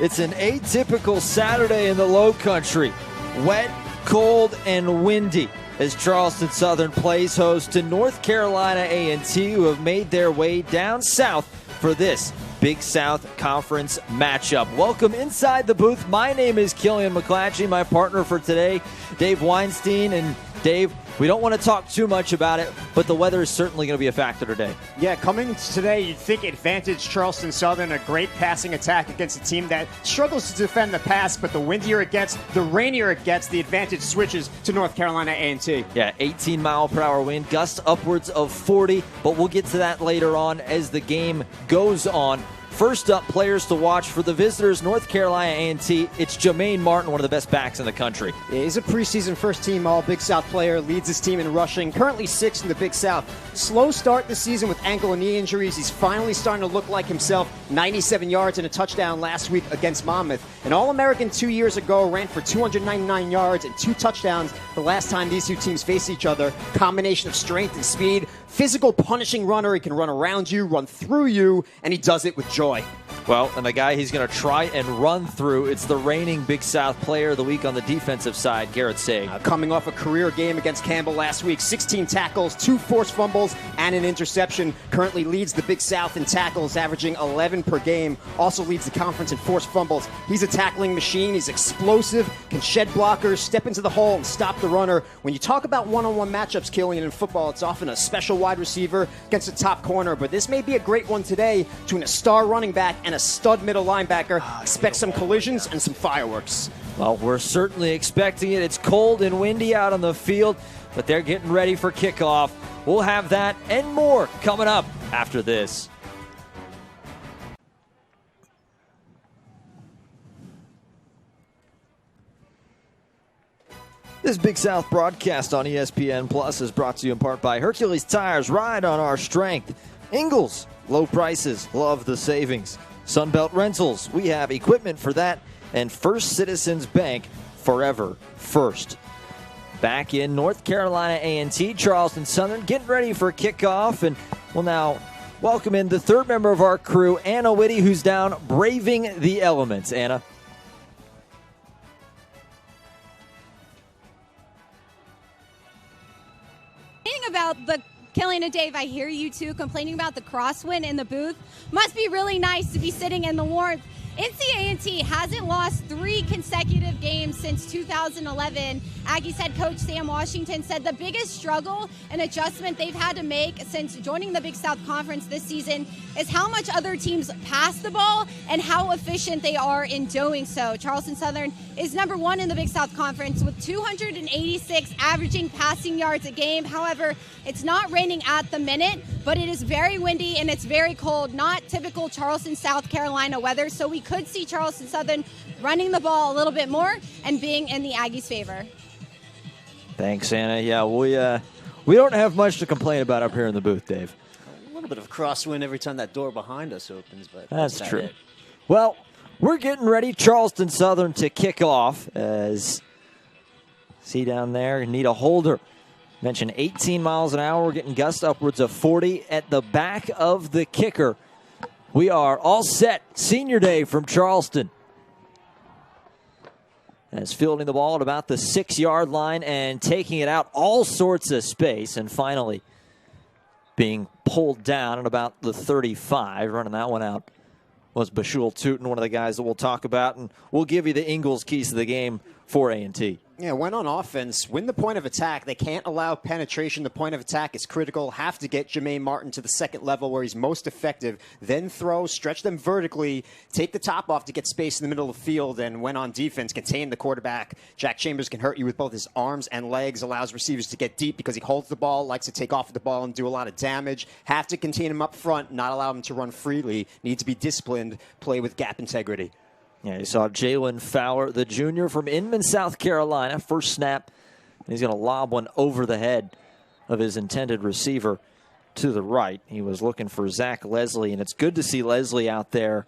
It's an atypical Saturday in the Low Country. Wet, cold, and windy as Charleston Southern plays host to North Carolina A&T, who have made their way down south for this Big South Conference matchup. Welcome inside the booth. My name is Killian McClatchy, my partner for today, Dave Weinstein. And Dave, we don't want to talk too much about it, but the weather is certainly going to be a factor today. Yeah, coming today, you'd think advantage Charleston Southern, a great passing attack against a team that struggles to defend the pass, but the windier it gets, the rainier it gets, the advantage switches to North Carolina A&T. Yeah, 18-mile-per-hour wind, gusts upwards of 40, but we'll get to that later on as the game goes on. First up, players to watch for the visitors, North Carolina A&T. It's Jermaine Martin, one of the best backs in the country. Yeah, he's a preseason first-team All-Big South player, leads his team in rushing, currently 6th in the Big South. Slow start this season with ankle and knee injuries. He's finally starting to look like himself. 97 yards and a touchdown last week against Monmouth. An All-American 2 years ago, ran for 299 yards and 2 touchdowns the last time these two teams faced each other. Combination of strength and speed. Physical, punishing runner. He can run around you, run through you, and he does it with joy. Well, and the guy he's going to try and run through, it's the reigning Big South Player of the Week on the defensive side, Garrett Saig. Coming off a career game against Campbell last week, 16 tackles, 2 forced fumbles, and an interception. Currently leads the Big South in tackles, averaging 11 per game. Also leads the conference in forced fumbles. He's a tackling machine. He's explosive, can shed blockers, step into the hole, and stop the runner. When you talk about one-on-one matchups, Killian, in football, it's often a special wide receiver against a top corner, but this may be a great one today between a star running back and a stud middle linebacker. Expect some collisions and some fireworks. Well, we're certainly expecting it. It's cold and windy out on the field, but they're getting ready for kickoff. We'll have that and more coming up after this. This Big South broadcast on ESPN Plus is brought to you in part by Hercules Tires. Ride on our strength. Ingles, low prices, love the savings. Sunbelt Rentals, we have equipment for that. And First Citizens Bank, forever first. Back in North Carolina A&T, Charleston Southern getting ready for kickoff. And we'll now welcome in the third member of our crew, Anna Whitty, who's down braving the elements. Anna. About the Killian and Dave, I hear you two complaining about the crosswind in the booth. Must be really nice to be sitting in the warmth. NC hasn't lost 3 consecutive games since 2011. Aggies head coach Sam Washington said the biggest struggle and adjustment they've had to make since joining the Big South Conference this season is how much other teams pass the ball and how efficient they are in doing so. Charleston Southern is number 1 in the Big South Conference with 286 averaging passing yards a game. However, it's not raining at the minute, but it is very windy and it's very cold, not typical Charleston, South Carolina weather. So we could see Charleston Southern running the ball a little bit more and being in the Aggies' favor. Thanks, Anna. Yeah, we don't have much to complain about up here in the booth, Dave. A little bit of crosswind every time that door behind us opens, but that's true. Well, we're getting ready, Charleston Southern, to kick off. As see down there, Nita Holder mentioned 18 miles an hour. We're getting gusts upwards of 40 at the back of the kicker. We are all set. Senior day from Charleston. As fielding the ball at about the 6-yard line and taking it out all sorts of space, and finally being pulled down at about the 35. Running that one out was Bashul Tootin, one of the guys that we'll talk about, and we'll give you the Ingles keys to the game for A&T. Yeah, when on offense, win the point of attack. They can't allow penetration. The point of attack is critical. Have to get Jermaine Martin to the second level where he's most effective. Then throw, stretch them vertically, take the top off to get space in the middle of the field, and when on defense, contain the quarterback. Jack Chambers can hurt you with both his arms and legs, allows receivers to get deep because he holds the ball, likes to take off with the ball and do a lot of damage. Have to contain him up front, not allow him to run freely. Need to be disciplined, play with gap integrity. Yeah, you saw Jalen Fowler, the junior from Inman, South Carolina. First snap, and he's going to lob one over the head of his intended receiver to the right. He was looking for Zach Leslie, and it's good to see Leslie out there.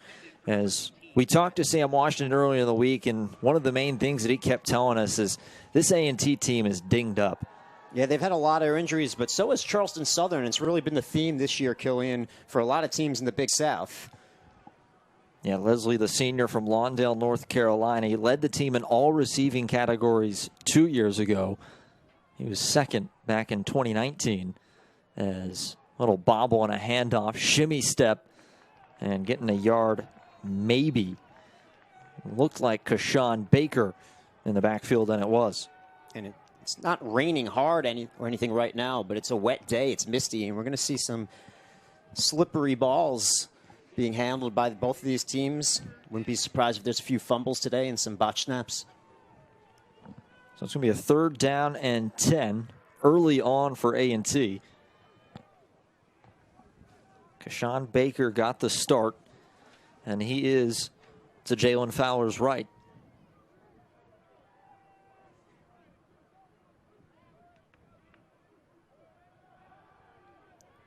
As we talked to Sam Washington earlier in the week, and one of the main things that he kept telling us is this A&T team is dinged up. Yeah, they've had a lot of injuries, but so has Charleston Southern. It's really been the theme this year, Killian, for a lot of teams in the Big South. Yeah, Leslie, the senior from Lawndale, North Carolina. He led the team in all receiving categories 2 years ago. He was second back in 2019 as a little bobble and a handoff, shimmy step, and getting a yard maybe. Looked like Kashawn Baker in the backfield, and it was. And it's not raining hard or anything right now, but it's a wet day. It's misty, and we're going to see some slippery balls being handled by both of these teams. Wouldn't be surprised if there's a few fumbles today and some botch snaps. So it's going to be a 3rd down and 10 early on for A&T. Kashawn Baker got the start, and he is to Jalen Fowler's right.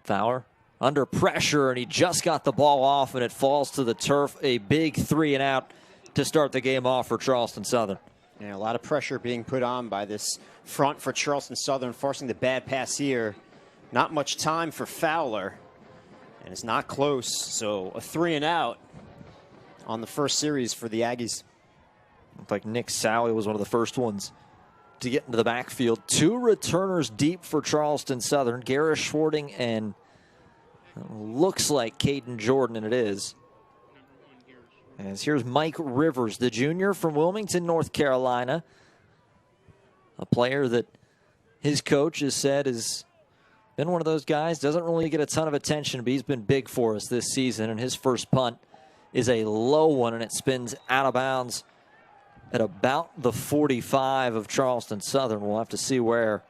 Fowler under pressure, and he just got the ball off, and it falls to the turf. A big 3 and out to start the game off for Charleston Southern. Yeah, a lot of pressure being put on by this front for Charleston Southern, forcing the bad pass here. Not much time for Fowler, and it's not close. So a 3 and out on the first series for the Aggies. Looked like Nick Sally was one of the first ones to get into the backfield. 2 returners deep for Charleston Southern. Garris Schwarting and looks like Caden Jordan, and it is. As here's Mike Rivers, the junior from Wilmington, North Carolina. A player that his coach has said has been one of those guys, doesn't really get a ton of attention, but he's been big for us this season. And his first punt is a low one, and it spins out of bounds at about the 45 of Charleston Southern. We'll have to see where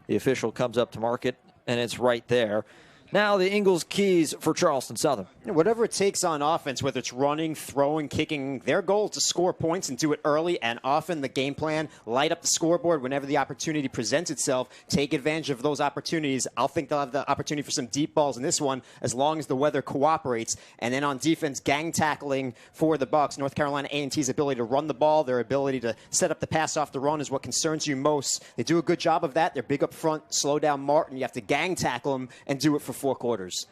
the official comes up to mark it, and it's right there. Now the Ingles keys for Charleston Southern. Whatever it takes on offense, whether it's running, throwing, kicking, their goal is to score points and do it early and often. The game plan, light up the scoreboard whenever the opportunity presents itself. Take advantage of those opportunities. I'll think they'll have the opportunity for some deep balls in this one as long as the weather cooperates. And then on defense, gang tackling for the Bucs. North Carolina A&T's ability to run the ball, their ability to set up the pass off the run is what concerns you most. They do a good job of that. They're big up front, slow down Martin. You have to gang tackle them and do it for 4 quarters.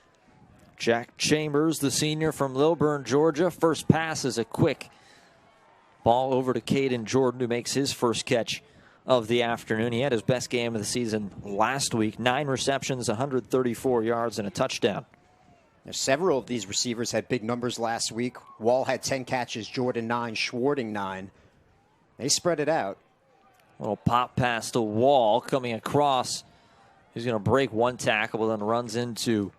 Jack Chambers, the senior from Lilburn, Georgia. First pass is a quick ball over to Caden Jordan, who makes his first catch of the afternoon. He had his best game of the season last week. 9 receptions, 134 yards, and a touchdown. Now, several of these receivers had big numbers last week. Wall had 10 catches, Jordan 9, Schwarting 9. They spread it out. Little pop pass to Wall coming across. He's going to break one tackle, but then runs into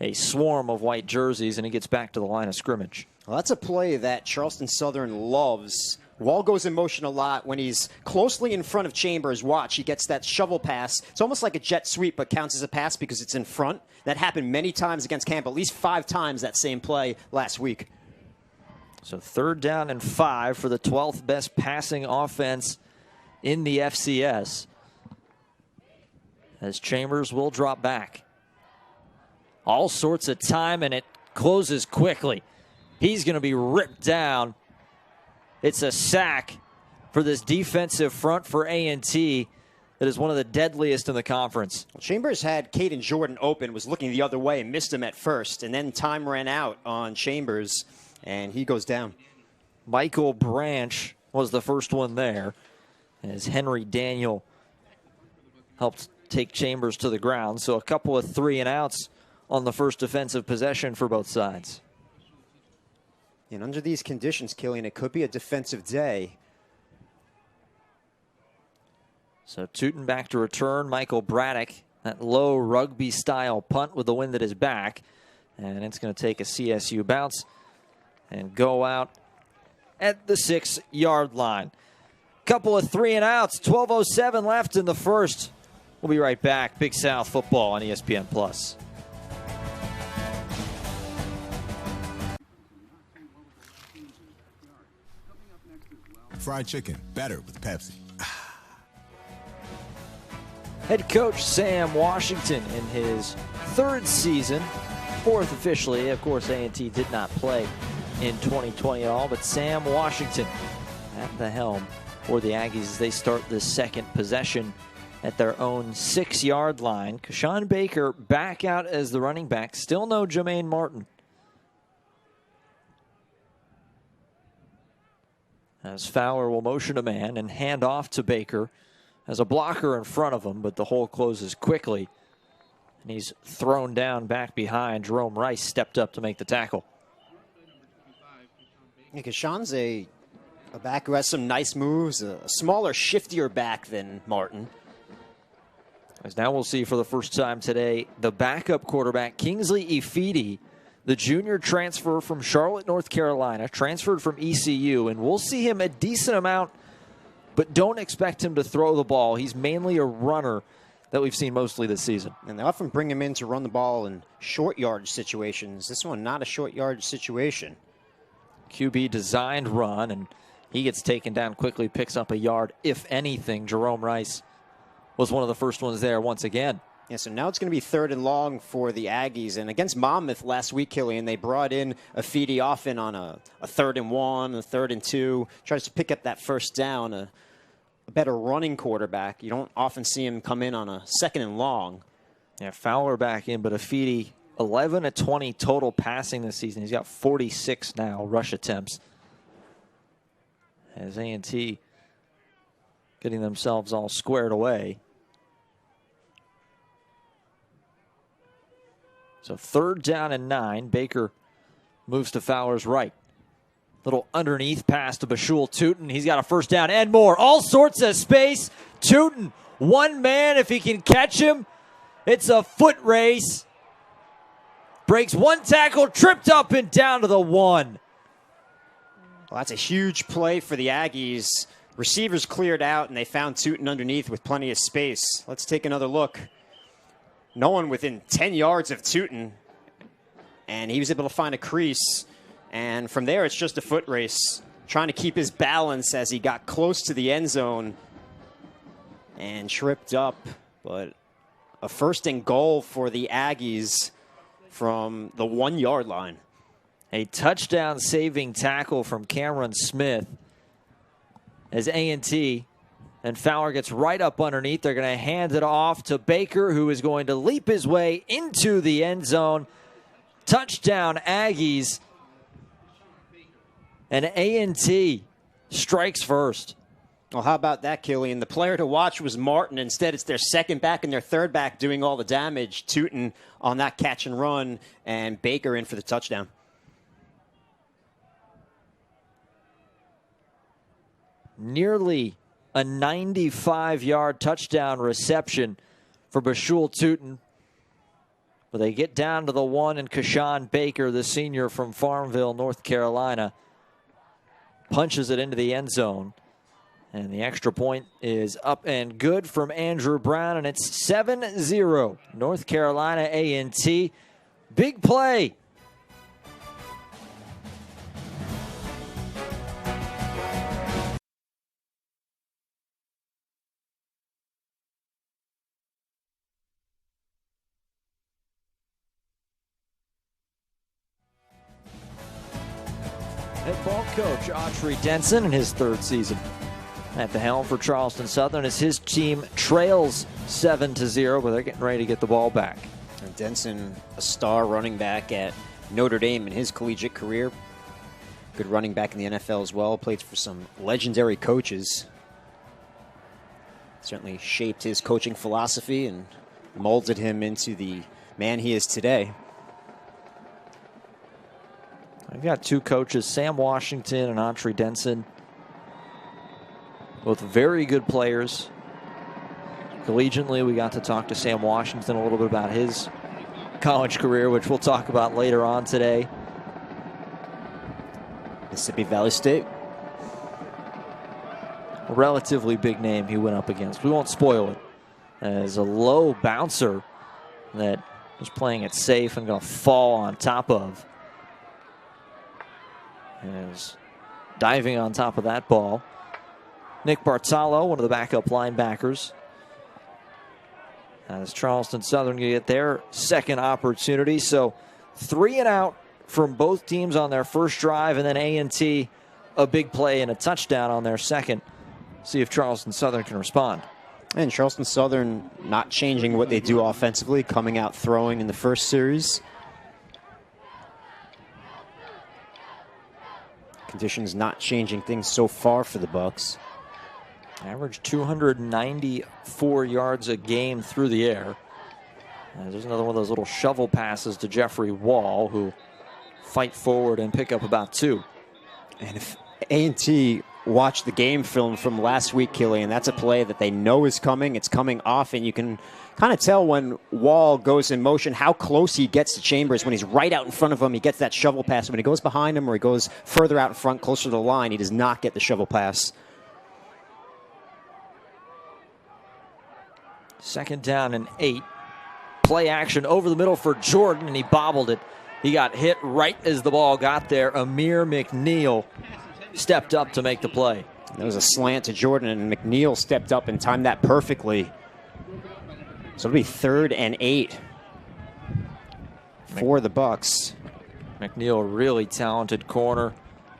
a swarm of white jerseys, and he gets back to the line of scrimmage. Well, that's a play that Charleston Southern loves. Wall goes in motion a lot when he's closely in front of Chambers. Watch, he gets that shovel pass. It's almost like a jet sweep, but counts as a pass because it's in front. That happened many times against Campbell, at least 5 times that same play last week. So 3rd down and 5 for the 12th best passing offense in the FCS. As Chambers will drop back. All sorts of time, and it closes quickly. He's going to be ripped down. It's a sack for this defensive front for A&T that is one of the deadliest in the conference. Well, Chambers had Caden Jordan open, was looking the other way, and missed him at first, and then time ran out on Chambers, and he goes down. Michael Branch was the first one there, as Henry Daniel helped take Chambers to the ground. So a couple of 3 and outs on the first defensive possession for both sides. And under these conditions, Killian, it could be a defensive day. So Tootin back to return. Michael Braddock, that low rugby-style punt with the wind at his back. And it's going to take a CSU bounce and go out at the 6-yard line. Couple of 3 and outs. 12:07 left in the first. We'll be right back. Big South football on ESPN+. Fried chicken, better with Pepsi. Head coach Sam Washington in his 3rd season, 4th officially. Of course, A&T did not play in 2020 at all, but Sam Washington at the helm for the Aggies as they start the 2nd possession at their own 6-yard line. Kashawn Baker back out as the running back. Still no Jermaine Martin. As Fowler will motion a man and hand off to Baker as a blocker in front of him, but the hole closes quickly. And he's thrown down back behind. Jerome Rice stepped up to make the tackle. Yeah, Kashan's a back who has some nice moves, a smaller, shiftier back than Martin. As now we'll see for the first time today, the backup quarterback, Kingsley Ifedi, the junior transfer from Charlotte, North Carolina, transferred from ECU, and we'll see him a decent amount, but don't expect him to throw the ball. He's mainly a runner that we've seen mostly this season. And they often bring him in to run the ball in short yardage situations. This one, not a short yardage situation. QB designed run, and he gets taken down quickly, picks up a yard, if anything. Jerome Rice was one of the first ones there once again. Yeah, so now it's going to be 3rd and long for the Aggies. And against Monmouth last week, Killian, they brought in Ifedi often on a 3rd and 1, a 3rd and 2, tries to pick up that first down, a better running quarterback. You don't often see him come in on a 2nd and long. Yeah, Fowler back in, but Ifedi, 11 of 20 total passing this season. He's got 46 now rush attempts. As A&T getting themselves all squared away. So 3rd down and 9. Baker moves to Fowler's right. Little underneath pass to Bashul Tootin. He's got a first down and more. All sorts of space. Tootin, one man if he can catch him. It's a foot race. Breaks one tackle, tripped up and down to the 1. Well, that's a huge play for the Aggies. Receivers cleared out, and they found Tootin underneath with plenty of space. Let's take another look. No one within 10 yards of Tootin, and he was able to find a crease. And from there, it's just a foot race, trying to keep his balance as he got close to the end zone and tripped up. But a 1st and goal for the Aggies from the 1-yard line. A touchdown saving tackle from Cameron Smith as A&T and Fowler gets right up underneath. They're going to hand it off to Baker, who is going to leap his way into the end zone. Touchdown Aggies. And A&T strikes first. Well, how about that, Killian? The player to watch was Martin. Instead, it's their 2nd back and their 3rd back doing all the damage. Tootin on that catch and run, and Baker in for the touchdown. Nearly a 95-yard touchdown reception for Bashul Tootin. But they get down to the 1, and Kashan Baker, the senior from Farmville, North Carolina, punches it into the end zone. And the extra point is up and good from Andrew Brown, and it's 7-0. North Carolina A&T. Big play. Head ball coach Autry Denson in his 3rd season at the helm for Charleston Southern as his team trails 7-0, but they're getting ready to get the ball back. And Denson, a star running back at Notre Dame in his collegiate career. Good running back in the NFL as well. Played for some legendary coaches. Certainly shaped his coaching philosophy and molded him into the man he is today. I've got 2 coaches, Sam Washington and Autry Denson. Both very good players. Collegiately, we got to talk to Sam Washington a little bit about his college career, which we'll talk about later on today. Mississippi Valley State. A relatively big name he went up against. We won't spoil it. As a low bouncer that was playing it safe and going to fall on top of. As diving on top of that ball. Nick Bartolo, one of the backup linebackers. As Charleston Southern get their 2nd opportunity. So 3 and out from both teams on their first drive, and then A&T a big play and a touchdown on their 2nd. See if Charleston Southern can respond. And Charleston Southern not changing what they do offensively, coming out throwing in the first series. Conditions not changing things so far for the Bucs. Average 294 yards a game through the air. There's another one of those little shovel passes to Jeffrey Wall, who fight forward and pick up about 2. And if A&T watched the game film from last week, Killian, that's a play that they know is coming. It's coming off, and you can kind of tell when Wall goes in motion how close he gets to Chambers. When he's right out in front of him, he gets that shovel pass. When he goes behind him or he goes further out in front, closer to the line, he does not get the shovel pass. 2nd down and 8. Play action over the middle for Jordan, and he bobbled it. He got hit right as the ball got there. Amir McNeil stepped up to make the play. There was a slant to Jordan, and McNeil stepped up and timed that perfectly. So it'll be 3rd and 8 for the Bucs. McNeil, really talented corner.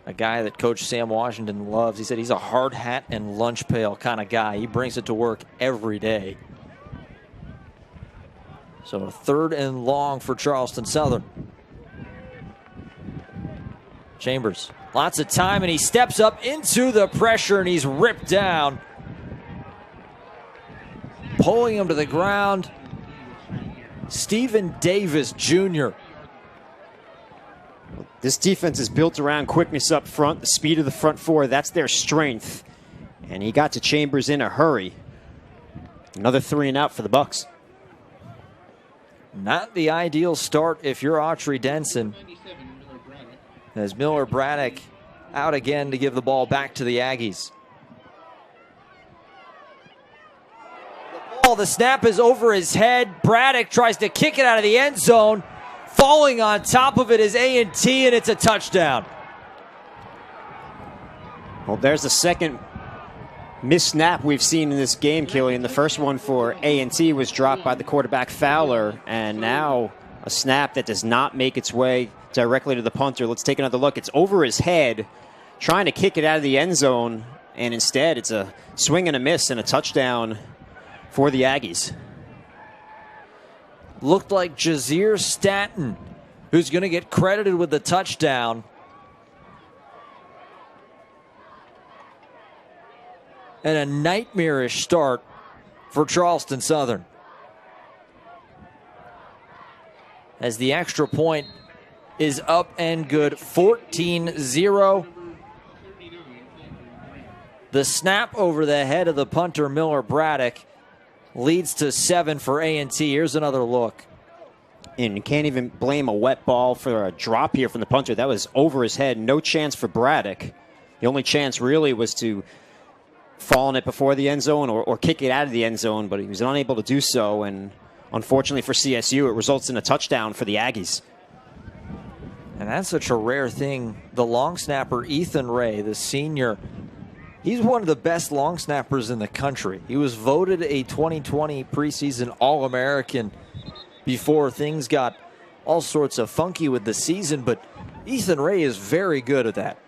A guy that Coach Sam Washington loves. He said he's a hard hat and lunch pail kind of guy. He brings it to work every day. So 3rd and long for Charleston Southern. Chambers, lots of time, and he steps up into the pressure, and he's ripped down. Pulling him to the ground, Stephen Davis Jr. This defense is built around quickness up front, the speed of the front four. That's their strength. And he got to Chambers in a hurry. Another 3 and out for the Bucs. Not the ideal start if you're Autry Denson. As Miller Braddock out again to give the ball back to the Aggies. The snap is over his head. Braddock tries to kick it out of the end zone. Falling on top of it is A&T, and it's a touchdown. Well, there's the second missed snap we've seen in this game, Killian. The first one for A&T was dropped by the quarterback Fowler, and now a snap that does not make its way directly to the punter. Let's take another look. It's over his head, trying to kick it out of the end zone, and instead it's a swing and a miss and a touchdown for the Aggies. Looked like Jazir Stanton, who's going to get credited with the touchdown. And a nightmarish start for Charleston Southern. As the extra point is up and good, 14-0. The snap over the head of the punter, Miller Braddock, leads to 7 for A&T. Here's another look. And you can't even blame a wet ball for a drop here from the punter. That was over his head. No chance for Braddock. The only chance really was to fall on it before the end zone or kick it out of the end zone, but he was unable to do so. And unfortunately for CSU, it results in a touchdown for the Aggies. And that's such a rare thing. The long snapper, Ethan Ray, the senior, he's one of the best long snappers in the country. He was voted a 2020 preseason All-American before things got all sorts of funky with the season, but Ethan Ray is very good at that.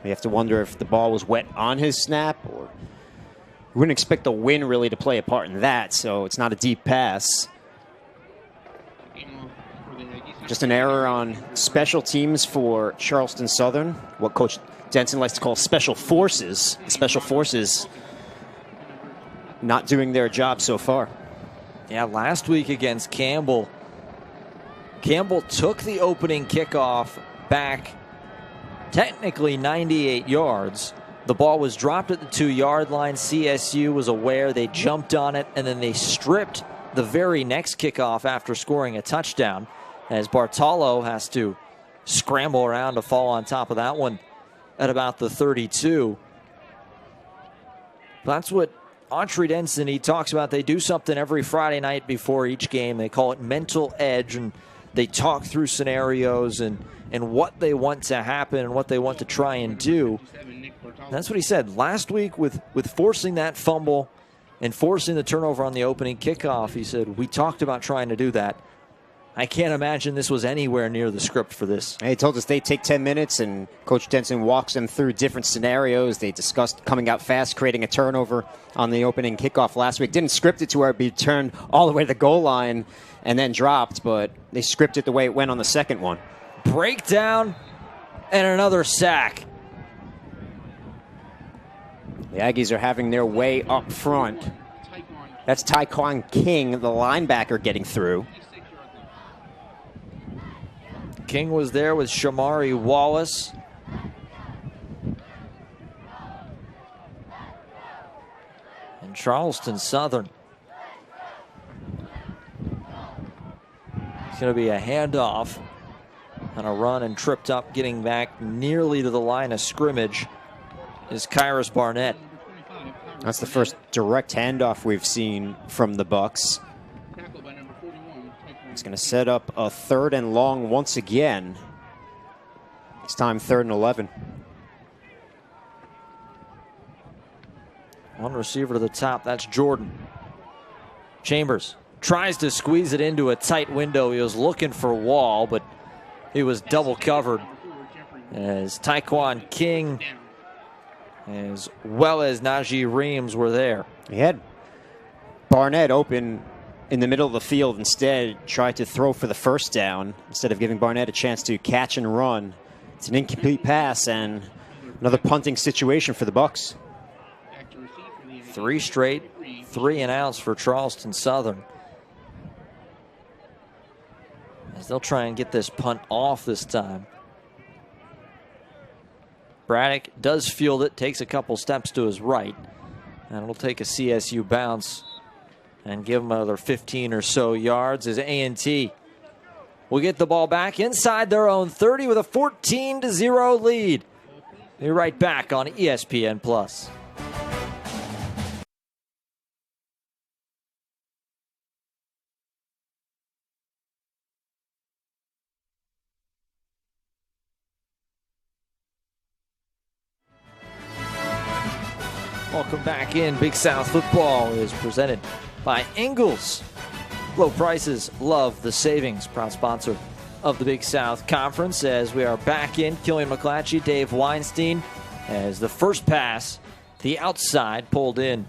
You have to wonder if the ball was wet on his snap, or you wouldn't expect the wind really to play a part in that, so it's not a deep pass. Just an error on special teams for Charleston Southern, what Coach Denson likes to call special forces. Special forces not doing their job so far. Yeah, last week against Campbell, Campbell took the opening kickoff back technically 98 yards. The ball was dropped at the 2-yard line. CSU was aware. They jumped on it, and then they stripped the very next kickoff after scoring a touchdown, as Bartolo has to scramble around to fall on top of that one at about the 32. That's what Autry Denson, he talks about. They do something every Friday night before each game. They call it mental edge, and they talk through scenarios and what they want to happen and what they want to try and do. And that's what he said last week with forcing that fumble and forcing the turnover on the opening kickoff. He said, we talked about trying to do that. I can't imagine this was anywhere near the script for this. He told us they take 10 minutes, and Coach Denson walks them through different scenarios. They discussed coming out fast, creating a turnover on the opening kickoff last week. Didn't script it to where it'd be turned all the way to the goal line and then dropped, but they scripted the way it went on the second one. Breakdown And another sack. The Aggies are having their way up front. That's Taekwon King, the linebacker, getting through. King was there with Shamari Wallace. And Charleston Southern. It's going to be a handoff on a run, and tripped up, getting back nearly to the line of scrimmage is Kyrus Barnett. That's the first direct handoff we've seen from the Bucks. It's going to set up a 3rd and long once again. This time 3rd and 11. One receiver to the top, that's Jordan. Chambers tries to squeeze it into a tight window. He was looking for Wall, but he was double covered as Taekwon King as well as Najee Reams were there. He had Barnett open in the middle of the field, instead tried to throw for the first down instead of giving Barnett a chance to catch and run. It's an incomplete pass and another punting situation for the Bucks. 3 straight 3-and-outs for Charleston Southern, as they'll try and get this punt off this time. Braddock does field it, takes a couple steps to his right, and it'll take a CSU bounce and give him another 15 or so yards as A&T will get the ball back inside their own 30 with a 14-0 lead. Be right back on ESPN Plus. Welcome back in. Big South football is presented by Ingles. Low prices, love the savings. Proud sponsor of the Big South Conference as we are back in. Killian McClatchy, Dave Weinstein, as the first pass, the outside pulled in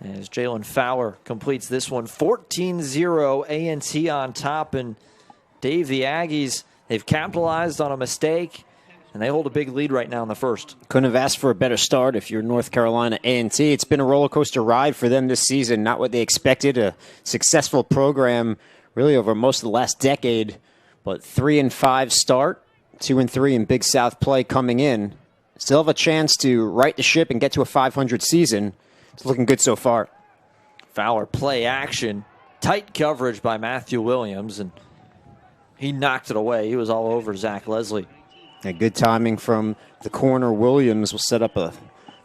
as Jalen Fowler completes this one. 14-0 A&T on top. And Dave, the Aggies, they've capitalized on a mistake, and they hold a big lead right now in the first. Couldn't have asked for a better start if you're North Carolina A&T. It's been a roller coaster ride for them this season. Not what they expected. A successful program really over most of the last decade. But 3-5 start, 2-3 in Big South play coming in. Still have a chance to right the ship and get to a 500 season. It's looking good so far. Fowler play action. Tight coverage by Matthew Williams, and he knocked it away. He was all over Zach Leslie. Good timing from the corner. Williams will set up a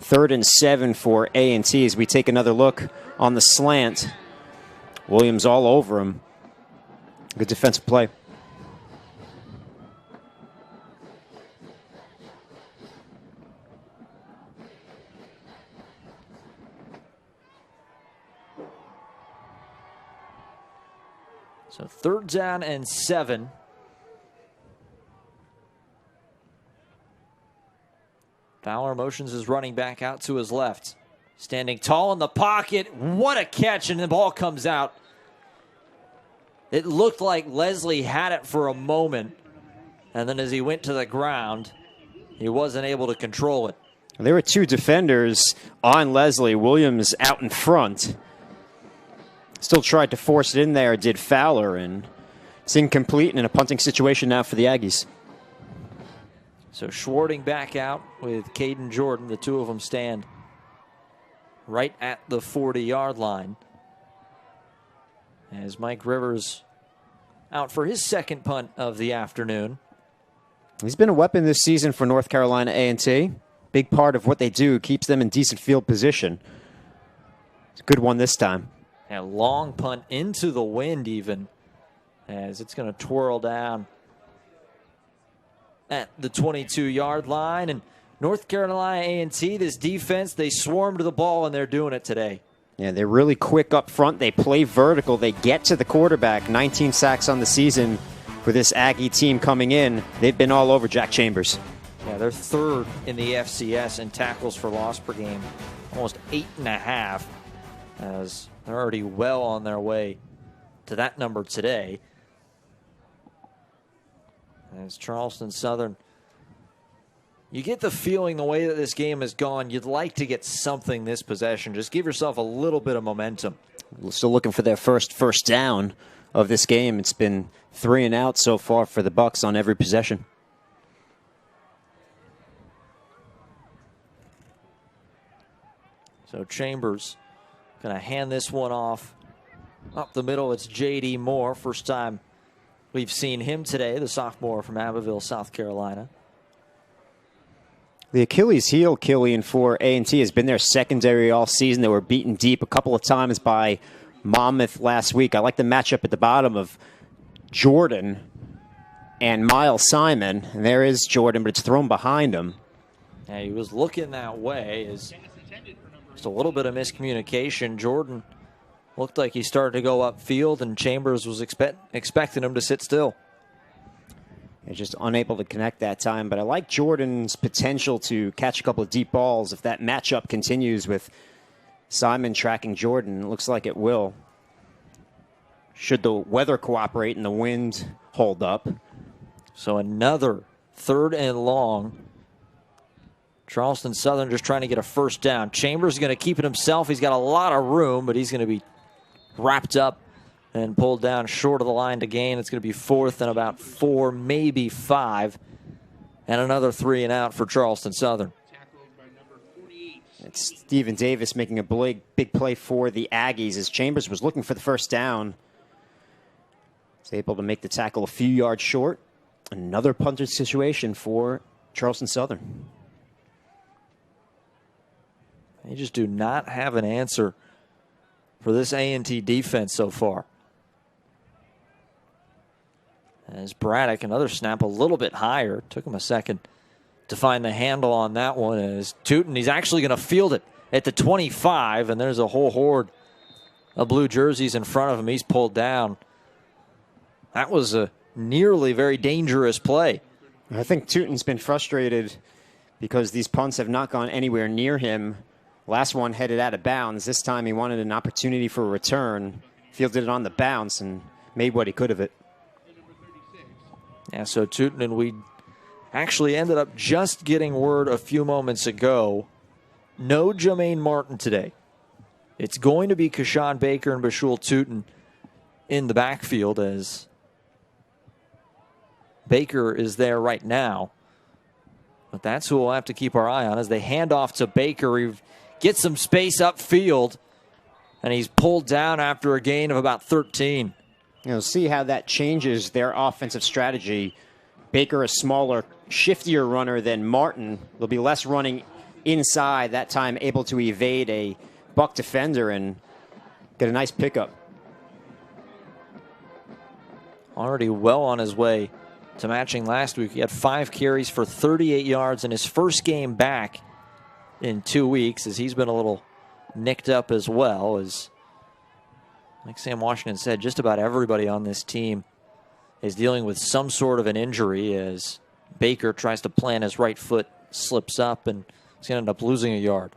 3rd and 7 for A&T as we take another look on the slant. Williams all over him. Good defensive play. So 3rd down and 7. Fowler motions his running back out to his left. Standing tall in the pocket. What a catch, and the ball comes out. It looked like Leslie had it for a moment, and then as he went to the ground, he wasn't able to control it. There were 2 defenders on Leslie. Williams out in front. Still tried to force it in there, did Fowler, and it's incomplete and in a punting situation now for the Aggies. So Schwarting back out with Caden Jordan. The 2 of them stand right at the 40-yard line as Mike Rivers out for his second punt of the afternoon. He's been a weapon this season for North Carolina A&T. Big part of what they do, keeps them in decent field position. It's a good one this time. A long punt into the wind even, as it's going to twirl down at the 22-yard line. And North Carolina A&T, this defense, they swarm to the ball, and they're doing it today. Yeah, they're really quick up front. They play vertical. They get to the quarterback. 19 sacks on the season for this Aggie team coming in. They've been all over Jack Chambers. Yeah, they're 3rd in the FCS in tackles for loss per game. Almost 8.5, as they're already well on their way to that number today. As Charleston Southern You get the feeling the way that this game has gone, you'd like to get something this possession. Just give yourself a little bit of momentum. Still looking for their first down of this game. It's been 3 and out so far for the Bucs on every possession. So Chambers going to hand this one off. Up the middle, it's J.D. Moore. First time we've seen him today, the sophomore from Abbeville, South Carolina. The Achilles heel, Killian, for A&T has been their secondary all season. They were beaten deep a couple of times by Monmouth last week. I like the matchup at the bottom of Jordan and Miles Simon. And there is Jordan, but it's thrown behind him. Yeah, he was looking that way. Just a little bit of miscommunication. Jordan looked like he started to go upfield, and Chambers was expecting him to sit still. They're just unable to connect that time. But I like Jordan's potential to catch a couple of deep balls if that matchup continues with Simon tracking Jordan. It looks like it will. Should the weather cooperate and the wind hold up. So another 3rd and long. Charleston Southern just trying to get a first down. Chambers is going to keep it himself. He's got a lot of room, but he's going to be wrapped up and pulled down short of the line to gain. It's going to be 4th and about 4, maybe 5. And another 3 and out for Charleston Southern. It's Stephen Davis making a big play for the Aggies as Chambers was looking for the first down. He's able to make the tackle a few yards short. Another punter situation for Charleston Southern. They just do not have an answer for this A&T defense so far. As Braddock, another snap a little bit higher. Took him a second to find the handle on that one. As Tootin, he's actually going to field it at the 25, and there's a whole horde of blue jerseys in front of him. He's pulled down. That was a nearly very dangerous play. I think Tootin's been frustrated because these punts have not gone anywhere near him. Last one headed out of bounds. This time he wanted an opportunity for a return. Fielded it on the bounce and made what he could of it. Yeah, so Tootin, and we actually ended up just getting word a few moments ago. No Jermaine Martin today. It's going to be Kashawn Baker and Bashul Tootin in the backfield, as Baker is there right now. But that's who we'll have to keep our eye on as they hand off to Baker. He gets some space upfield, and he's pulled down after a gain of about 13. You'll see how that changes their offensive strategy. Baker, a smaller, shiftier runner than Martin. There'll be less running inside, that time able to evade a Buck defender and get a nice pickup. Already well on his way to matching last week. He had 5 carries for 38 yards in his first game back in 2 weeks, as he's been a little nicked up as well. As like Sam Washington said, just about everybody on this team is dealing with some sort of an injury, as Baker tries to plant his right foot, slips up, and he's going to end up losing a yard.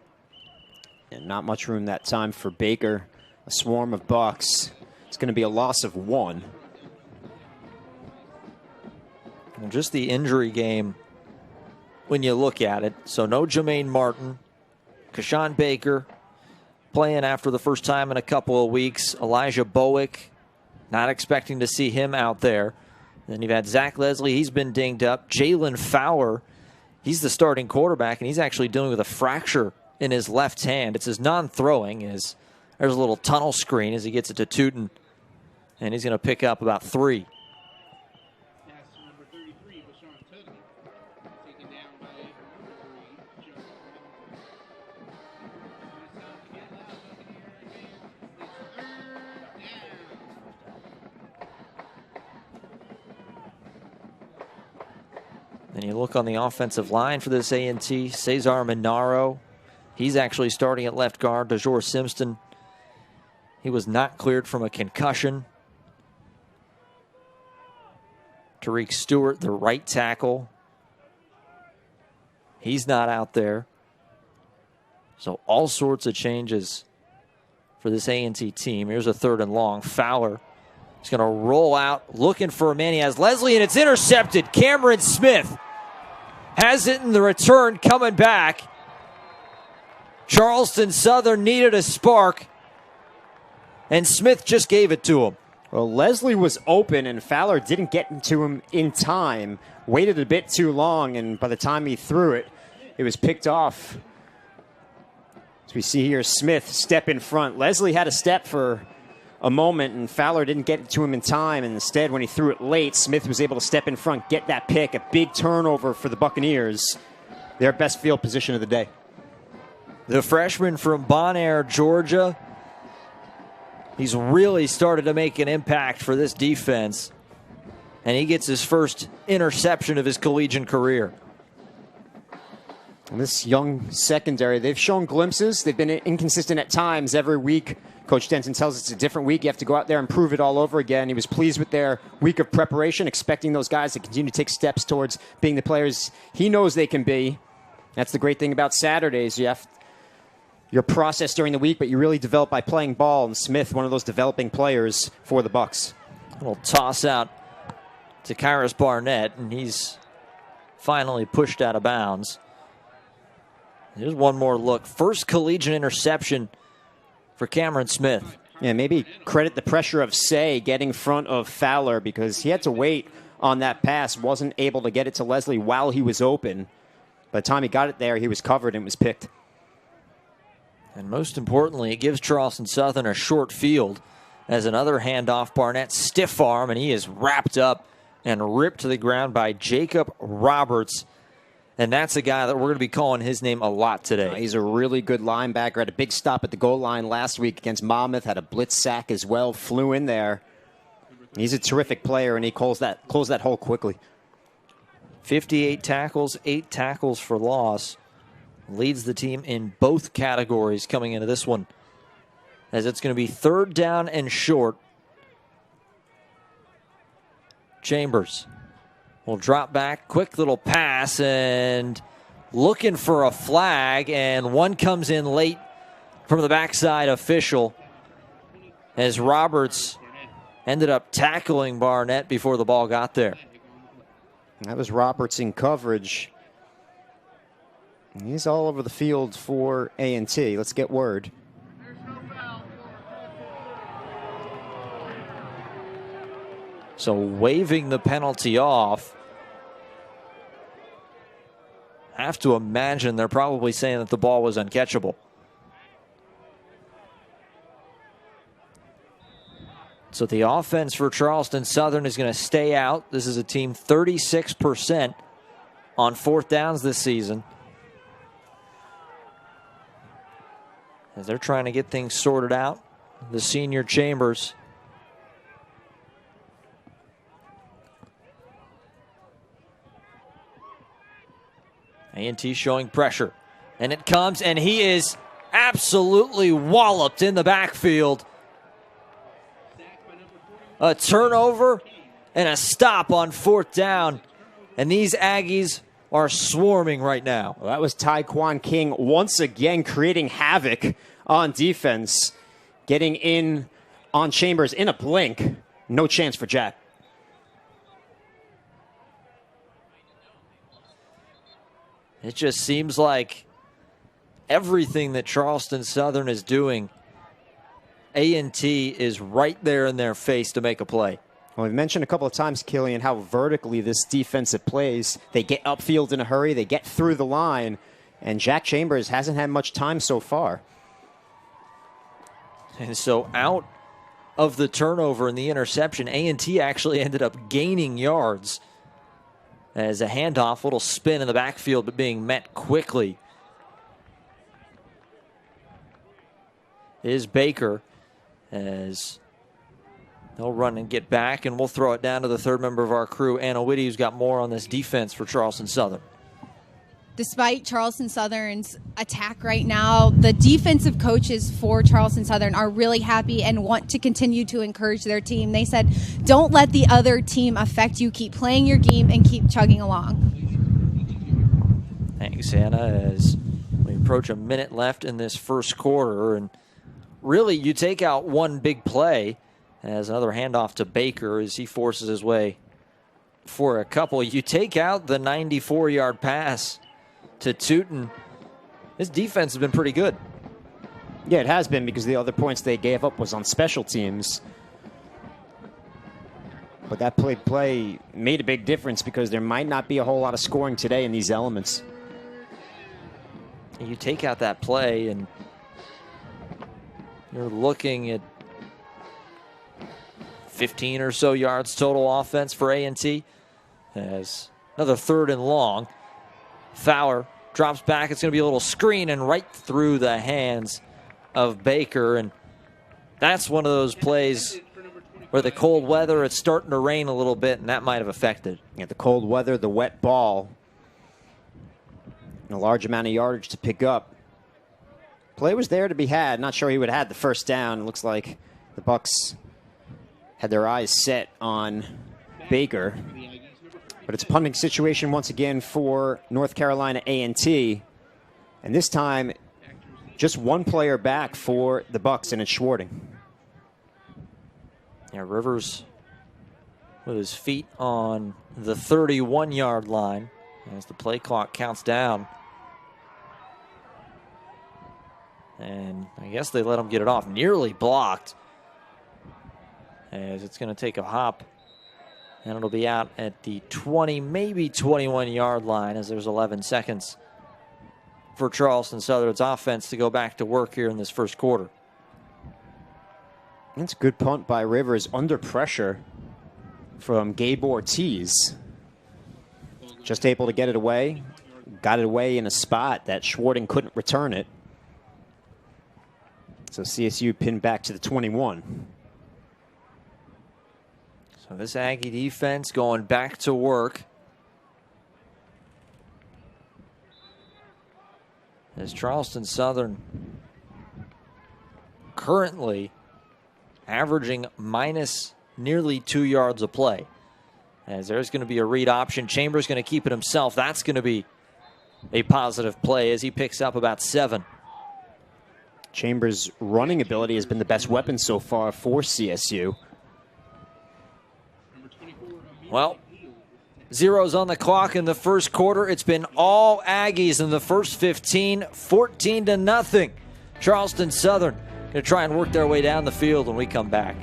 And not much room that time for Baker. A swarm of Bucks. It's going to be a loss of 1. And just the injury game, when you look at it. So no Jermaine Martin. Kashawn Baker playing after the first time in a couple of weeks. Elijah Bowick, not expecting to see him out there. Then you've had Zach Leslie. He's been dinged up. Jalen Fowler, he's the starting quarterback, and he's actually dealing with a fracture in his left hand. It's his non-throwing. There's a little tunnel screen as he gets it to Tootin, and he's going to pick up about 3. And you look on the offensive line for this A&T. Cesar Minaro, he's actually starting at left guard. DeJour Simpson, he was not cleared from a concussion. Tariq Stewart, the right tackle, he's not out there. So all sorts of changes for this A&T team. Here's a 3rd and long. Fowler is going to roll out, looking for a man. He has Leslie, and it's intercepted. Cameron Smith has it in the return coming back. Charleston Southern needed a spark, and Smith just gave it to him. Well, Leslie was open, and Fowler didn't get to him in time. Waited a bit too long, and by the time he threw it, it was picked off. As we see here, Smith step in front. Leslie had a step for a moment, and Fowler didn't get to him in time. And instead, when he threw it late, Smith was able to step in front, get that pick. A big turnover for the Buccaneers. Their best field position of the day. The freshman from Bonaire, Georgia. He's really started to make an impact for this defense. And he gets his first interception of his collegiate career. And this young secondary, they've shown glimpses. They've been inconsistent at times every week. Coach Denton tells us it's a different week. You have to go out there and prove it all over again. He was pleased with their week of preparation, expecting those guys to continue to take steps towards being the players he knows they can be. That's the great thing about Saturdays. You have your process during the week, but you really develop by playing ball. And Smith, one of those developing players for the Bucs. A little toss out to Kyrus Barnett, and he's finally pushed out of bounds. Here's one more look. First collegiate interception for Cameron Smith. Yeah, maybe credit the pressure of Say getting in front of Fowler, because he had to wait on that pass, wasn't able to get it to Leslie while he was open. By the time he got it there, he was covered and was picked. And most importantly, it gives Charleston Southern a short field as another handoff. Barnett stiff arm, and he is wrapped up and ripped to the ground by Jacob Roberts. And that's a guy that we're going to be calling his name a lot today. He's a really good linebacker. Had a big stop at the goal line last week against Monmouth. Had a blitz sack as well. Flew in there. He's a terrific player, and he closed that hole quickly. 58 tackles, 8 tackles for loss. Leads the team in both categories coming into this one, as it's going to be third down and short. Chambers will drop back, quick little pass, and looking for a flag, and one comes in late from the backside official, as Roberts ended up tackling Barnett before the ball got there. That was Roberts in coverage. He's all over the field for A&T. Let's get word. So waving the penalty off. Have to imagine they're probably saying that the ball was uncatchable. So the offense for Charleston Southern is going to stay out. This is a team 36% on fourth downs this season, as they're trying to get things sorted out. The senior Chambers. A&T showing pressure. And it comes, and he is absolutely walloped in the backfield. A turnover and a stop on fourth down. And these Aggies are swarming right now. Well, that was Tyquan King once again creating havoc on defense. Getting in on Chambers in a blink. No chance for Jack. It just seems like everything that Charleston Southern is doing, A&T is right there in their face to make a play. Well, we've mentioned a couple of times, Killian, how vertically this defensive plays. They get upfield in a hurry. They get through the line. And Jack Chambers hasn't had much time so far. And so out of the turnover and the interception, A&T actually ended up gaining yards. As a handoff, little spin in the backfield, but being met quickly is Baker, as they'll run and get back, and we'll throw it down to the third member of our crew, Anna Whitty, who's got more on this defense for Charleston Southern. Despite Charleston Southern's attack right now, the defensive coaches for Charleston Southern are really happy and want to continue to encourage their team. They said, don't let the other team affect you. Keep playing your game and keep chugging along. Thanks, Anna, as we approach a minute left in this first quarter. And really, you take out one big play as another handoff to Baker as he forces his way for a couple. You take out the 94-yard pass to Tootin. His defense has been pretty good. Yeah, it has been, because the other points they gave up was on special teams. But that play made a big difference, because there might not be a whole lot of scoring today in these elements. You take out that play, and you're looking at 15 or so yards total offense for A&T. As another 3rd and long. Fowler drops back. It's going to be a little screen and right through the hands of Baker. And that's one of those plays where the cold weather, it's starting to rain a little bit, and that might have affected. Yeah, the cold weather, the wet ball, and a large amount of yardage to pick up. Play was there to be had. Not sure he would have had the first down. It looks like the Bucs had their eyes set on Baker. But it's a punting situation once again for North Carolina A&T. And this time, just one player back for the Bucs, and it's Schwarting. Yeah, Rivers with his feet on the 31-yard line as the play clock counts down. And I guess they let him get it off. Nearly blocked, as it's going to take a hop. And it'll be out at the 20, maybe 21-yard line, as there's 11 seconds for Charleston Southern's offense to go back to work here in this first quarter. That's a good punt by Rivers under pressure from Gabe Ortiz. Just able to get it away. Got it away in a spot that Schwarting couldn't return it. So CSU pinned back to the 21. So this Aggie defense going back to work. As Charleston Southern currently averaging minus nearly 2 yards a play. As there's going to be a read option. Chambers going to keep it himself. That's going to be a positive play as he picks up about 7. Chambers' running ability has been the best weapon so far for CSU. Well, zeros on the clock in the first quarter. It's been all Aggies in the first 15, 14-0. Charleston Southern going to try and work their way down the field when we come back.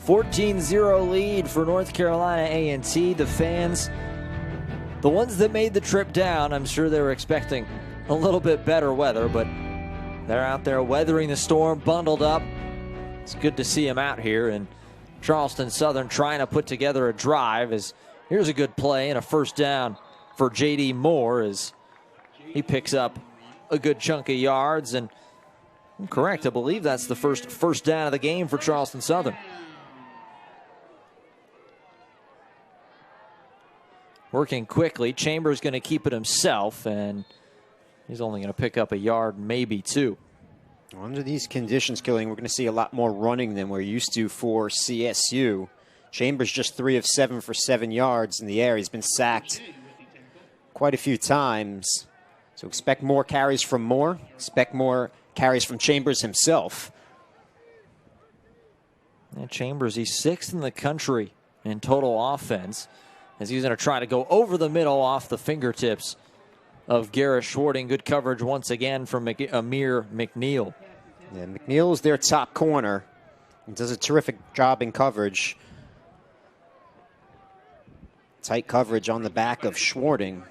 (14-0) lead for North Carolina A&T. The fans, the ones that made the trip down, I'm sure they were expecting a little bit better weather, but they're out there weathering the storm, bundled up. It's good to see them out here. And Charleston Southern trying to put together a drive. As here's a good play and a first down for J.D. Moore as he picks up a good chunk of yards. And I'm correct, I believe that's the first down of the game for Charleston Southern. Working quickly. Chambers going to keep it himself, and he's only going to pick up a yard, maybe 2. Under these conditions, Killing, we're going to see a lot more running than we're used to for CSU. Chambers just 3 of 7 for 7 yards in the air. He's been sacked quite a few times. So expect more carries from Moore. Expect more carries from Chambers himself. And Chambers, he's 6th in the country in total offense, as he's going to try to go over the middle off the fingertips of Garrett Schwarting. Good coverage once again from Amir McNeil. Yeah, McNeil is their top corner and does a terrific job in coverage. Tight coverage on the back of Schwarting.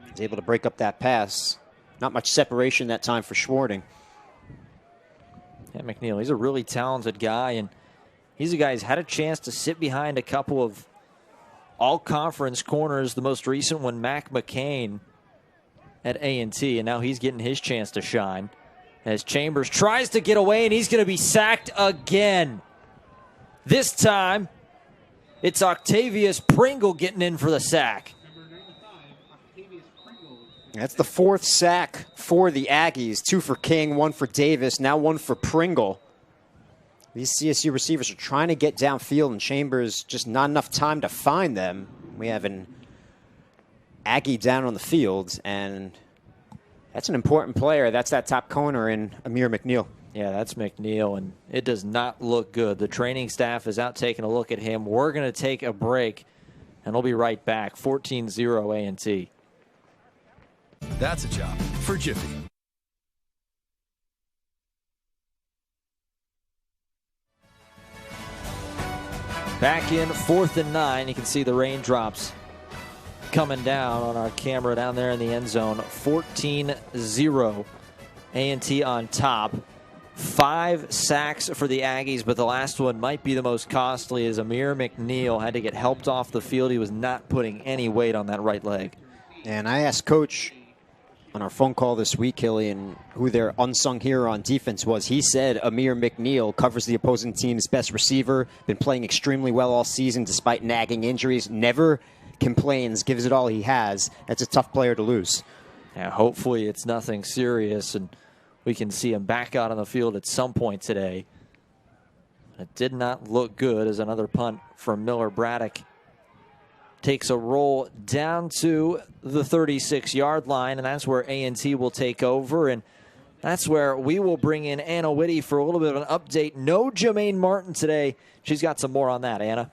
He's able to break up that pass. Not much separation that time for Schwarting. Yeah, McNeil, he's a really talented guy, and he's a guy who's had a chance to sit behind a couple of all-conference corners, the most recent one, Mac McCain at A&T, and now he's getting his chance to shine as Chambers tries to get away, and he's going to be sacked again. This time, it's Octavius Pringle getting in for the sack. That's the 4th sack for the Aggies. 2 for King, 1 for Davis, now 1 for Pringle. These CSU receivers are trying to get downfield, and Chambers just not enough time to find them. We have an Aggie down on the field, and that's an important player. That's that top corner in Amir McNeil. Yeah, that's McNeil, and it does not look good. The training staff is out taking a look at him. We're going to take a break, and we'll be right back. 14-0 A&T. That's a job for Jiffy. Back in 4th and 9. You can see the raindrops coming down on our camera down there in the end zone. 14-0. A&T on top. 5 sacks for the Aggies, but the last one might be the most costly as Amir McNeil had to get helped off the field. He was not putting any weight on that right leg. And I asked Coach on our phone call this week, Killian, who their unsung hero on defense was. He said Amir McNeil covers the opposing team's best receiver, been playing extremely well all season despite nagging injuries, never complains, gives it all he has. That's a tough player to lose. Yeah, hopefully it's nothing serious, and we can see him back out on the field at some point today. It did not look good as another punt from Miller Braddock takes a roll down to the 36-yard line, and that's where A&T will take over, and that's where we will bring in Anna Whitty for a little bit of an update. No Jermaine Martin today. She's got some more on that, Anna.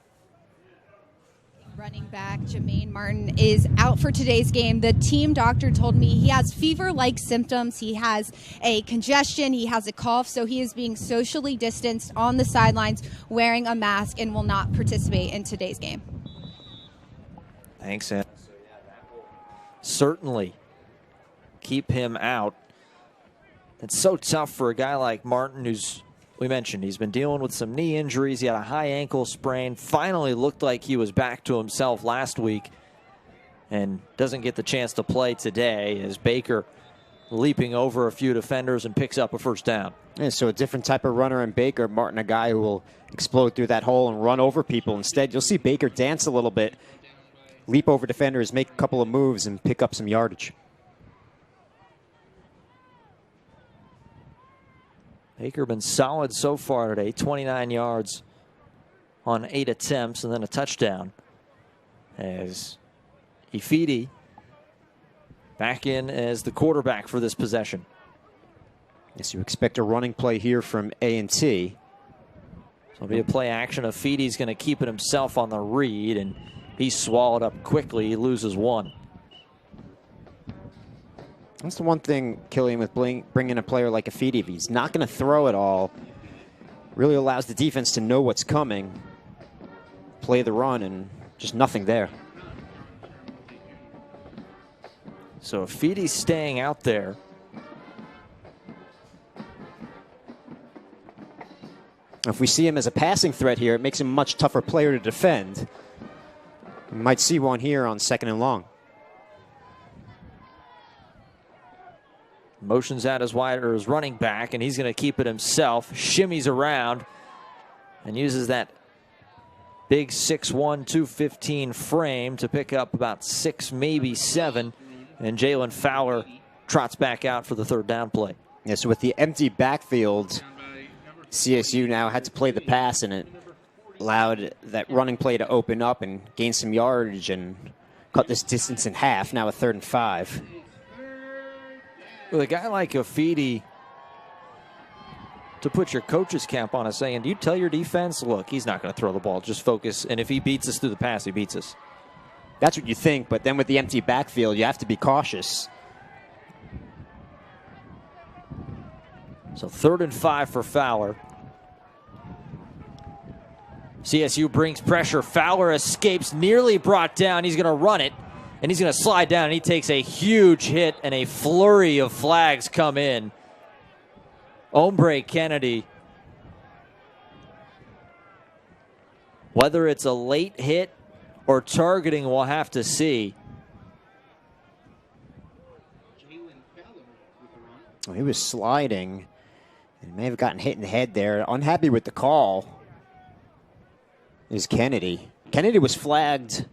Running back Jermaine Martin is out for today's game. The team doctor told me he has fever-like symptoms. He has a congestion. He has a cough, so he is being socially distanced on the sidelines, wearing a mask, and will not participate in today's game. Thanks, Anna. Certainly keep him out. It's so tough for a guy like Martin, who's, we mentioned, he's been dealing with some knee injuries. He had a high ankle sprain. Finally looked like he was back to himself last week and doesn't get the chance to play today as Baker leaping over a few defenders and picks up a first down. Yeah, so a different type of runner in Baker. Martin, a guy who will explode through that hole and run over people. Instead, you'll see Baker dance a little bit, leap over defenders, make a couple of moves, and pick up some yardage. Baker been solid so far today, 29 yards on 8 attempts and then a touchdown. As Ifidi back in as the quarterback for this possession. Yes, you expect a running play here from A&T. So it'll be a play action. Ifidi's going to keep it himself on the read, and he's swallowed up quickly. He loses 1. That's the one thing, Killian, with bringing a player like Ifidi. If he's not going to throw it all, really allows the defense to know what's coming, play the run, and just nothing there. So Ifidi's staying out there. If we see him as a passing threat here, it makes him a much tougher player to defend. We might see one here on 2nd and long. Motions out his running back, and he's going to keep it himself. Shimmies around and uses that big 6'1", 215 frame to pick up about 6, maybe 7. And Jalen Fowler trots back out for the 3rd down play. Yeah, so with the empty backfield, CSU now had to play the pass, and it allowed that running play to open up and gain some yardage and cut this distance in half. Now a 3rd and 5. With a guy like Ifidi, to put your coach's cap on us, saying, do you tell your defense, look, he's not going to throw the ball, just focus, and if he beats us through the pass, he beats us? That's what you think, but then with the empty backfield, you have to be cautious. So 3rd and 5 for Fowler. CSU brings pressure. Fowler escapes, nearly brought down. He's going to run it, and he's going to slide down, and he takes a huge hit, and a flurry of flags come in. Ombre Kennedy. Whether it's a late hit or targeting, we'll have to see. Well, he was sliding and may have gotten hit in the head there. Unhappy with the call is Kennedy. Kennedy was flagged.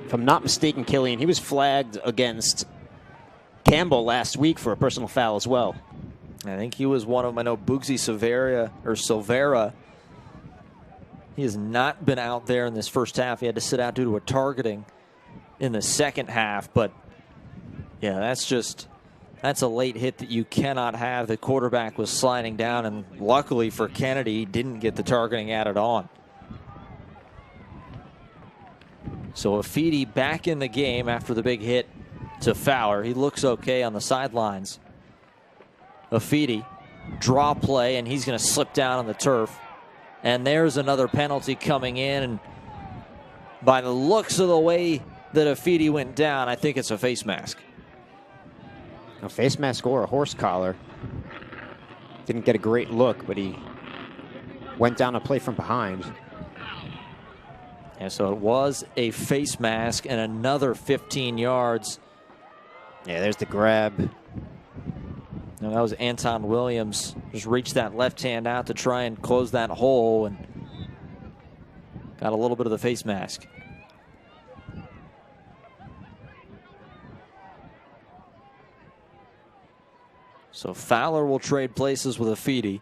If I'm not mistaken, Killian, he was flagged against Campbell last week for a personal foul as well. I think he was one of them. I know Bugsy Silvera. He has not been out there in this first half. He had to sit out due to a targeting in the second half. But, yeah, that's a late hit that you cannot have. The quarterback was sliding down, and luckily for Kennedy, he didn't get the targeting added on. So Afidi back in the game after the big hit to Fowler. He looks okay on the sidelines. Afidi, draw play, and he's going to slip down on the turf. And there's another penalty coming in. And by the looks of the way that Afidi went down, I think it's a face mask. A face mask or a horse collar. Didn't get a great look, but he went down a play from behind. And so it was a face mask and another 15 yards. Yeah, there's the grab. And that was Anton Williams. Just reached that left hand out to try and close that hole and got a little bit of the face mask. So Fowler will trade places with Afidi.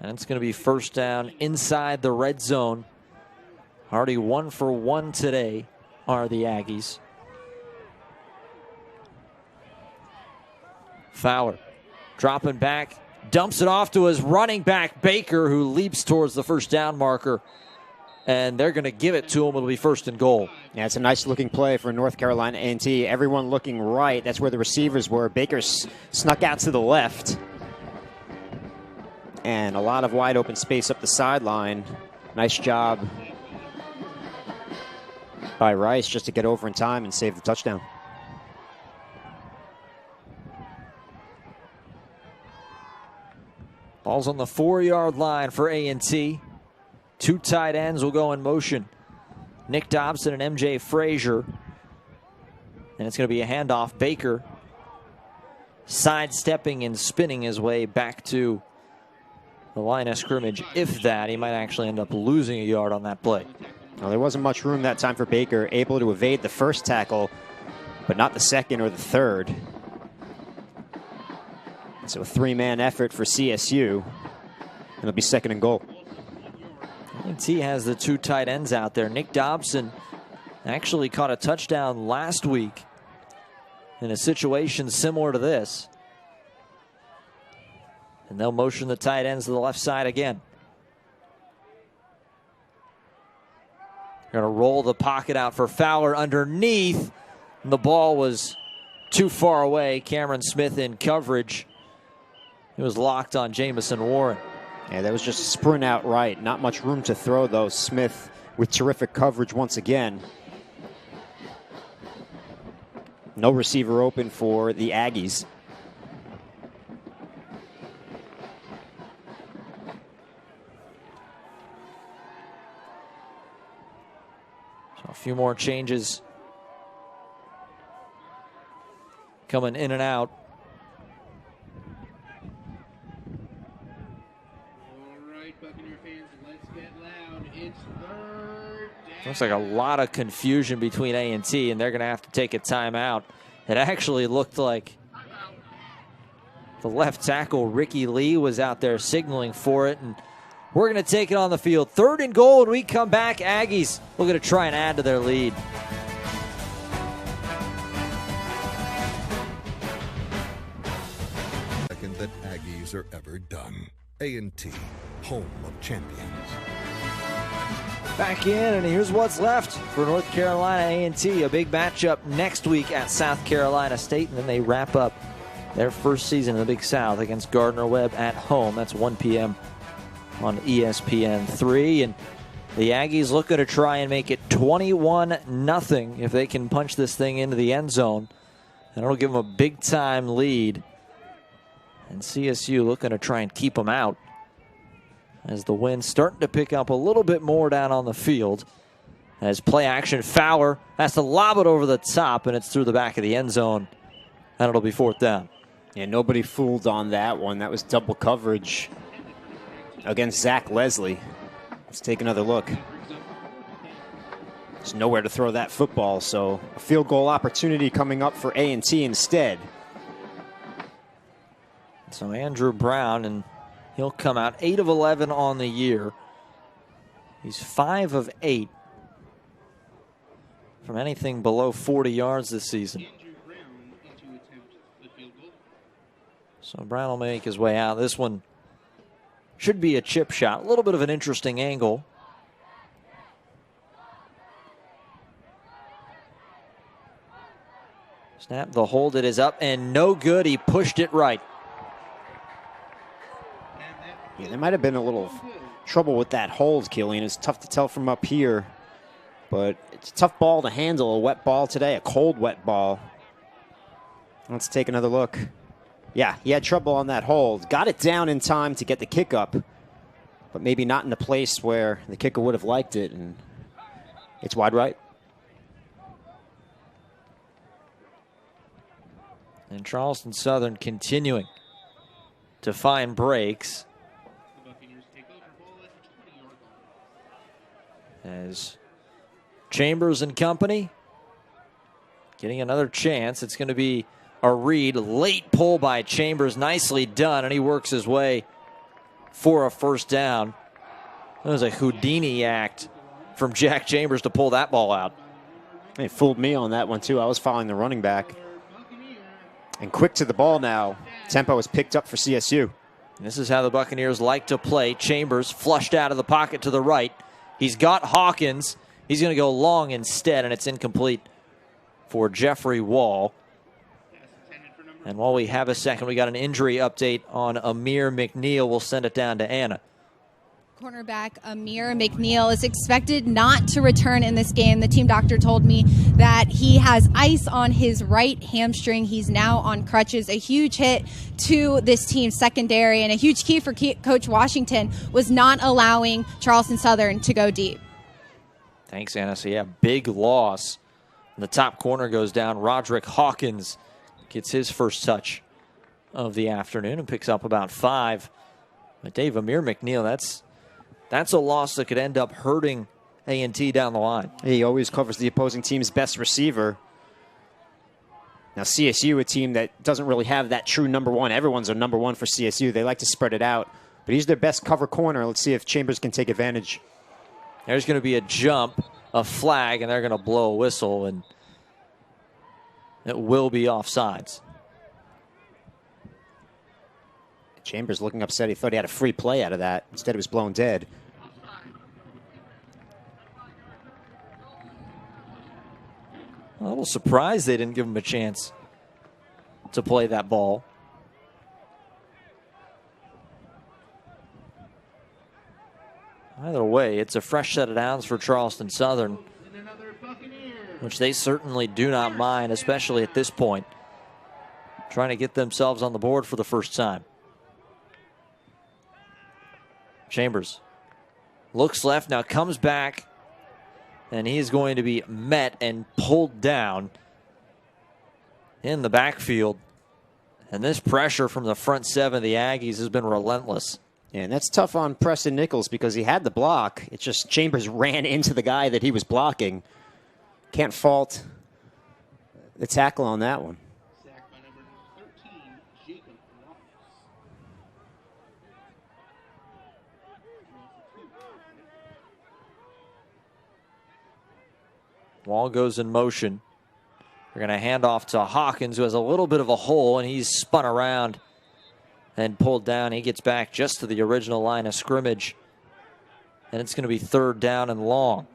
And it's going to be first down inside the red zone. Already 1 for 1 today are the Aggies. Fowler dropping back, dumps it off to his running back Baker, who leaps towards the first down marker. And they're going to give it to him. It'll be first and goal. Yeah, it's a nice looking play for North Carolina A&T. Everyone looking right. That's where the receivers were. Baker snuck out to the left. And a lot of wide open space up the sideline. Nice job by Rice just to get over in time and save the touchdown. Ball's on the 4-yard line for A&T. 2 tight ends will go in motion. Nick Dobson and MJ Frazier. And it's going to be a handoff. Baker sidestepping and spinning his way back to the line of scrimmage. If that, he might actually end up losing a yard on that play. Well, there wasn't much room that time for Baker. Able to evade the first tackle, but not the second or the third. So a 3-man effort for CSU. It'll be second and goal. A&T has the 2 tight ends out there. Nick Dobson actually caught a touchdown last week in a situation similar to this. And they'll motion the tight ends to the left side again. Going to roll the pocket out for Fowler underneath. And the ball was too far away. Cameron Smith in coverage. It was locked on Jamison Warren. Yeah, that was just a sprint out right. Not much room to throw, though. Smith with terrific coverage once again. No receiver open for the Aggies. So a few more changes coming in and out. Looks like a lot of confusion between A&T, and they're going to have to take a timeout. It actually looked like the left tackle, Ricky Lee, was out there signaling for it, and we're going to take it on the field. 3rd and goal when we come back. Aggies looking to try and add to their lead. Second that Aggies are ever done. A&T, home of champions. Back in, and here's what's left for North Carolina A&T. A big matchup next week at South Carolina State, and then they wrap up their first season in the Big South against Gardner-Webb at home. That's 1 p.m. on ESPN 3. And the Aggies looking to try and make it 21-0 if they can punch this thing into the end zone. And it'll give them a big-time lead. And CSU looking to try and keep them out, as the wind's starting to pick up a little bit more down on the field. As play action, Fowler has to lob it over the top, and it's through the back of the end zone, and it'll be 4th down. Yeah, nobody fooled on that one. That was double coverage against Zach Leslie. Let's take another look. There's nowhere to throw that football, so a field goal opportunity coming up for A&T instead. So Andrew Brown, and he'll come out 8 of 11 on the year. He's 5 of 8 from anything below 40 yards this season. So Brown will make his way out. This one should be a chip shot. A little bit of an interesting angle. Snap, the hold, it is up and no good. He pushed it right. Yeah, there might have been a little trouble with that hold, Killian. It's tough to tell from up here, but it's a tough ball to handle. A wet ball today, a cold wet ball. Let's take another look. Yeah, he had trouble on that hold. Got it down in time to get the kick up, but maybe not in the place where the kicker would have liked it, and it's wide right. And Charleston Southern continuing to find breaks as Chambers and company getting another chance. It's going to be a read. Late pull by Chambers. Nicely done, and he works his way for a first down. That was a Houdini act from Jack Chambers to pull that ball out. It fooled me on that one, too. I was following the running back. And quick to the ball now. Tempo is picked up for CSU. And this is how the Buccaneers like to play. Chambers flushed out of the pocket to the right. He's got Hawkins. He's going to go long instead, and it's incomplete for Jeffrey Wall. And while we have a second, we got an injury update on Amir McNeil. We'll send it down to Anna. Cornerback Amir McNeil is expected not to return in this game. The team doctor told me that he has ice on his right hamstring. He's now on crutches. A huge hit to this team's secondary, and a huge key for Coach Washington was not allowing Charleston Southern to go deep. Thanks, Anna. So, yeah, big loss. The top corner goes down. Roderick Hawkins gets his first touch of the afternoon and picks up about 5. But Dave, Amir McNeil, that's a loss that could end up hurting A&T down the line. He always covers the opposing team's best receiver. Now CSU, a team that doesn't really have that true number one. Everyone's a number one for CSU. They like to spread it out. But he's their best cover corner. Let's see if Chambers can take advantage. There's going to be a jump, a flag, and they're going to blow a whistle, and it will be offsides. Chambers looking upset. He thought he had a free play out of that. Instead, it was blown dead. A little surprised they didn't give him a chance to play that ball. Either way, it's a fresh set of downs for Charleston Southern, which they certainly do not mind, especially at this point, trying to get themselves on the board for the first time. Chambers looks left, now comes back, and he is going to be met and pulled down in the backfield. And this pressure from the front 7 of the Aggies has been relentless. Yeah, and that's tough on Preston Nichols because he had the block. It's just Chambers ran into the guy that he was blocking. Can't fault the tackle on that one. Wall goes in motion. We're going to hand off to Hawkins, who has a little bit of a hole, and he's spun around and pulled down. He gets back just to the original line of scrimmage, and it's going to be 3rd down and long.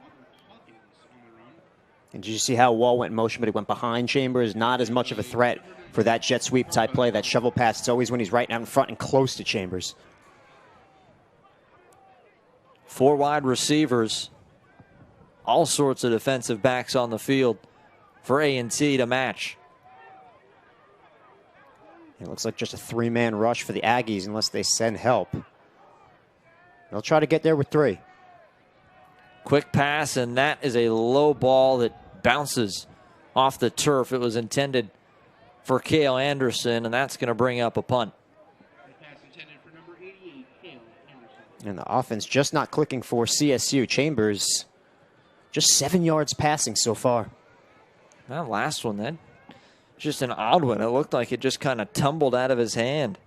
And did you see how Wall went in motion, but he went behind Chambers? Not as much of a threat for that jet sweep type play, that shovel pass. It's always when he's right out in front and close to Chambers. 4 wide receivers. All sorts of defensive backs on the field for A&T to match. It looks like just a 3-man rush for the Aggies unless they send help. They'll try to get there with 3. Quick pass, and that is a low ball that bounces off the turf. It was intended for Cale Anderson, and that's going to bring up a punt. And the offense just not clicking for CSU. Chambers just 7 yards passing so far. That last one, then, just an odd one. It looked like it just kind of tumbled out of his hand.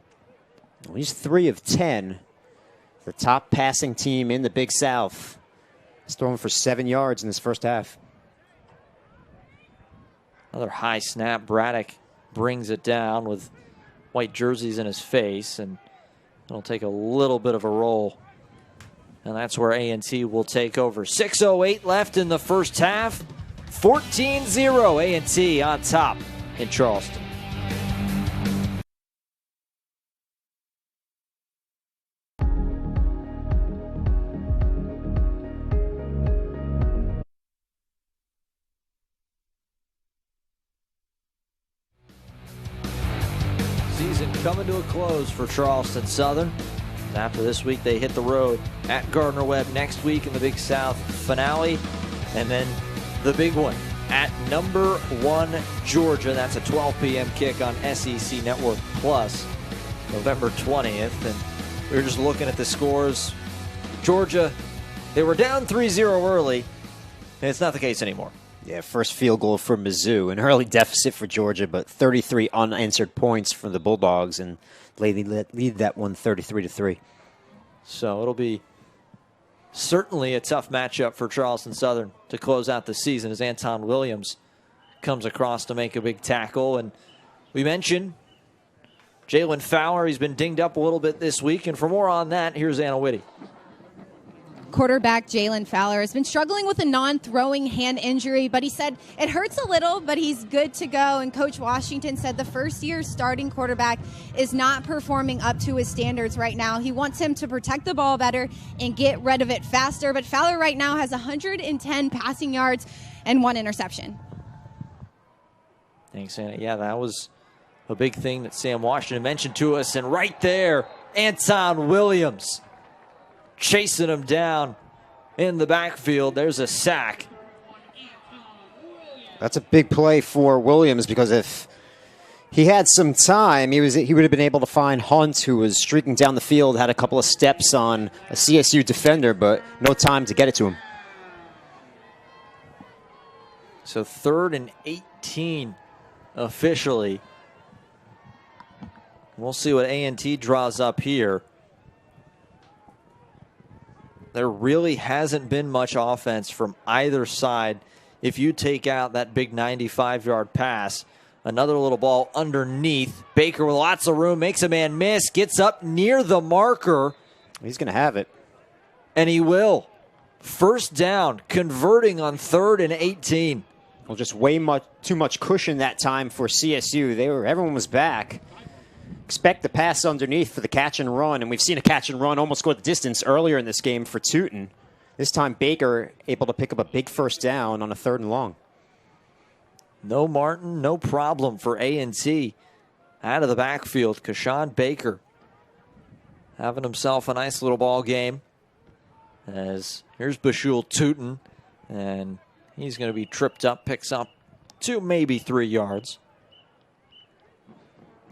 Well, he's 3 of 10. The top passing team in the Big South. He's throwing for 7 yards in this first half. Another high snap. Braddock brings it down with white jerseys in his face, and it'll take a little bit of a roll. And that's where A&T will take over. 6:08 left in the first half. 14-0 A&T on top in Charleston. Season coming to a close for Charleston Southern. After this week, they hit the road at Gardner-Webb next week in the Big South finale. And then the big one at number 1 Georgia. That's a 12 p.m. kick on SEC Network Plus, November 20th. And we were just looking at the scores. Georgia, they were down 3-0 early, and it's not the case anymore. Yeah, first field goal for Mizzou. An early deficit for Georgia, but 33 unanswered points for the Bulldogs, and lead that one 33-3. So it'll be certainly a tough matchup for Charleston Southern to close out the season as Anton Williams comes across to make a big tackle. And we mentioned Jalen Fowler. He's been dinged up a little bit this week. And for more on that, here's Anna Whitty. Quarterback Jalen Fowler has been struggling with a non-throwing hand injury, but he said it hurts a little, but he's good to go. And Coach Washington said the first-year starting quarterback is not performing up to his standards right now. He wants him to protect the ball better and get rid of it faster. But Fowler right now has 110 passing yards and 1 interception. Thanks, Anna. Yeah, that was a big thing that Sam Washington mentioned to us. And right there, Anton Williams chasing him down in the backfield. There's a sack. That's a big play for Williams, because if he had some time, he would have been able to find Hunt, who was streaking down the field, had a couple of steps on a CSU defender, but no time to get it to him. So 3rd and 18 officially. We'll see what A&T draws up here. There really hasn't been much offense from either side. If you take out that big 95-yard pass, another little ball underneath. Baker with lots of room, makes a man miss, gets up near the marker. He's going to have it. And he will. First down, converting on 3rd and 18. Well, just too much cushion that time for CSU. Everyone was back. Expect the pass underneath for the catch and run, and we've seen a catch and run almost go the distance earlier in this game for Tootin. This time Baker able to pick up a big first down on a 3rd and long. No Martin, no problem for A&T. Out of the backfield, Kashawn Baker having himself a nice little ball game. As here's Bashul Tootin, and he's going to be tripped up, picks up 2, maybe 3 yards.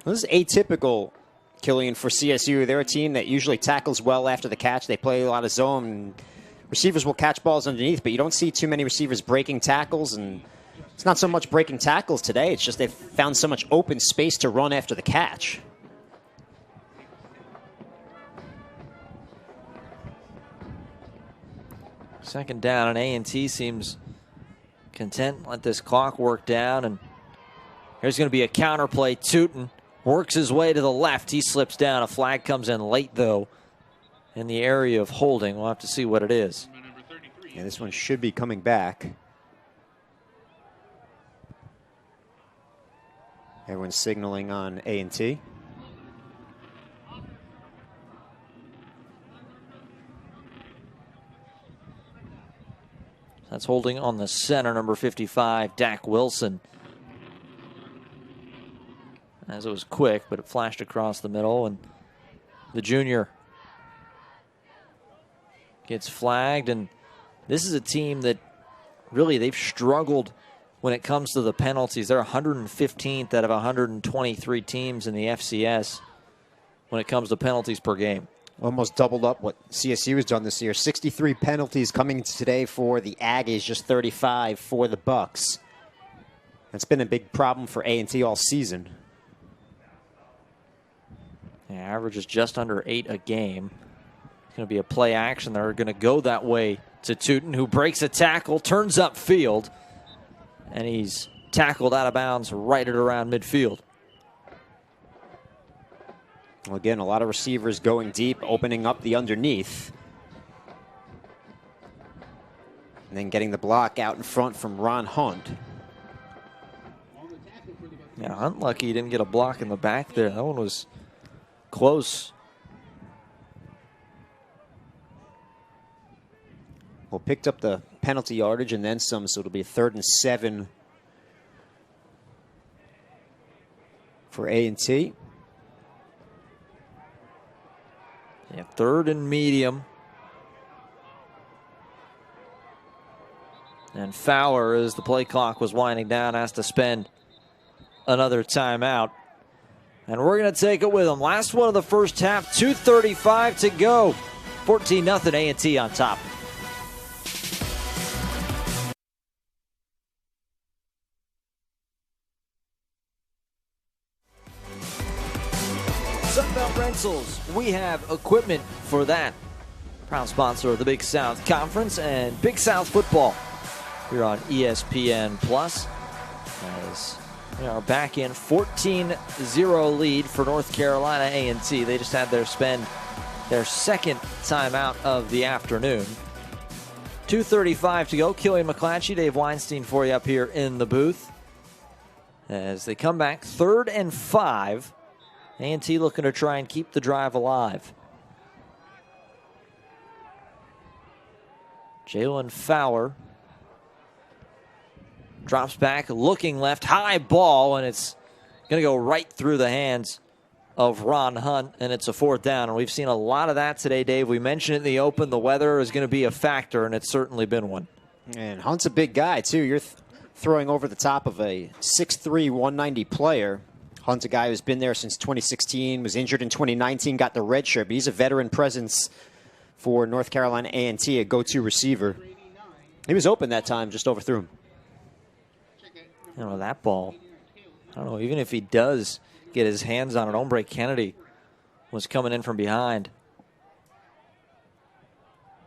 This is atypical, Killian, for CSU. They're a team that usually tackles well after the catch. They play a lot of zone. Receivers will catch balls underneath, but you don't see too many receivers breaking tackles. And it's not so much breaking tackles today. It's just they've found so much open space to run after the catch. Second down, and A&T seems content. Let this clock work down, and here's going to be a counter play. Tootin works his way to the left. He slips down. A flag comes in late, though, in the area of holding. We'll have to see what it is. Yeah, this one should be coming back. Everyone's signaling on A&T. That's holding on the center, number 55, Dak Wilson. As it was quick, but it flashed across the middle, and the junior gets flagged. And this is a team that really they've struggled when it comes to the penalties. They're 115th out of 123 teams in the FCS when it comes to penalties per game. Almost doubled up what CSU has done this year. 63 penalties coming today for the Aggies, just 35 for the Bucks. That's been a big problem for A&T all season. The average is just under 8 a game. It's going to be a play action. They're going to go that way to Tootin, who breaks a tackle, turns upfield, and he's tackled out of bounds right at around midfield. Well, again, a lot of receivers going deep, opening up the underneath. And then getting the block out in front from Ron Hunt. Yeah, Hunt lucky he didn't get a block in the back there. That one was close. Well, picked up the penalty yardage and then some, so it'll be a 3rd and 7 for A&T. Yeah, 3rd and medium. And Fowler, as the play clock was winding down, has to spend another timeout. And we're going to take it with him. Last one of the first half, 2:35 to go. 14-0 A&T on top. Sunbelt Rentals, we have equipment for that. Proud sponsor of the Big South Conference and Big South football here on ESPN Plus. As we are back in 14-0 lead for North Carolina A&T. They just had their second timeout of the afternoon. 2:35 to go. Killian McClatchy, Dave Weinstein for you up here in the booth. As they come back, 3rd and 5. A&T looking to try and keep the drive alive. Jalen Fowler drops back, looking left, high ball, and it's going to go right through the hands of Ron Hunt, and it's a 4th down. And we've seen a lot of that today, Dave. We mentioned it in the open. The weather is going to be a factor, and it's certainly been one. And Hunt's a big guy, too. You're throwing over the top of a 6'3", 190 player. Hunt's a guy who's been there since 2016, was injured in 2019, got the red shirt, but he's a veteran presence for North Carolina A&T, a go-to receiver. He was open that time, just overthrew him. You know, that ball, I don't know, even if he does get his hands on it, Ombre Kennedy was coming in from behind.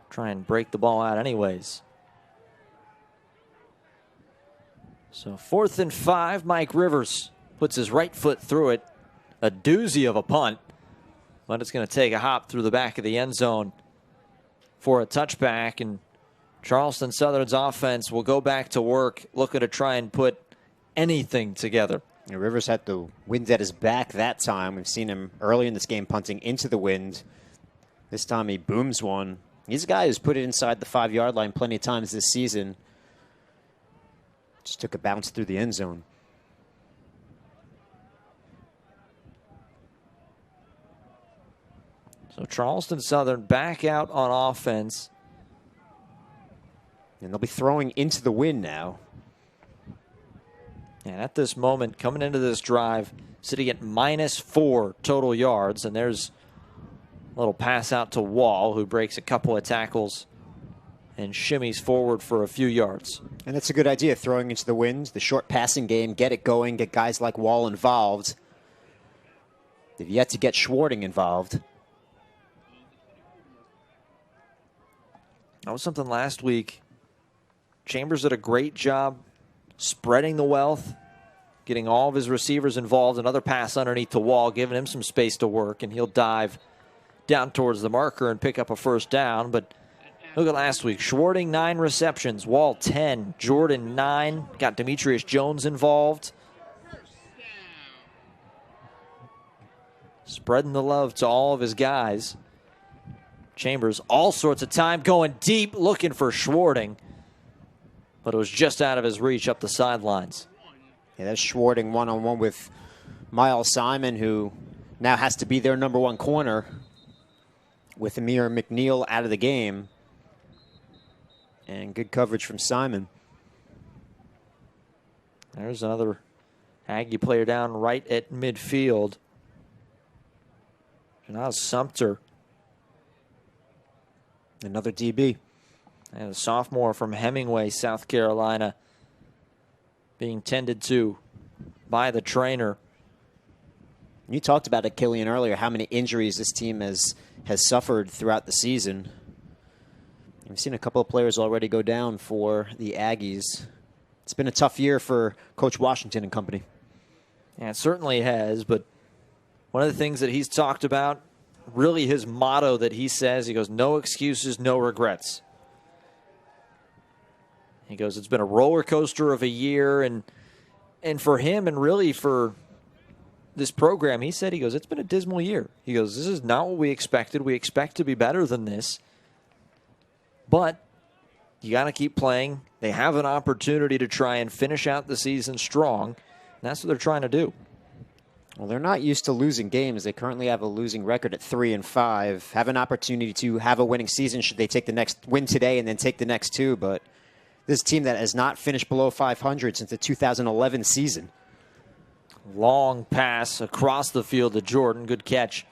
Try and break the ball out anyways. So 4th and 5, Mike Rivers puts his right foot through it. A doozy of a punt, but it's going to take a hop through the back of the end zone for a touchback, and Charleston Southern's offense will go back to work looking to try and put anything together. Yeah, Rivers had the wind at his back that time. We've seen him early in this game punting into the wind. This time he booms one. He's a guy who's put it inside the 5-yard line plenty of times this season. Just took a bounce through the end zone. So Charleston Southern back out on offense. And they'll be throwing into the wind now. And at this moment, coming into this drive, sitting at -4 total yards. And there's a little pass out to Wall, who breaks a couple of tackles and shimmies forward for a few yards. And that's a good idea, throwing into the wind, the short passing game, get it going, get guys like Wall involved. They've yet to get Schwarting involved. That was something last week. Chambers did a great job spreading the wealth, getting all of his receivers involved. Another pass underneath the Wall, giving him some space to work, and he'll dive down towards the marker and pick up a 1st down. But look at last week. Schwarting, 9 receptions. Wall, 10. Jordan, 9. Got Demetrius Jones involved. Spreading the love to all of his guys. Chambers, all sorts of time, going deep, looking for Schwarting. But it was just out of his reach up the sidelines. Yeah, that's Schwarting one-on-one with Miles Simon, who now has to be their #1 corner with Amir McNeil out of the game. And good coverage from Simon. There's another Aggie player down right at midfield. Now Sumter. Another DB. And a sophomore from Hemingway, South Carolina, being tended to by the trainer. You talked about it, Killian, earlier, how many injuries this team has suffered throughout the season. We've seen a couple of players already go down for the Aggies. It's been a tough year for Coach Washington and company. Yeah, it certainly has, but one of the things that he's talked about, really his motto that he says, he goes, no excuses, no regrets. He goes, it's been a roller coaster of a year, and for him and really for this program, he said, he goes, it's been a dismal year. He goes, this is not what we expected. We expect to be better than this. But you got to keep playing. They have an opportunity to try and finish out the season strong, and that's what they're trying to do. Well, they're not used to losing games. They currently have a losing record at 3-5. Have an opportunity to have a winning season should they take the next win today and then take the next two. But this team that has not finished below 500 since the 2011 season. Long pass across the field to Jordan. Good catch.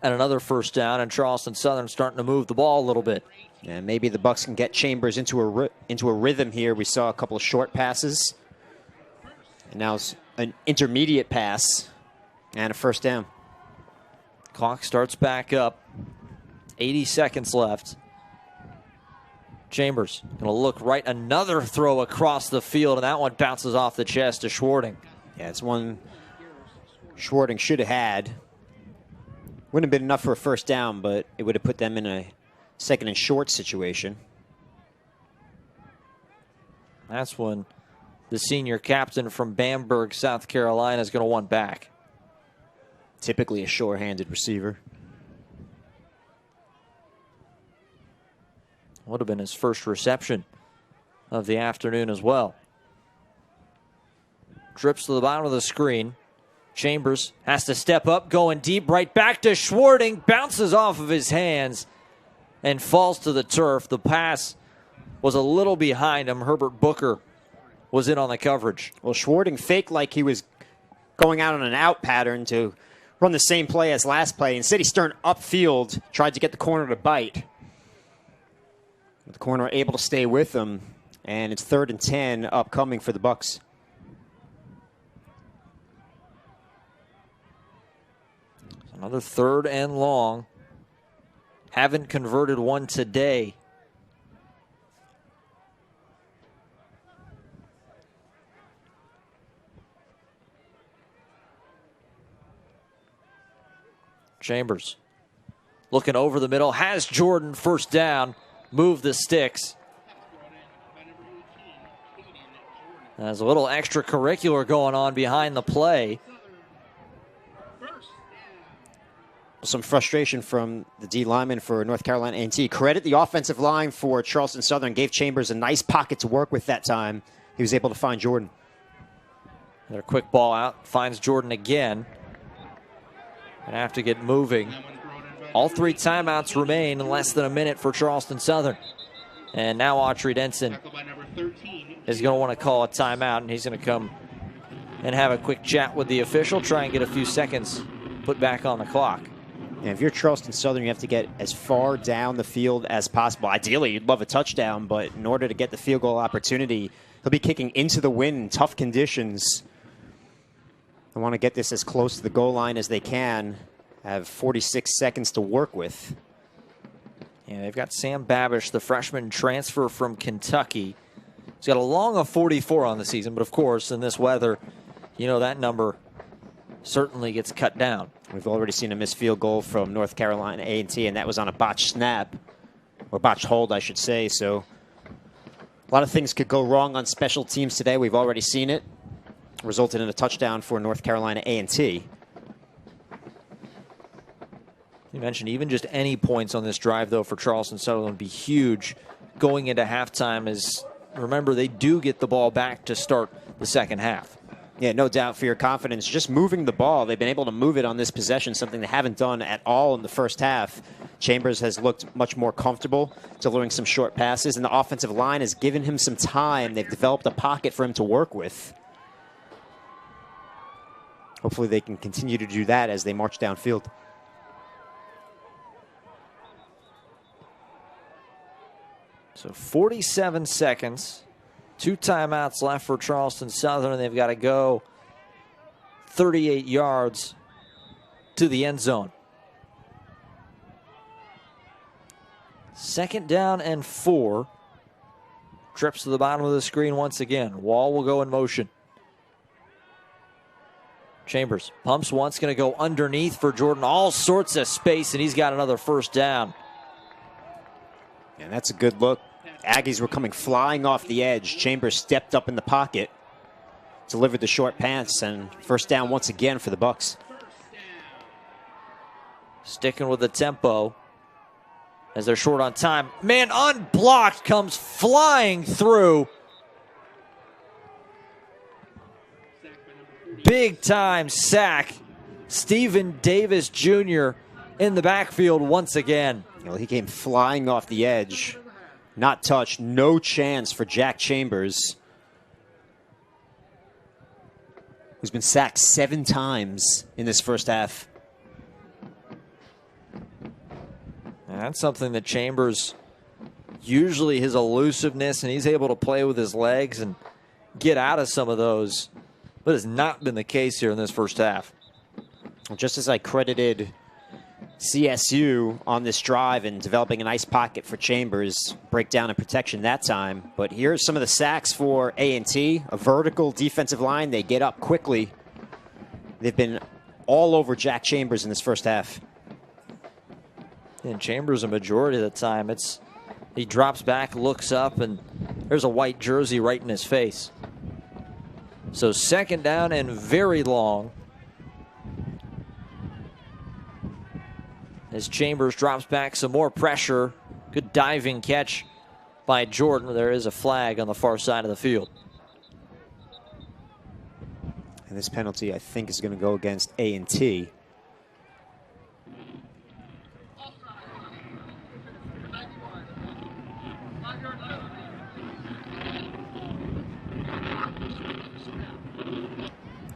And another first down, and Charleston Southern starting to move the ball a little bit. And maybe the Bucs can get Chambers into a rhythm here. We saw a couple of short passes. And now it's an intermediate pass and a first down. Clock starts back up. 80 seconds left. Chambers going to look right. Another throw across the field, and that one bounces off the chest to Schwarting. Yeah, it's one Schwarting should have had. Wouldn't have been enough for a first down, but it would have put them in a second and short situation. That's when the senior captain from Bamberg, South Carolina, is going to want back. Typically a sure-handed receiver. Would have been his first reception of the afternoon as well. Drips to the bottom of the screen. Chambers has to step up, going deep, right back to Schwarting. Bounces off of his hands and falls to the turf. The pass was a little behind him. Herbert Booker was in on the coverage. Well, Schwarting faked like he was going out on an out pattern to run the same play as last play. Instead, he turned upfield, tried to get the corner to bite. The corner able to stay with him, and it's 3rd and 10 upcoming for the Bucs. Another 3rd and long. Haven't converted one today. Chambers looking over the middle, has Jordan first down, move the sticks. There's a little extracurricular going on behind the play. Some frustration from the D lineman for North Carolina A&T. Credit the offensive line for Charleston Southern. Gave Chambers a nice pocket to work with that time. He was able to find Jordan. Their quick ball out, finds Jordan again. Gonna have to get moving. All 3 timeouts remain in less than a minute for Charleston Southern. And now Autry Denson is going to want to call a timeout, and he's going to come and have a quick chat with the official, try and get a few seconds put back on the clock. And if you're Charleston Southern, you have to get as far down the field as possible. Ideally, you'd love a touchdown, but in order to get the field goal opportunity, he'll be kicking into the wind in tough conditions. They want to get this as close to the goal line as they can. Have 46 seconds to work with. Yeah, they've got Sam Babish, the freshman transfer from Kentucky. He's got a long of 44 on the season, but of course, in this weather, you know that number certainly gets cut down. We've already seen a missed field goal from North Carolina A&T, and that was on a botched snap, or botched hold, I should say. So a lot of things could go wrong on special teams today. We've already seen it. Resulted in a touchdown for North Carolina A&T. You mentioned even just any points on this drive, though, for Charleston Southern would be huge going into halftime. As remember, they do get the ball back to start the second half. Yeah, no doubt for your confidence. Just moving the ball. They've been able to move it on this possession, something they haven't done at all in the first half. Chambers has looked much more comfortable, delivering some short passes, and the offensive line has given him some time. They've developed a pocket for him to work with. Hopefully they can continue to do that as they march downfield. So 47 seconds, 2 timeouts left for Charleston Southern, and they've got to go 38 yards to the end zone. 2nd down and 4. Trips to the bottom of the screen once again. Wall will go in motion. Chambers pumps once, going to go underneath for Jordan. All sorts of space, and he's got another 1st down. And that's a good look. Aggies were coming flying off the edge. Chambers stepped up in the pocket, delivered the short pass, and 1st down once again for the Bucs. Sticking with the tempo as they're short on time. Man, unblocked, comes flying through. Big time sack. Stephen Davis Jr. in the backfield once again. You know, he came flying off the edge. Not touched. No chance for Jack Chambers, who's been sacked 7 times in this 1st half. And that's something that Chambers, usually his elusiveness, and he's able to play with his legs and get out of some of those. But has not been the case here in this 1st half. Just as I credited CSU on this drive and developing a nice pocket for Chambers, breakdown and protection that time. But here's some of the sacks for A&T, a vertical defensive line. They get up quickly. They've been all over Jack Chambers in this 1st half. And Chambers, a majority of the time, he drops back, looks up, and there's a white jersey right in his face. So 2nd down and very long. As Chambers drops back, some more pressure. Good diving catch by Jordan. There is a flag on the far side of the field. And this penalty, I think, is going to go against A&T.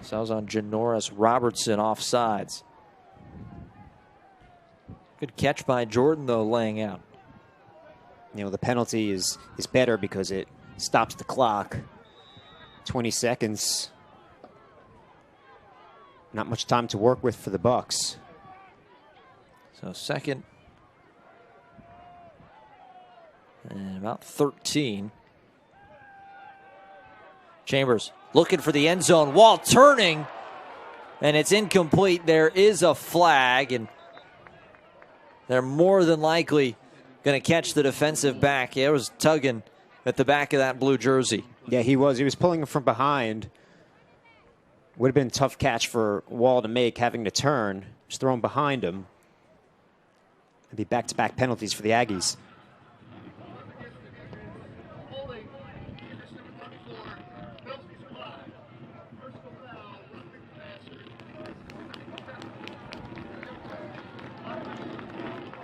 So I was on Janoris Robertson offsides. Good catch by Jordan, though, laying out. You know, the penalty is better because it stops the clock. 20 seconds. Not much time to work with for the Bucs. So 2nd and about 13. Chambers looking for the end zone. Wall turning, and it's incomplete. There is a flag, and they're more than likely going to catch the defensive back. Yeah, it was tugging at the back of that blue jersey. Yeah, he was. He was pulling him from behind. Would have been a tough catch for Wall to make, having to turn. Just throw him behind him. It'd be back-to-back penalties for the Aggies.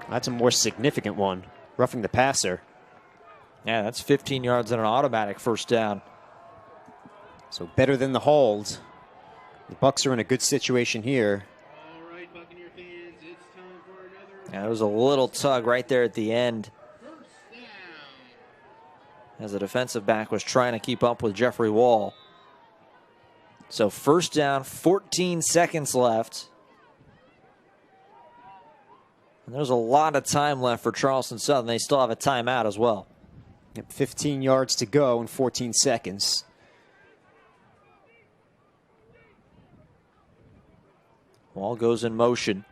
That's a more significant one. Roughing the passer. Yeah, that's 15 yards and an automatic 1st down. So better than the hold. The Bucs are in a good situation here. All right, Buccaneer fans, it's time for another. Yeah, there was a little tug right there at the end First down. as the defensive back was trying to keep up with Jeffrey Wall. So 1st down, 14 seconds left. And there's a lot of time left for Charleston Southern. They still have a timeout as well. Yep, 15 yards to go in 14 seconds. Wall goes in motion.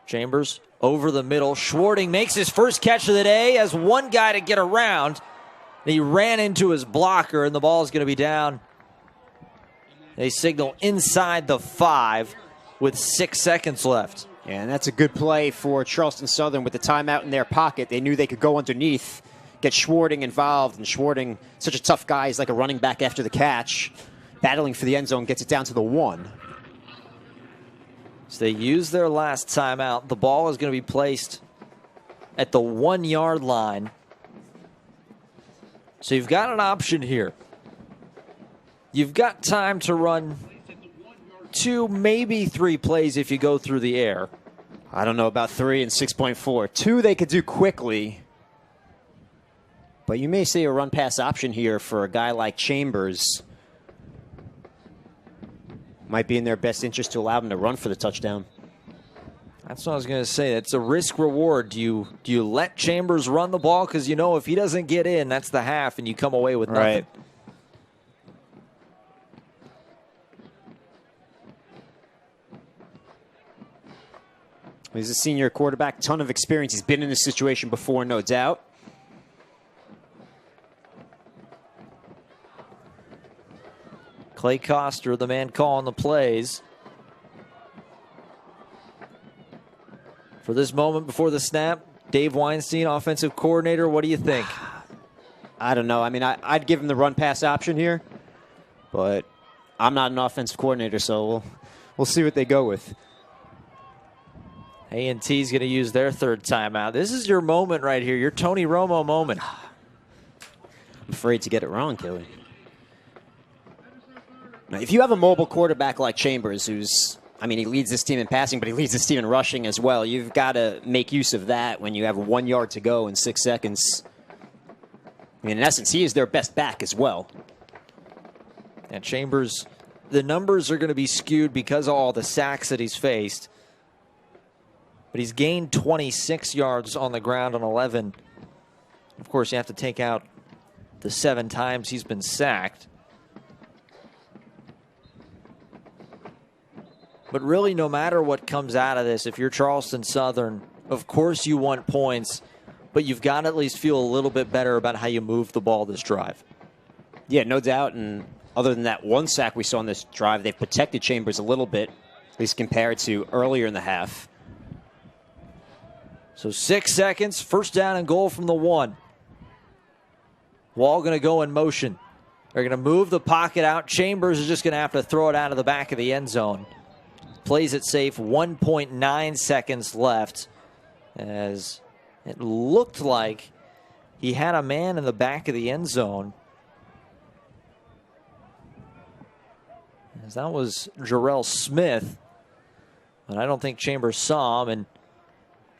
Chambers over the middle. Schwarting makes his first catch of the day, has one guy to get around. He ran into his blocker, and the ball is going to be down. They signal inside the 5 with 6 seconds left. And that's a good play for Charleston Southern with the timeout in their pocket. They knew they could go underneath, get Schwarting involved. And Schwarting, such a tough guy, he's like a running back after the catch. Battling for the end zone, gets it down to the 1. So they use their last timeout. The ball is going to be placed at the 1 yard line. So you've got an option here. You've got time to run 2, maybe 3 plays if you go through the air. I don't know about 3 and 6.4. 2 they could do quickly. But you may see a run-pass option here for a guy like Chambers. might be in their best interest to allow them to run for the touchdown. That's what I was going to say. It's a risk reward. Do you let Chambers run the ball? Because you know if he doesn't get in, that's the half, and you come away with nothing. Right. He's a senior quarterback, ton of experience. He's been in this situation before, no doubt. Clay Coster, the man calling the plays. For this moment before the snap, Dave Weinstein, offensive coordinator, what do you think? I don't know. I mean, I'd give him the run-pass option here, but I'm not an offensive coordinator, so we'll see what they go with. A&T's going to use their third timeout. This is your moment right here, your Tony Romo moment. I'm afraid to get it wrong, Kelly. Now, if you have a mobile quarterback like Chambers, who's, I mean, he leads this team in passing, but he leads this team in rushing as well, you've got to make use of that when you have 1 yard to go in 6 seconds. I mean, in essence, he is their best back as well. And Chambers, the numbers are going to be skewed because of all the sacks that he's faced. But he's gained 26 yards on the ground on 11. Of course, you have to take out the 7 times he's been sacked. But really, no matter what comes out of this, if you're Charleston Southern, of course you want points, but you've got to at least feel a little bit better about how you move the ball this drive. Yeah, no doubt. And other than that one sack we saw on this drive, they've protected Chambers a little bit, at least compared to earlier in the half. So 6 seconds, first down and goal from the 1. Wall going to go in motion. They're going to move the pocket out. Chambers is just going to have to throw it out of the back of the end zone. Plays it safe, 1.9 seconds left, as it looked like he had a man in the back of the end zone. As that was Jarrell Smith, but I don't think Chambers saw him, and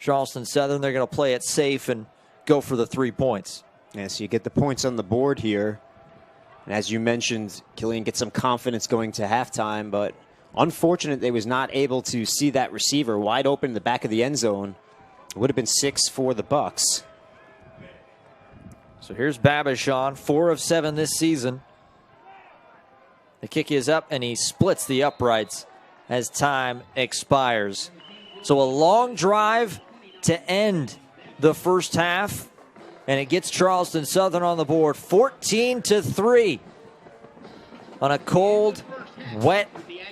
Charleston Southern, they're going to play it safe and go for the 3 points. Yeah, so you get the points on the board here. And as you mentioned, Killian gets some confidence going to halftime, but unfortunate they was not able to see that receiver wide open in the back of the end zone. It would have been 6 for the Bucks. So here's Babishon, 4 of 7 this season. The kick is up, and he splits the uprights as time expires. So a long drive to end the first half, and it gets Charleston Southern on the board, 14-3 on a cold, wet,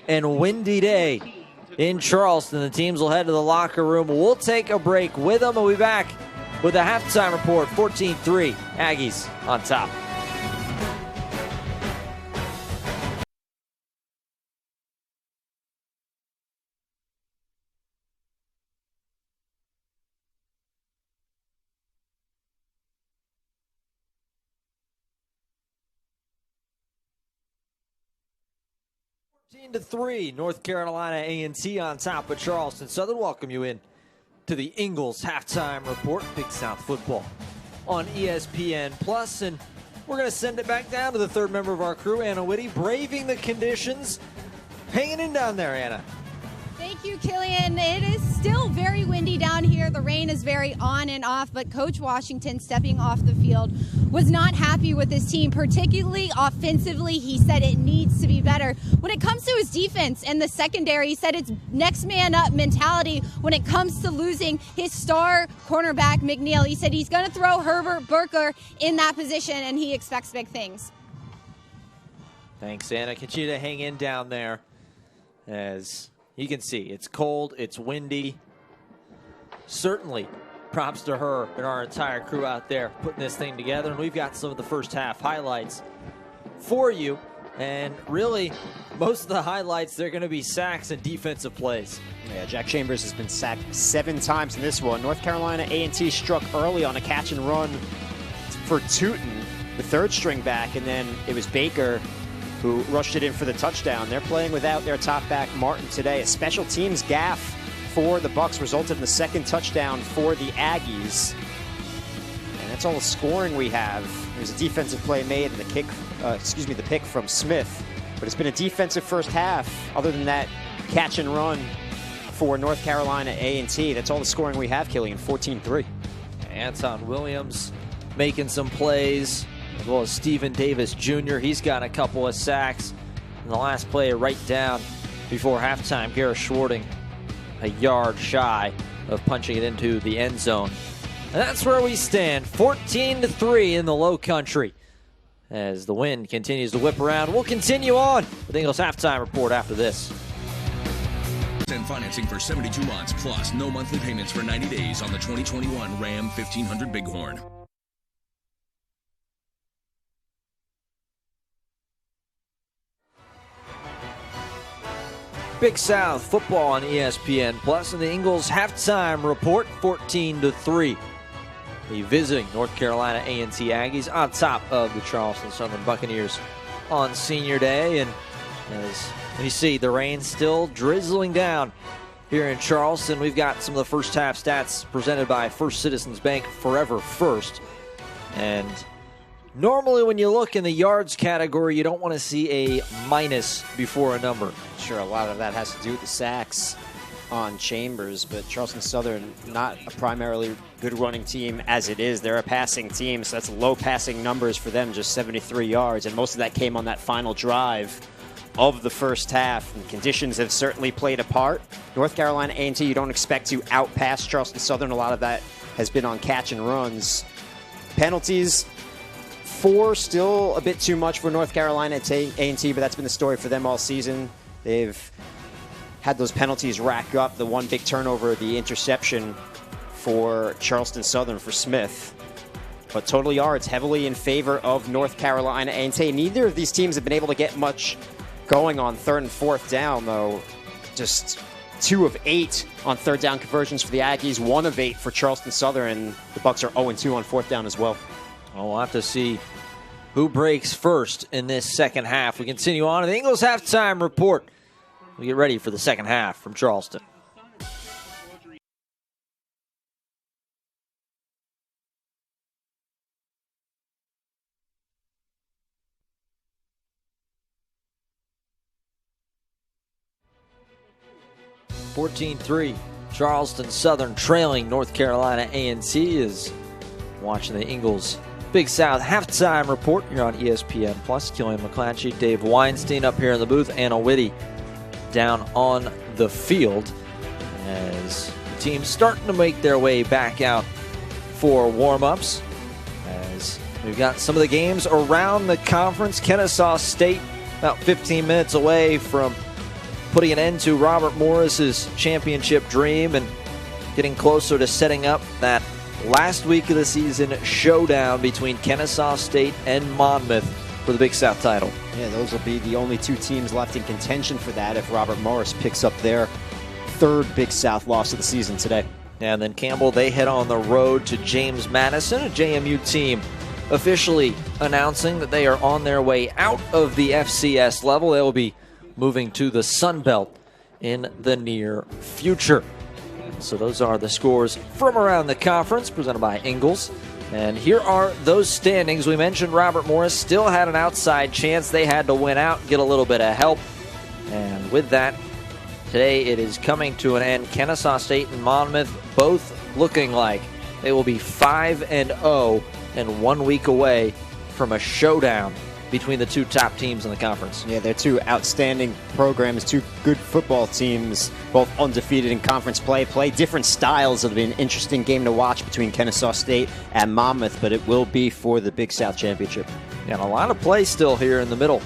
and windy day in Charleston. The teams will head to the locker room. We'll take a break with them. We'll be back with a halftime report. 14-3, Aggies on top. To 3, North Carolina A&T on top of Charleston Southern. Welcome you in to the Ingles halftime report. Big South football on ESPN Plus, and we're going to send it back down to the third member of our crew, Anna Whitty, braving the conditions, hanging in down there, Anna. Thank you, Killian. It is still very windy down here. The rain is very on and off, but Coach Washington, stepping off the field, was not happy with his team, particularly offensively. He said it needs to be better. When it comes to his defense and the secondary, he said it's next man up mentality when it comes to losing his star cornerback, McNeil. He said he's going to throw Herbert Burker in that position, and he expects big things. Thanks, Anna. Continue to hang in down there. As you can see, it's cold, it's windy. Certainly, props to her and our entire crew out there putting this thing together. And we've got some of the first half highlights for you. And really, most of the highlights, they're going to be sacks and defensive plays. Yeah, Jack Chambers has been sacked 7 times in this one. North Carolina A&T struck early on a catch and run for Tootin, the third string back, and then it was Baker who rushed it in for the touchdown. They're playing without their top back, Martin, today. A special teams gaffe for the Bucks resulted in the second touchdown for the Aggies. And that's all the scoring we have. There's a defensive play made and the pick from Smith But it's been a defensive first half. Other than that catch and run for North Carolina A&T. That's all the scoring we have, Killian, 14-3. Anton Williams making some plays, as well as Stephen Davis Jr. He's got a couple of sacks. And the last play right down before halftime, Garrett Schwarting a yard shy of punching it into the end zone. And that's where we stand, 14-3 in the Low Country. As the wind continues to whip around, we'll continue on with Ingles halftime report after this. And financing for 72 months, plus no monthly payments for 90 days on the 2021 Ram 1500 Bighorn. Big South football on ESPN Plus, and the Ingles halftime report, 14-3. The visiting North Carolina A&T Aggies on top of the Charleston Southern Buccaneers on Senior Day. And as you see, the rain still drizzling down here in Charleston. We've got some of the first half stats presented by First Citizens Bank, Forever First. And normally when you look in the yards category, you don't want to see a minus before a number. Sure, a lot of that has to do with the sacks on Chambers, but Charleston Southern, not a primarily good running team as it is. They're a passing team, so that's low passing numbers for them, just 73 yards, and most of that came on that final drive of the first half, and conditions have certainly played a part. North Carolina A&T, you don't expect to outpass Charleston Southern. A lot of that has been on catch and runs. Penalties, 4, still a bit too much for North Carolina A&T, but that's been the story for them all season. They've had those penalties rack up. The one big turnover, the interception for Charleston Southern for Smith. But total yards heavily in favor of North Carolina A&T. Neither of these teams have been able to get much going on third and fourth down, though. Just 2 of 8 on third down conversions for the Aggies, 1 of 8 for Charleston Southern, and the Bucs are 0-2 on fourth down as well. Well, we'll have to see who breaks first in this second half. We continue on to the Ingles halftime report. We get ready for the second half from Charleston. (14-3). Charleston Southern trailing North Carolina A&T is watching the Ingles Big South halftime report here on ESPN Plus. Killian McClatchy, Dave Weinstein up here in the booth, Anna Whitty down on the field as the team's starting to make their way back out for warm-ups. As we've got some of the games around the conference. Kennesaw State about 15 minutes away from putting an end to Robert Morris's championship dream and getting closer to setting up that last week of the season showdown between Kennesaw State and Monmouth for the Big South title. Yeah, those will be the only 2 teams left in contention for that if Robert Morris picks up their 3rd Big South loss of the season today. And then Campbell, they head on the road to James Madison, a JMU team officially announcing that they are on their way out of the FCS level. They will be moving to the Sun Belt in the near future. So those are the scores from around the conference presented by Ingles. And here are those standings. We mentioned Robert Morris still had an outside chance. They had to win out, get a little bit of help. And with that, today it is coming to an end. Kennesaw State and Monmouth both looking like they will be 5-0 and 1 week away from a showdown between the 2 top teams in the conference. Yeah, they're 2 outstanding programs, 2 good football teams, both undefeated in conference play different styles. It'll be an interesting game to watch between Kennesaw State and Monmouth, but it will be for the Big South Championship. And a lot of play still here in the middle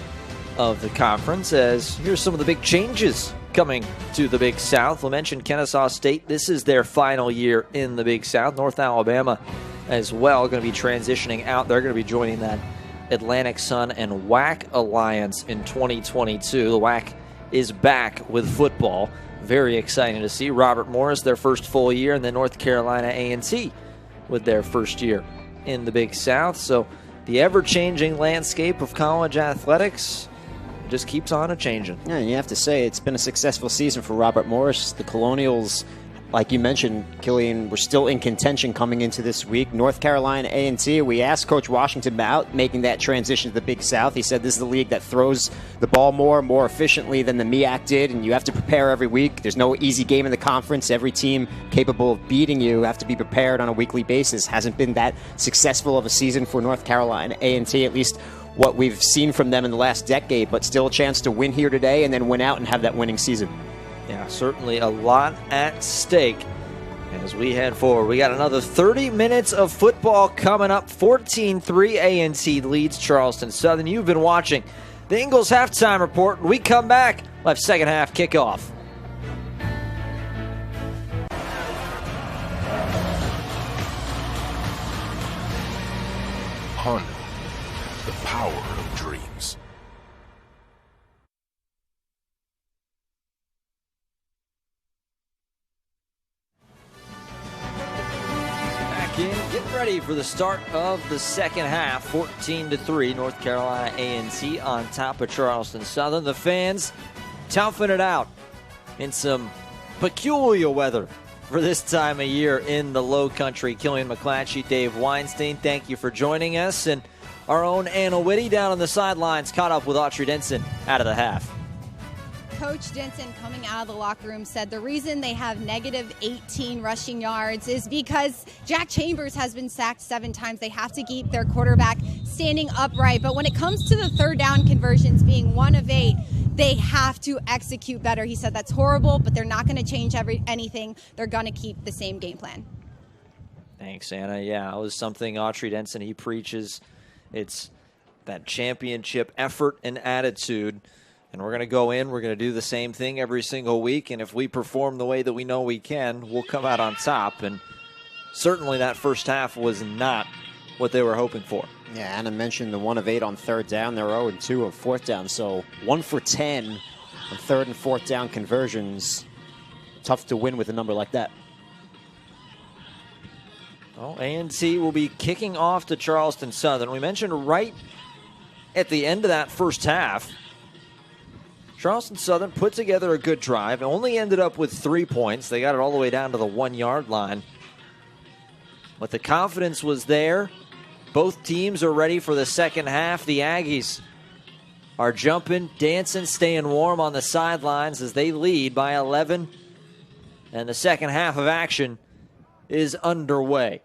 of the conference, as here's some of the big changes coming to the Big South. We'll mention Kennesaw State. This is their final year in the Big South. North Alabama as well going to be transitioning out. They're going to be joining that Atlantic Sun and WAC Alliance in 2022. The WAC is back with football. Very exciting to see. Robert Morris, their first full year, and then North Carolina A&T with their first year in the Big South. So the ever-changing landscape of college athletics just keeps on a-changing. Yeah, you have to say it's been a successful season for Robert Morris. The Colonials like you mentioned, Killian, we're still in contention coming into this week. North Carolina A&T, we asked Coach Washington about making that transition to the Big South. He said this is the league that throws the ball more efficiently than the MEAC did, and you have to prepare every week. There's no easy game in the conference. Every team capable of beating you have to be prepared on a weekly basis. Hasn't been that successful of a season for North Carolina A&T, at least what we've seen from them in the last decade, but still a chance to win here today and then win out and have that winning season. Yeah, certainly a lot at stake as we head forward. We got another 30 minutes of football coming up. 14-3 A&T leads Charleston Southern. You've been watching the Ingles Halftime Report. When we come back, we'll have second half kickoff. Honda, the power of dreams. Get ready for the start of the second half. 14-3, North Carolina A&T on top of Charleston Southern. The fans toughing it out in some peculiar weather for this time of year in the Low Country. Killian McClatchy, Dave Weinstein, thank you for joining us. And our own Anna Whitty down on the sidelines caught up with Autry Denson out of the half. Coach Denson, coming out of the locker room, said the reason they have negative 18 rushing yards is because Jack Chambers has been sacked 7 times. They have to keep their quarterback standing upright. But when it comes to the third down conversions being 1 of 8, they have to execute better. He said that's horrible, but they're not going to change anything. They're going to keep the same game plan. Thanks, Anna. Yeah, it was something Autry Denson, he preaches. It's that championship effort and attitude. And we're going to go in, we're going to do the same thing every single week, and if we perform the way that we know we can, we'll come out on top. And certainly that first half was not what they were hoping for. Yeah, Anna mentioned the 1 of 8 on third down. They're 0-2 on fourth down, so 1 for 10 on third and fourth down conversions. Tough to win with a number like that. Well, A&T will be kicking off to Charleston Southern. We mentioned right at the end of that first half, Charleston Southern put together a good drive. It only ended up with 3 points. They got it all the way down to the 1-yard line. But the confidence was there. Both teams are ready for the second half. The Aggies are jumping, dancing, staying warm on the sidelines as they lead by 11. And the second half of action is underway.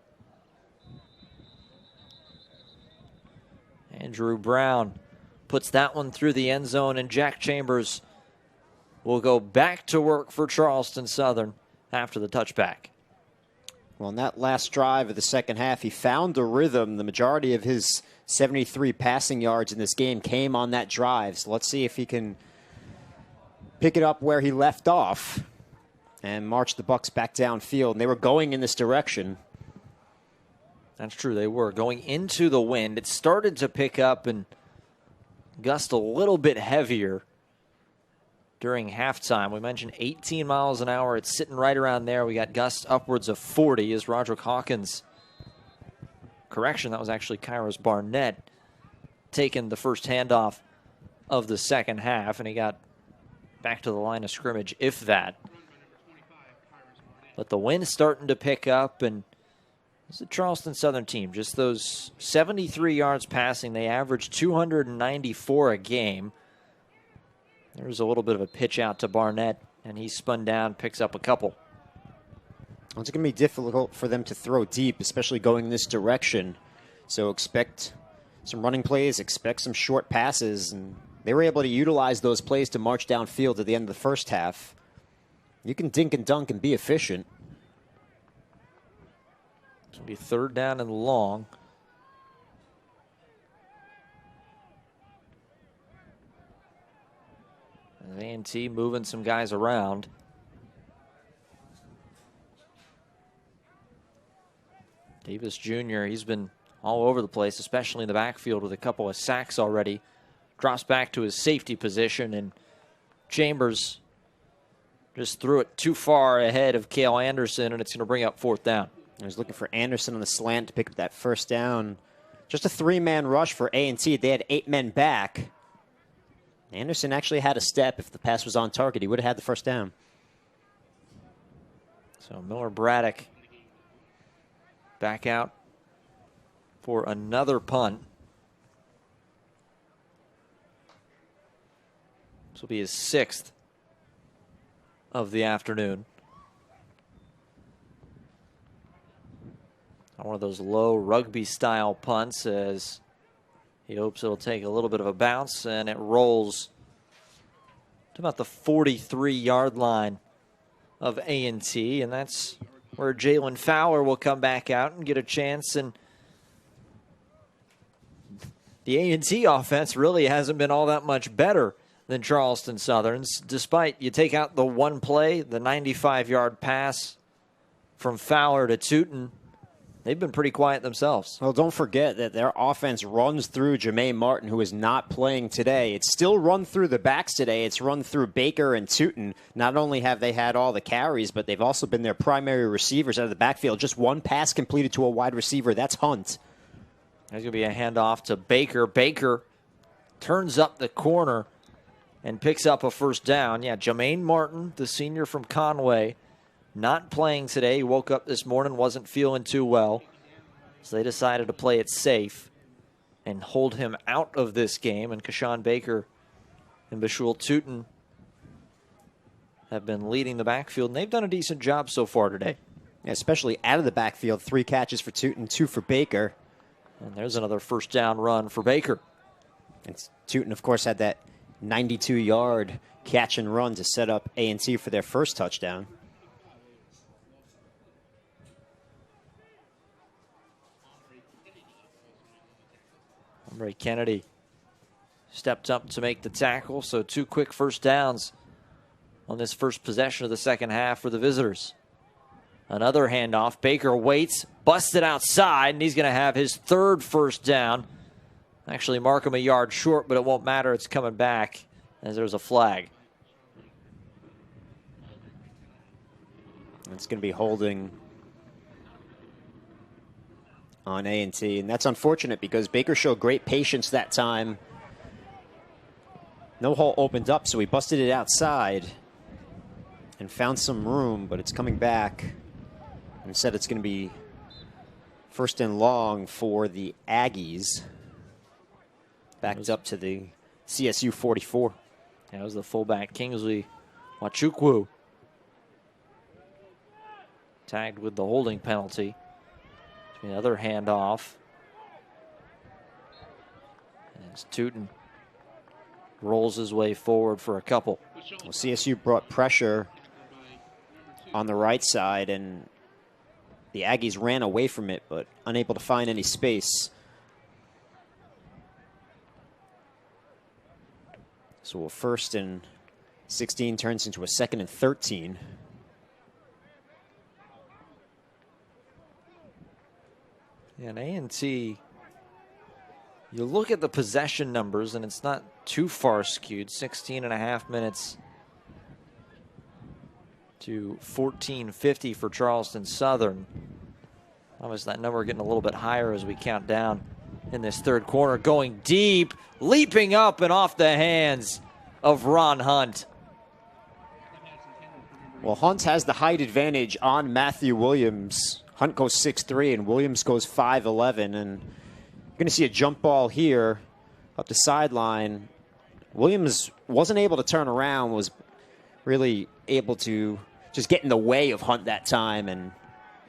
Andrew Brown puts that one through the end zone, and Jack Chambers will go back to work for Charleston Southern after the touchback. Well, in that last drive of the second half, he found a rhythm. The majority of his 73 passing yards in this game came on that drive. So let's see if he can pick it up where he left off and march the Bucs back downfield. And they were going in this direction. That's true. They were going into the wind. It started to pick up and gust a little bit heavier during halftime. We mentioned 18 miles an hour. It's sitting right around there. We got gusts upwards of 40 as Roderick Hawkins, correction, that was actually Kairos Barnett, taking the first handoff of the second half, and he got back to the line of scrimmage, if that. But the wind's starting to pick up, and it's a Charleston Southern team. Just those 73 yards passing. They average 294 a game. There's a little bit of a pitch out to Barnett, and he spun down, picks up a couple. Well, it's going to be difficult for them to throw deep, especially going in this direction. So expect some running plays, expect some short passes, and they were able to utilize those plays to march downfield at the end of the first half. You can dink and dunk and be efficient. It'll be third down and long. A&T moving some guys around. Davis Jr., he's been all over the place, especially in the backfield with a couple of sacks already. Drops back to his safety position, and Chambers just threw it too far ahead of Cale Anderson, and it's going to bring up fourth down. I was looking for Anderson on the slant to pick up that first down. Just a 3-man rush for A&T. They had 8 men back. Anderson actually had a step. If the pass was on target, he would have had the first down. So Miller Braddock back out for another punt. This will be his 6th of the afternoon. One of those low rugby-style punts, as he hopes it'll take a little bit of a bounce, and it rolls to about the 43-yard line of A&T, and that's where Jalen Fowler will come back out and get a chance. And the A&T offense really hasn't been all that much better than Charleston Southern's, despite you take out the one play, the 95-yard pass from Fowler to Tootin. They've been pretty quiet themselves. Well, don't forget that their offense runs through Jermaine Martin, who is not playing today. It's still run through the backs today. It's run through Baker and Tootin. Not only have they had all the carries, but they've also been their primary receivers out of the backfield. Just one pass completed to a wide receiver. That's Hunt. There's going to be a handoff to Baker. Baker turns up the corner and picks up a first down. Yeah, Jermaine Martin, the senior from Conway, not playing today. He woke up this morning, wasn't feeling too well. So they decided to play it safe and hold him out of this game. And Kashawn Baker and Bashul Tootin have been leading the backfield, and they've done a decent job so far today. Yeah, especially out of the backfield. 3 catches for Tootin, 2 for Baker. And there's another first down run for Baker. And Tootin, of course, had that 92-yard catch and run to set up A&T for their first touchdown. Ray Kennedy stepped up to make the tackle, so 2 quick first downs on this first possession of the second half for the visitors. Another handoff. Baker waits, busted outside, and he's going to have his 3rd first down. Actually, mark him a yard short, but it won't matter. It's coming back as there's a flag. It's going to be holding on A&T, and that's unfortunate because Baker showed great patience that time. No hole opened up, so he busted it outside and found some room, but it's coming back. Instead, it's going to be 1st and long for the Aggies. Backed up to the CSU 44. That was the fullback, Kingsley Wachukwu. Tagged with the holding penalty. Another handoff. As Tootin rolls his way forward for a couple. Well, CSU brought pressure on the right side, and the Aggies ran away from it, but unable to find any space. So a 1st and 16 turns into a 2nd and 13. And A&T, you look at the possession numbers, and it's not too far skewed. 16 and a half minutes to 14:50 for Charleston Southern. Obviously, that number getting a little bit higher as we count down in this 3rd quarter. Going deep, leaping up and off the hands of Ron Hunt. Well, Hunt has the height advantage on Matthew Williams. Hunt goes 6'3", and Williams goes 5'11", and you're going to see a jump ball here up the sideline. Williams wasn't able to turn around, was really able to just get in the way of Hunt that time and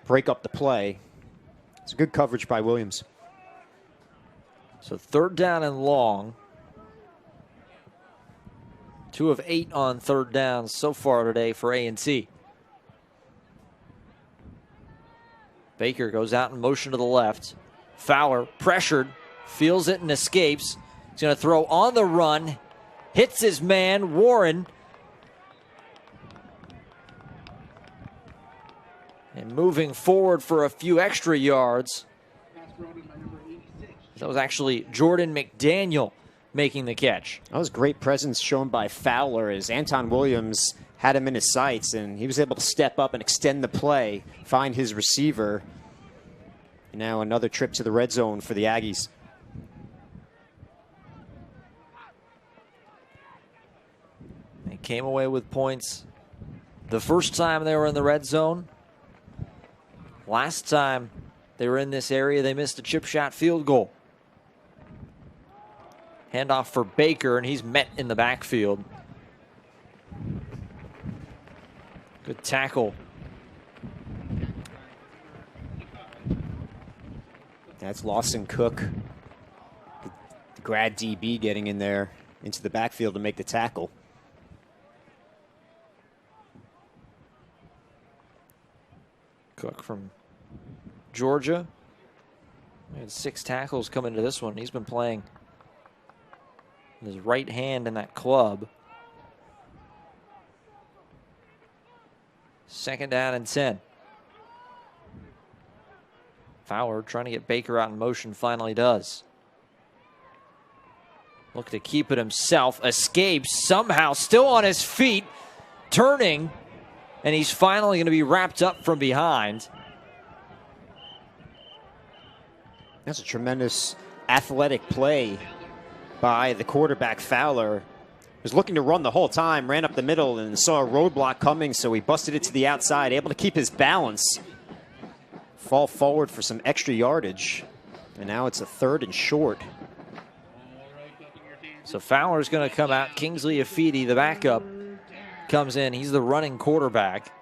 break up the play. It's good coverage by Williams. So 3rd down and long. 2 of 8 on 3rd downs so far today for A&T. Baker goes out in motion to the left. Fowler pressured, feels it and escapes. He's going to throw on the run. Hits his man, Warren. And moving forward for a few extra yards. That was actually Jordan McDaniel making the catch. That was great presence shown by Fowler as Anton Williams had him in his sights, and he was able to step up and extend the play, find his receiver. And now another trip to the red zone for the Aggies. They came away with points the first time they were in the red zone Last time they were in this area, they missed a chip shot field goal. Handoff for Baker, and he's met in the backfield. Good tackle. That's Lawson Cook, the grad DB, getting in there into the backfield to make the tackle. Cook from Georgia. He had 6 tackles come into this one. He's been playing with his right hand in that club. 2nd down and 10. Fowler trying to get Baker out in motion, finally does. Look to keep it himself. Escapes somehow, still on his feet, turning, and he's finally going to be wrapped up from behind. That's a tremendous athletic play by the quarterback. Fowler was looking to run the whole time, ran up the middle and saw a roadblock coming, so he busted it to the outside, able to keep his balance, fall forward for some extra yardage, and now it's a 3rd and short. So Fowler's going to come out. Kingsley Afidi, the backup, comes in. He's the running quarterback.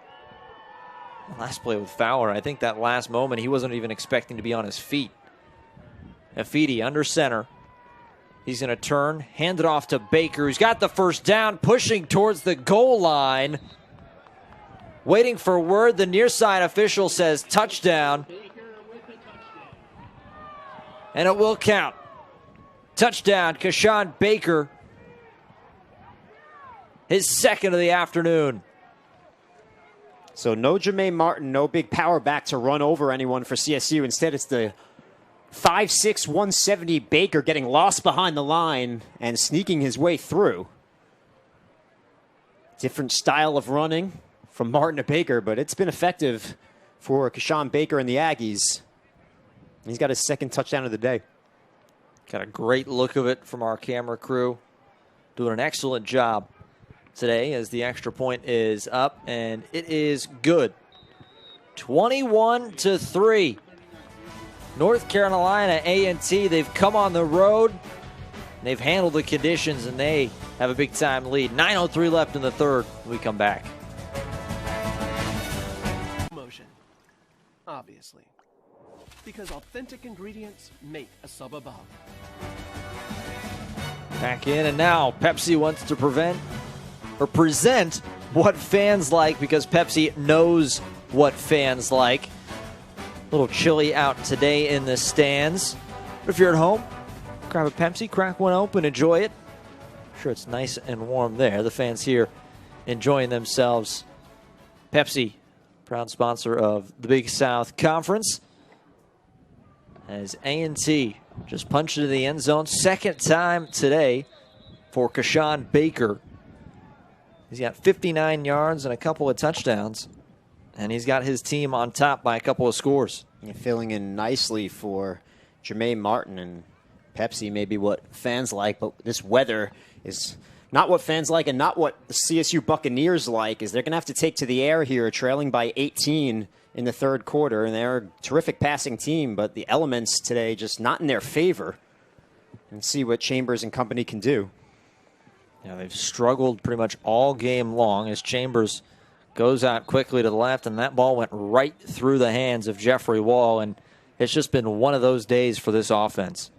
Last play with Fowler, I think that last moment he wasn't even expecting to be on his feet. Afidi under center. He's going to turn, hand it off to Baker, who's got the 1st down, pushing towards the goal line. Waiting for word. The near side official says touchdown. And it will count. Touchdown, Kashawn Baker. His 2nd of the afternoon. So no Jermaine Martin, no big power back to run over anyone for CSU. Instead, it's the 5'6", 170 Baker getting lost behind the line and sneaking his way through. Different style of running from Martin to Baker, but it's been effective for Kashawn Baker and the Aggies. He's got his 2nd touchdown of the day. Got a great look of it from our camera crew. Doing an excellent job today as the extra point is up, and it is good. 21-3. North Carolina A&T, they've come on the road. They've handled the conditions, and they have a big-time lead. 9:03 left in the 3rd. We come back. Motion, obviously, because authentic ingredients make a sub above. Back in, and now Pepsi wants to present what fans like, because Pepsi knows what fans like. A little chilly out today in the stands. But if you're at home, grab a Pepsi, crack one open, enjoy it. I'm sure it's nice and warm there. The fans here enjoying themselves. Pepsi, proud sponsor of the Big South Conference. As A&T just punched into the end zone. 2nd time today for Kashawn Baker. He's got 59 yards and a couple of touchdowns. And he's got his team on top by a couple of scores. Yeah, filling in nicely for Jermaine Martin, and Pepsi may be what fans like, but this weather is not what fans like and not what the CSU Buccaneers like, is they're going to have to take to the air here, trailing by 18 in the 3rd quarter, and they're a terrific passing team, but the elements today just not in their favor. And see what Chambers and company can do. Yeah, they've struggled pretty much all game long as Chambers goes out quickly to the left, and that ball went right through the hands of Jeffrey Wall, and it's just been one of those days for this offense.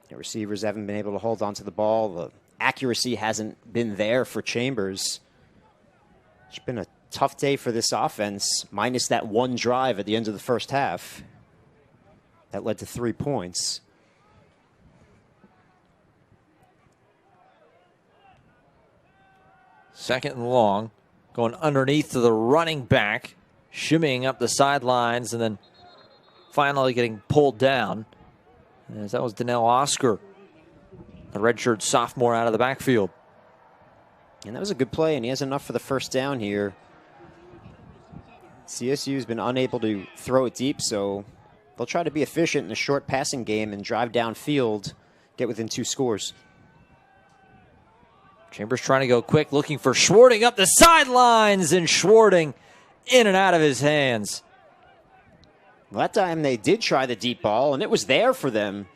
The receivers haven't been able to hold on to the ball. The accuracy hasn't been there for Chambers. It's been a tough day for this offense, minus that one drive at the end of the 1st half. That led to 3 points. Second and long. Going underneath to the running back, shimmying up the sidelines, and then finally getting pulled down. As that was Donnell Oscar, the redshirt sophomore out of the backfield. And that was a good play, and he has enough for the 1st down here. CSU's been unable to throw it deep, so they'll try to be efficient in the short passing game and drive downfield, get within 2 scores. Chambers trying to go quick, looking for Schwarting up the sidelines, and Schwarting in and out of his hands. Well, that time they did try the deep ball, and it was there for them.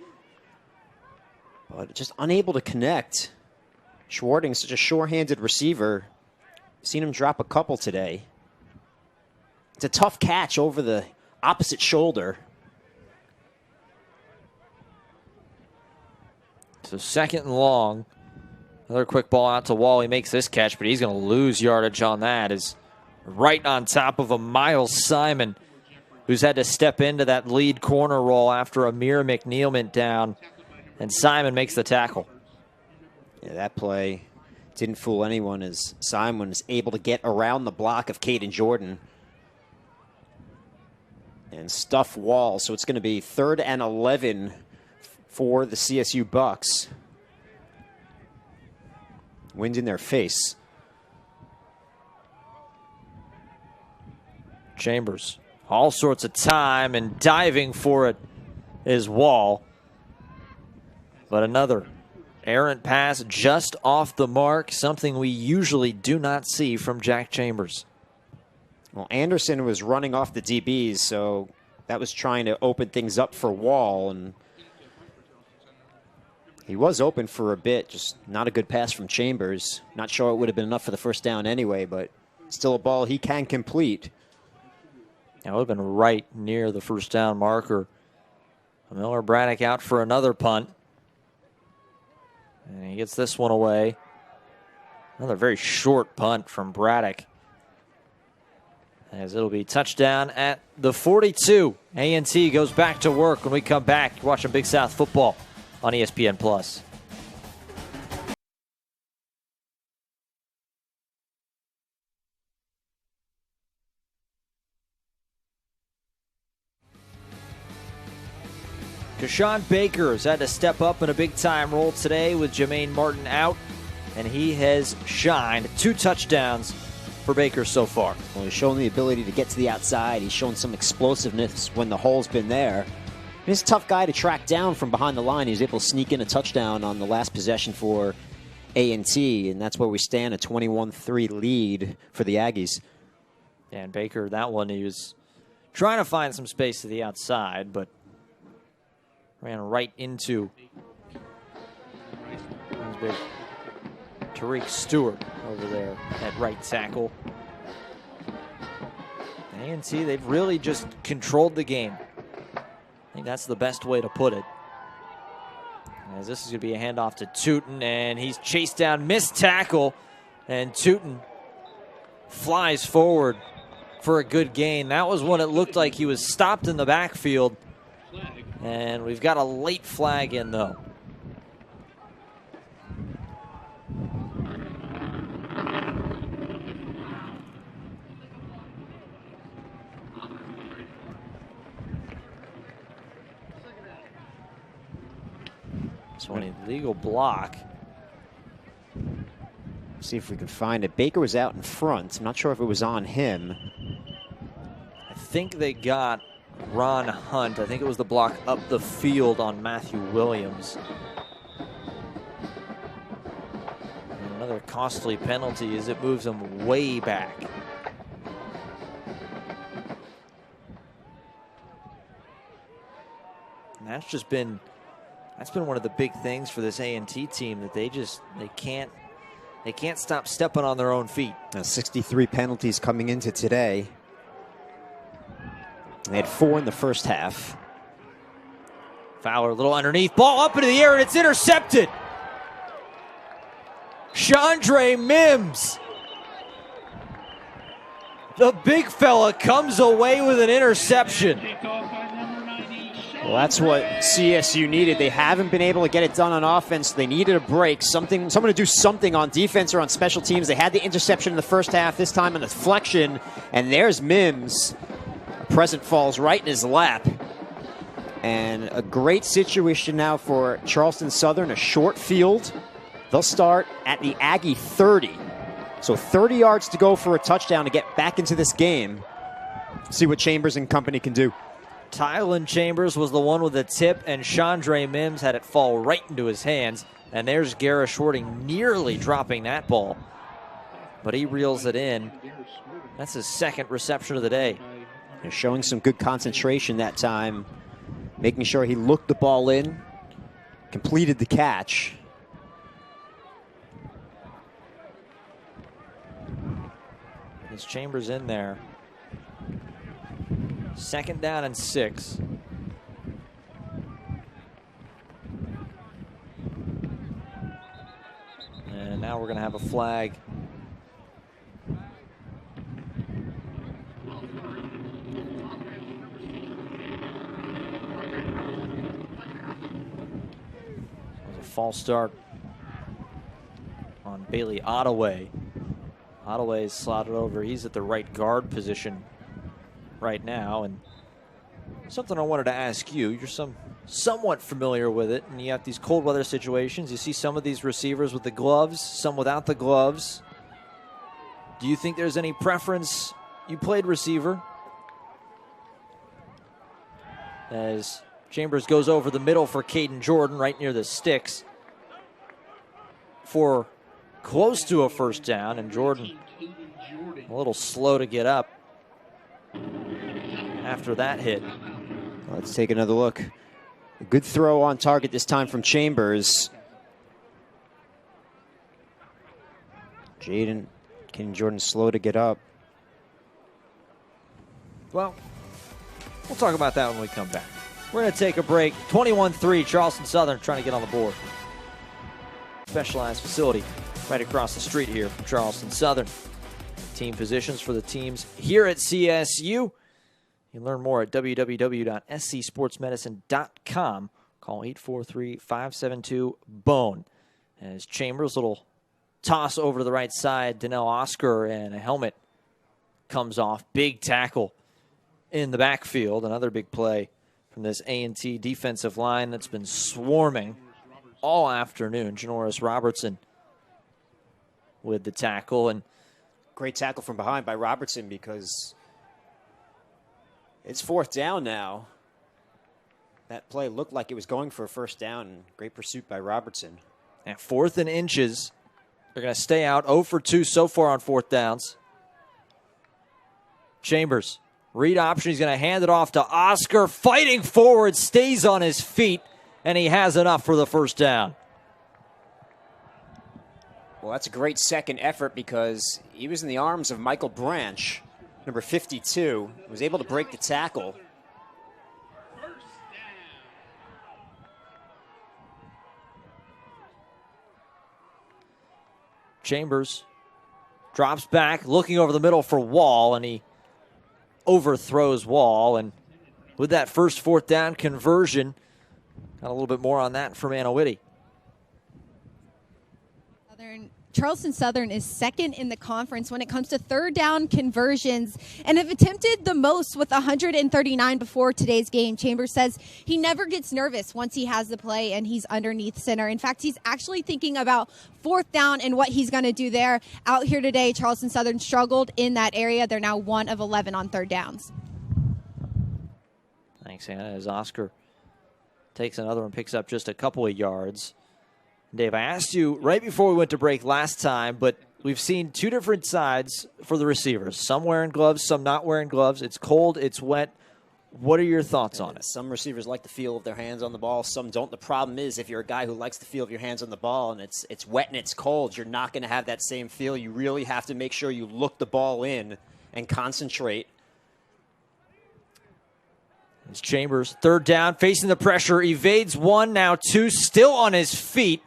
But just unable to connect. Schwarting, such a sure-handed receiver. Seen him drop a couple today. It's a tough catch over the opposite shoulder. So 2nd and long. Another quick ball out to Wall. He makes this catch, but he's going to lose yardage on that. Is right on top of a Miles Simon, who's had to step into that lead corner role after Amir McNeil went down, and Simon makes the tackle. Yeah, that play didn't fool anyone as Simon was able to get around the block of Caden Jordan and stuff Wall. So it's going to be 3rd and 11 for the CSU Bucks. Wind in their face. Chambers, all sorts of time, and diving for it is Wall. But another errant pass just off the mark, something we usually do not see from Jack Chambers. Well, Anderson was running off the DBs, so that was trying to open things up for Wall, and he was open for a bit, just not a good pass from Chambers. Not sure it would have been enough for the first down anyway, but still a ball he can complete. That would have been right near the first down marker. Miller Braddock out for another punt. And he gets this one away. Another very short punt from Braddock, as it'll be touchdown at the 42. A&T goes back to work when we come back. You're watching Big South football on ESPN+. Kashawn Baker has had to step up in a big-time role today with Jermaine Martin out, and he has shined. 2 touchdowns for Baker so far. Well, he's shown the ability to get to the outside. He's shown some explosiveness when the hole's been there. He's a tough guy to track down from behind the line. He was able to sneak in a touchdown on the last possession for A&T, and that's where we stand, a 21-3 lead for the Aggies. And Baker, that one, he was trying to find some space to the outside, but ran right into big Tariq Stewart over there at right tackle. A&T, they've really just controlled the game. I think that's the best way to put it. As this is going to be a handoff to Tootin, and he's chased down, missed tackle, and Tootin flies forward for a good gain. That was when it looked like he was stopped in the backfield, and we've got a late flag in, though. So an illegal block. See if we can find it. Baker was out in front. I'm not sure if it was on him. I think they got Ron Hunt. I think it was the block up the field on Matthew Williams. And another costly penalty as it moves him way back. And that's been one of the big things for this A&T team, that they can't stop stepping on their own feet. Now 63 penalties coming into today. They had 4 in the first half. Fowler, a little underneath, ball up into the air, and it's intercepted. Chandre Mims, the big fella, comes away with an interception. Well, that's what CSU needed. They haven't been able to get it done on offense. They needed a break, someone to do something on defense or on special teams. They had the interception in the first half, this time an deflection, and there's Mims. A present falls right in his lap. And a great situation now for Charleston Southern, a short field. They'll start at the Aggie 30. So 30 yards to go for a touchdown to get back into this game. See what Chambers and company can do. Tylen Chambers was the one with the tip, and Chandre Mims had it fall right into his hands. And there's Garrett Schwarting nearly dropping that ball, but he reels it in. That's his second reception of the day. They're showing some good concentration that time, making sure he looked the ball in, completed the catch. His Chambers in there. 2nd down and 6. And now we're going to have a flag. False start on Bailey Ottaway. Ottaway is slotted over. He's at the right guard position right now. And something I wanted to ask you. You're somewhat familiar with it, and you have these cold weather situations. You see some of these receivers with the gloves, some without the gloves. Do you think there's any preference? You played receiver. As Chambers goes over the middle for Caden Jordan right near the sticks for close to a 1st down, and Jordan a little slow to get up after that hit. Let's take another look. A good throw on target this time from Chambers. Caden Jordan slow to get up. Well, we'll talk about that when we come back. We're going to take a break. 21-3, Charleston Southern trying to get on the board. Specialized facility right across the street here from Charleston Southern. Team positions for the teams here at CSU. You can learn more at www.scsportsmedicine.com. Call 843-572-BONE. As Chambers, little toss over to the right side, Donnell Oscar, and a helmet comes off. Big tackle in the backfield. Another big play from this A&T defensive line that's been swarming all afternoon. Janoris Robertson with the tackle. And great tackle from behind by Robertson, because it's 4th down now. That play looked like it was going for a 1st down. Great pursuit by Robertson. At 4th and inches, they're going to stay out 0 for 2 so far on 4th downs. Chambers, read option. He's going to hand it off to Oscar. Fighting forward, stays on his feet, and he has enough for the 1st down. Well, that's a great second effort, because he was in the arms of Michael Branch, number 52. Was able to break the tackle. Chambers drops back, looking over the middle for Wall, and he overthrows Wall. And with that first 4th down conversion, got a little bit more on that from Anowitty. Charleston Southern is 2nd in the conference when it comes to 3rd down conversions and have attempted the most with 139 before today's game. Chambers says he never gets nervous once he has the play and he's underneath center. In fact, he's actually thinking about 4th down and what he's going to do there. Out here today, Charleston Southern struggled in that area. They're now 1 of 11 on 3rd downs. Thanks, Hannah. As Oscar takes another and picks up just a couple of yards. Dave, I asked you right before we went to break last time, but we've seen 2 different sides for the receivers. Some wearing gloves, some not wearing gloves. It's cold, it's wet. What are your thoughts on it? Some receivers like the feel of their hands on the ball. Some don't. The problem is, if you're a guy who likes the feel of your hands on the ball and it's wet and it's cold, you're not going to have that same feel. You really have to make sure you look the ball in and concentrate. It's Chambers, 3rd down, facing the pressure, evades 1, now 2, still on his feet.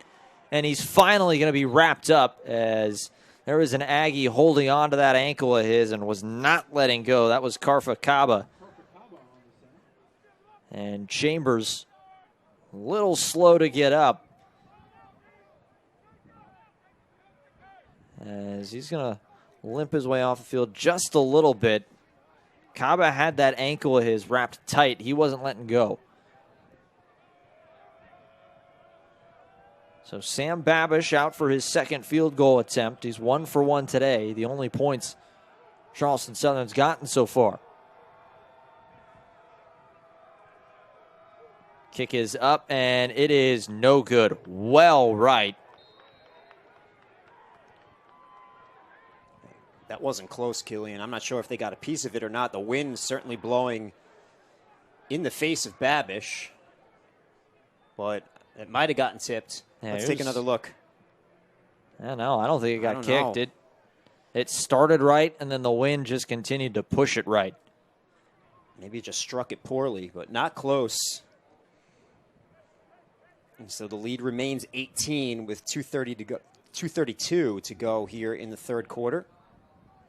And he's finally going to be wrapped up, as there was an Aggie holding on to that ankle of his and was not letting go. That was Karfa Kaba. And Chambers, a little slow to get up, as he's going to limp his way off the field just a little bit. Kaba had that ankle of his wrapped tight. He wasn't letting go. So Sam Babish out for his 2nd field goal attempt. He's 1 for 1 today. The only points Charleston Southern's gotten so far. Kick is up, and it is no good. Well right. That wasn't close, Killian. I'm not sure if they got a piece of it or not. The wind certainly blowing in the face of Babish, but it might have gotten tipped. Yeah, Let's take another look. I don't know. I don't think it got kicked. It started right, and then the wind just continued to push it right. Maybe it just struck it poorly, but not close. And so the lead remains 18 with 2:32 to go here in the third quarter.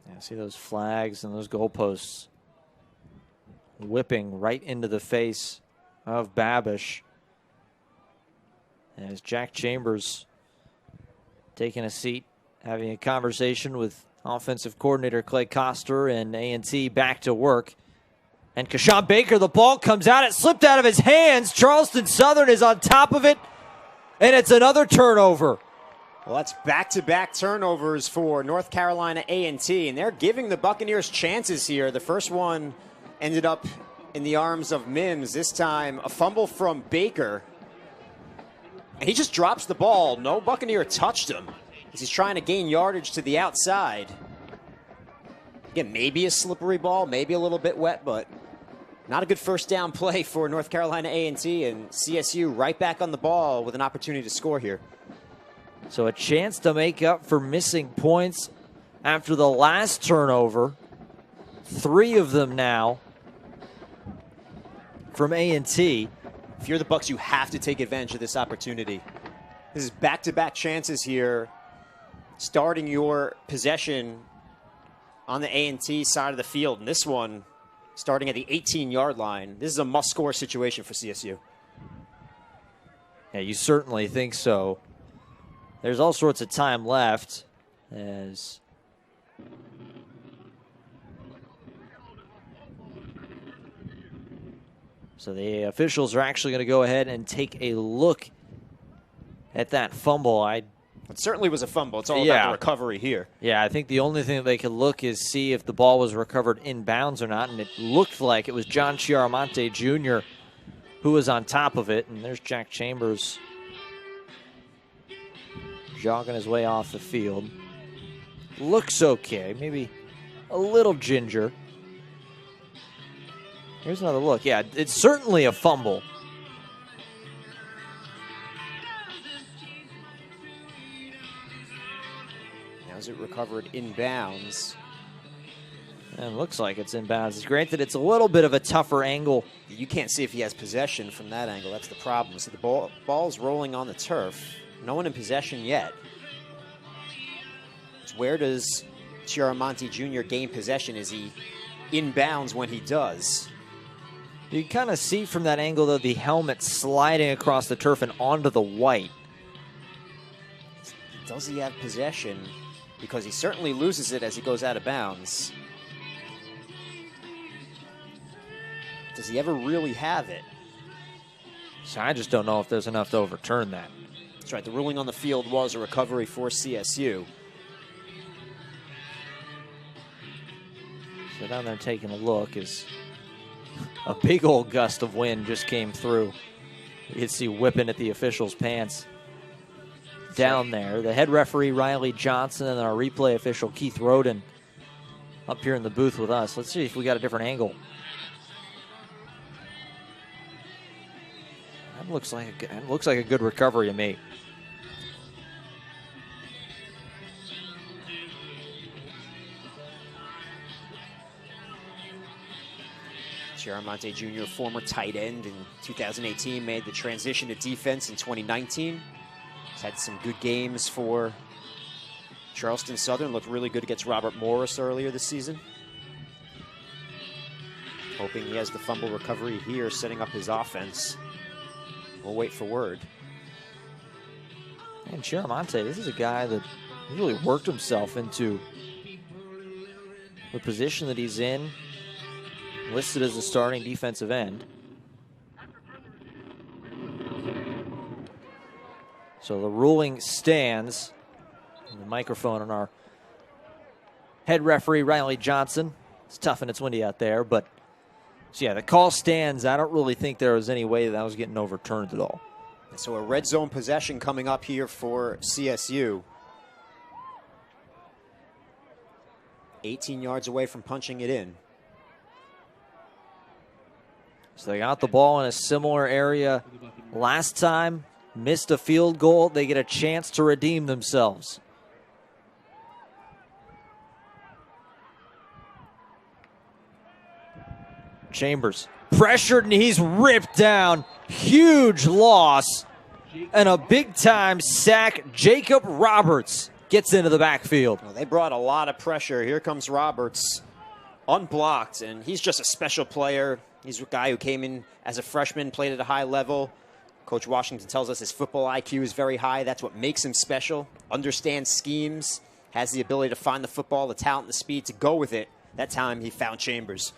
Yeah, see those flags and those goalposts whipping right into the face of Babish. As Jack Chambers taking a seat, having a conversation with offensive coordinator Clay Coster, and A&T back to work. And Kashawn Baker, the ball comes out. It slipped out of his hands. Charleston Southern is on top of it, and it's another turnover. Well, that's back-to-back turnovers for North Carolina A&T, and they're giving the Buccaneers chances here. The first one ended up in the arms of Mims. This time, a fumble from Baker. And he just drops the ball. No Buccaneer touched him as he's trying to gain yardage to the outside. Again, maybe a slippery ball, maybe a little bit wet, but not a good first down play for North Carolina A&T, and CSU right back on the ball with an opportunity to score here. So a chance to make up for missing points after the last turnover. 3 of them now from A&T. If you're the Bucs, you have to take advantage of this opportunity. This is back-to-back chances here, starting your possession on the A&T side of the field. And this one starting at the 18-yard line. This is a must-score situation for CSU. Yeah, you certainly think so. There's all sorts of time left as so the officials are actually going to go ahead and take a look at that fumble. It certainly was a fumble. It's all about the recovery here. Yeah, I think the only thing that they could look is see if the ball was recovered in bounds or not, and it looked like it was John Chiaramonte Jr. who was on top of it, and there's Jack Chambers jogging his way off the field. Looks okay, maybe a little ginger. Here's another look. Yeah, it's certainly a fumble. Now is it recovered in bounds? And it looks like it's in bounds. Granted, it's a little bit of a tougher angle. You can't see if he has possession from that angle. That's the problem. So the ball's rolling on the turf. No one in possession yet. So where does Chiaramonte Jr. gain possession? Is he in bounds when he does? You can kind of see from that angle, though, the helmet sliding across the turf and onto the white. Does he have possession? Because he certainly loses it as he goes out of bounds. Does he ever really have it? So I just don't know if there's enough to overturn that. That's right. The ruling on the field was a recovery for CSU. So down there taking a look is a big old gust of wind just came through. You can see whipping at the official's pants down there. The head referee, Riley Johnson, and our replay official, Keith Roden, up here in the booth with us. Let's see if we got a different angle. That looks like a good recovery to me. Chiaramonte Jr., former tight end in 2018, made the transition to defense in 2019. He's had some good games for Charleston Southern. Looked really good against Robert Morris earlier this season. Hoping he has the fumble recovery here, setting up his offense. We'll wait for word. And Chiaramonte, this is a guy that really worked himself into the position that he's in. Listed as a starting defensive end. So the ruling stands. And the microphone on our head referee, Riley Johnson. It's tough and it's windy out there, but so yeah, the call stands. I don't really think there was any way that was getting overturned at all. So a red zone possession coming up here for CSU. 18 yards away from punching it in. So they got the ball in a similar area last time, missed a field goal. They get a chance to redeem themselves. Chambers pressured and he's ripped down. Huge loss and a big-time sack. Jacob Roberts gets into the backfield. Well, they brought a lot of pressure. Here comes Roberts, unblocked, and he's just a special player. He's a guy who came in as a freshman, played at a high level. Coach Washington tells us his football IQ is very high. That's what makes him special. Understands schemes, has the ability to find the football, the talent, the speed to go with it. That time he found Chambers.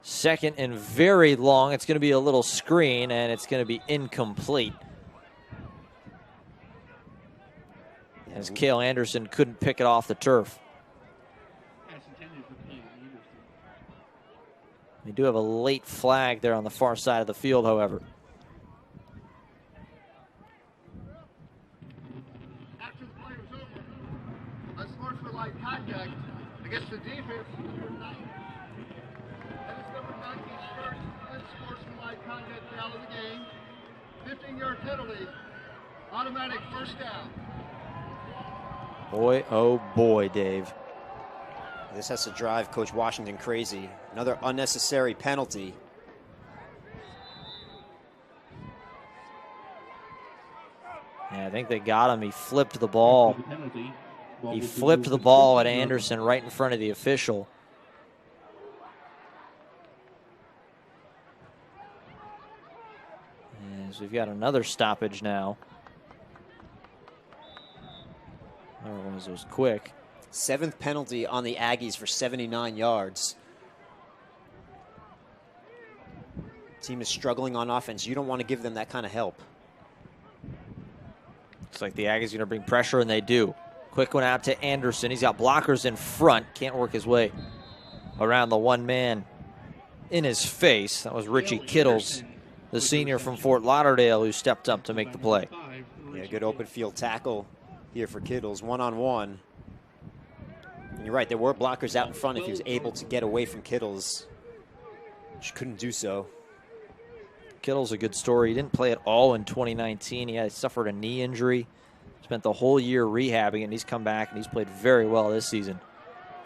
Second and very long. It's going to be a little screen, and it's going to be incomplete. As Cale Anderson couldn't pick it off the turf. We do have a late flag there on the far side of the field, however. After the play was over, unsportsmanlike contact against the defense. That is number 19's first unsportsmanlike contact foul of the game. 15-yard penalty. Automatic first down. Boy, oh boy, Dave. This has to drive Coach Washington crazy. Another unnecessary penalty. Yeah, I think they got him. He flipped the ball. He flipped the ball at Anderson right in front of the official. As we've got another stoppage now. That was quick. 7th penalty on the Aggies for 79 yards. Team is struggling on offense. You don't want to give them that kind of help. Looks like the Aggies are going to bring pressure, and they do. Quick one out to Anderson. He's got blockers in front. Can't work his way around the one man in his face. That was Richie Kittles, the senior from Fort Lauderdale, who stepped up to make the play. Yeah, good open field tackle here for Kittles, one-on-one. And you're right, there were blockers out in front if he was able to get away from Kittles. Just couldn't do so. Kittle's a good story. He didn't play at all in 2019. He had suffered a knee injury. Spent the whole year rehabbing, and he's come back, and he's played very well this season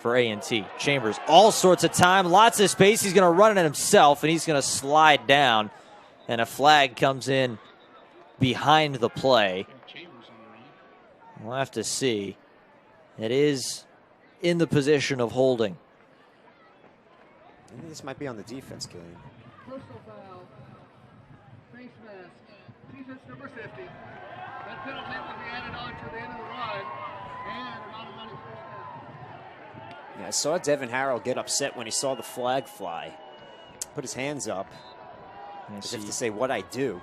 for A&T. Chambers, all sorts of time, lots of space. He's going to run it himself, and he's going to slide down, and a flag comes in behind the play. We'll have to see. It is in the position of holding. I think this might be on the defense, Killian. Personal foul. Face mask. Defense number 50. That penalty will be added on to the end of the run. And an automatic first down. Yeah, I saw Devin Harrell get upset when he saw the flag fly. Put his hands up as if to say, what I do.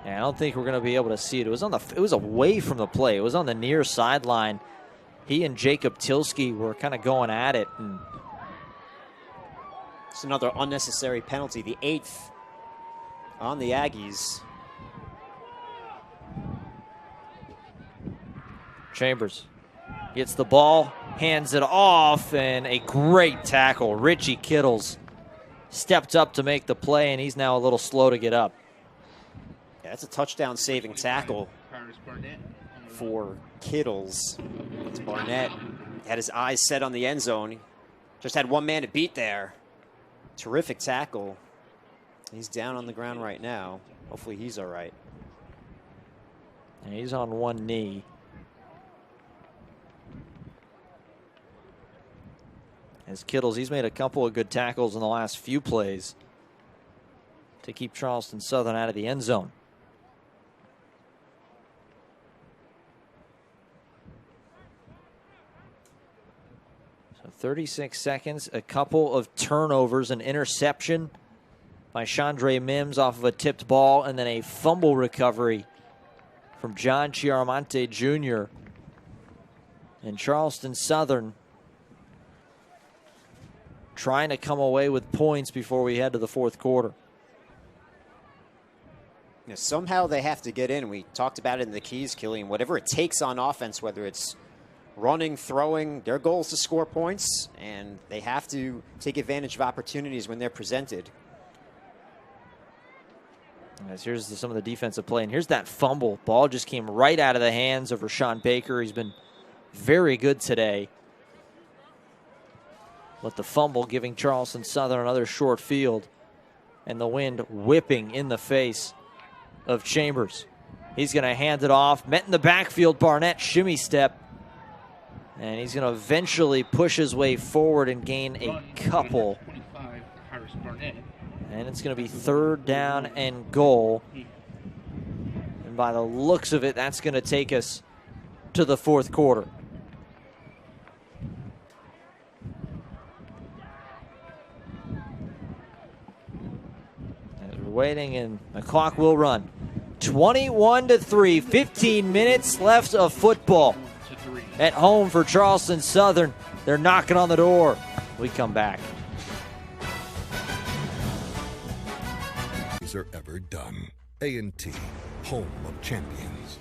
Yeah, I don't think we're going to be able to see it. It was away from the play. It was on the near sideline. He and Jacob Tilsky were kind of going at it. And it's another unnecessary penalty, the 8th on the Aggies. Chambers gets the ball, hands it off, and a great tackle. Richie Kittles stepped up to make the play, and he's now a little slow to get up. Yeah, that's a touchdown-saving tackle for Kittles. It's Barnett. Had his eyes set on the end zone. Just had one man to beat there. Terrific tackle. He's down on the ground right now. Hopefully he's all right. And he's on one knee. As Kittles, he's made a couple of good tackles in the last few plays to keep Charleston Southern out of the end zone. So 36 seconds, a couple of turnovers, an interception by Chandre Mims off of a tipped ball, and then a fumble recovery from John Chiaramonte Jr. And Charleston Southern trying to come away with points before we head to the fourth quarter. You know, somehow they have to get in. We talked about it in the keys, Killian. Whatever it takes on offense, whether it's running, throwing. Their goal is to score points, and they have to take advantage of opportunities when they're presented. As here's some of the defensive play, and here's that fumble. Ball just came right out of the hands of Rashawn Baker. He's been very good today. With the fumble giving Charleston Southern another short field, and the wind whipping in the face of Chambers. He's going to hand it off. Met in the backfield, Barnett shimmy step. And he's going to eventually push his way forward and gain a couple. And it's going to be 3rd down and goal. And by the looks of it, that's going to take us to the 4th quarter. As we're waiting, and the clock will run. 21-3, 15 minutes left of football. At home for Charleston Southern. They're knocking on the door. We come back. These are ever done. A&T, home of champions.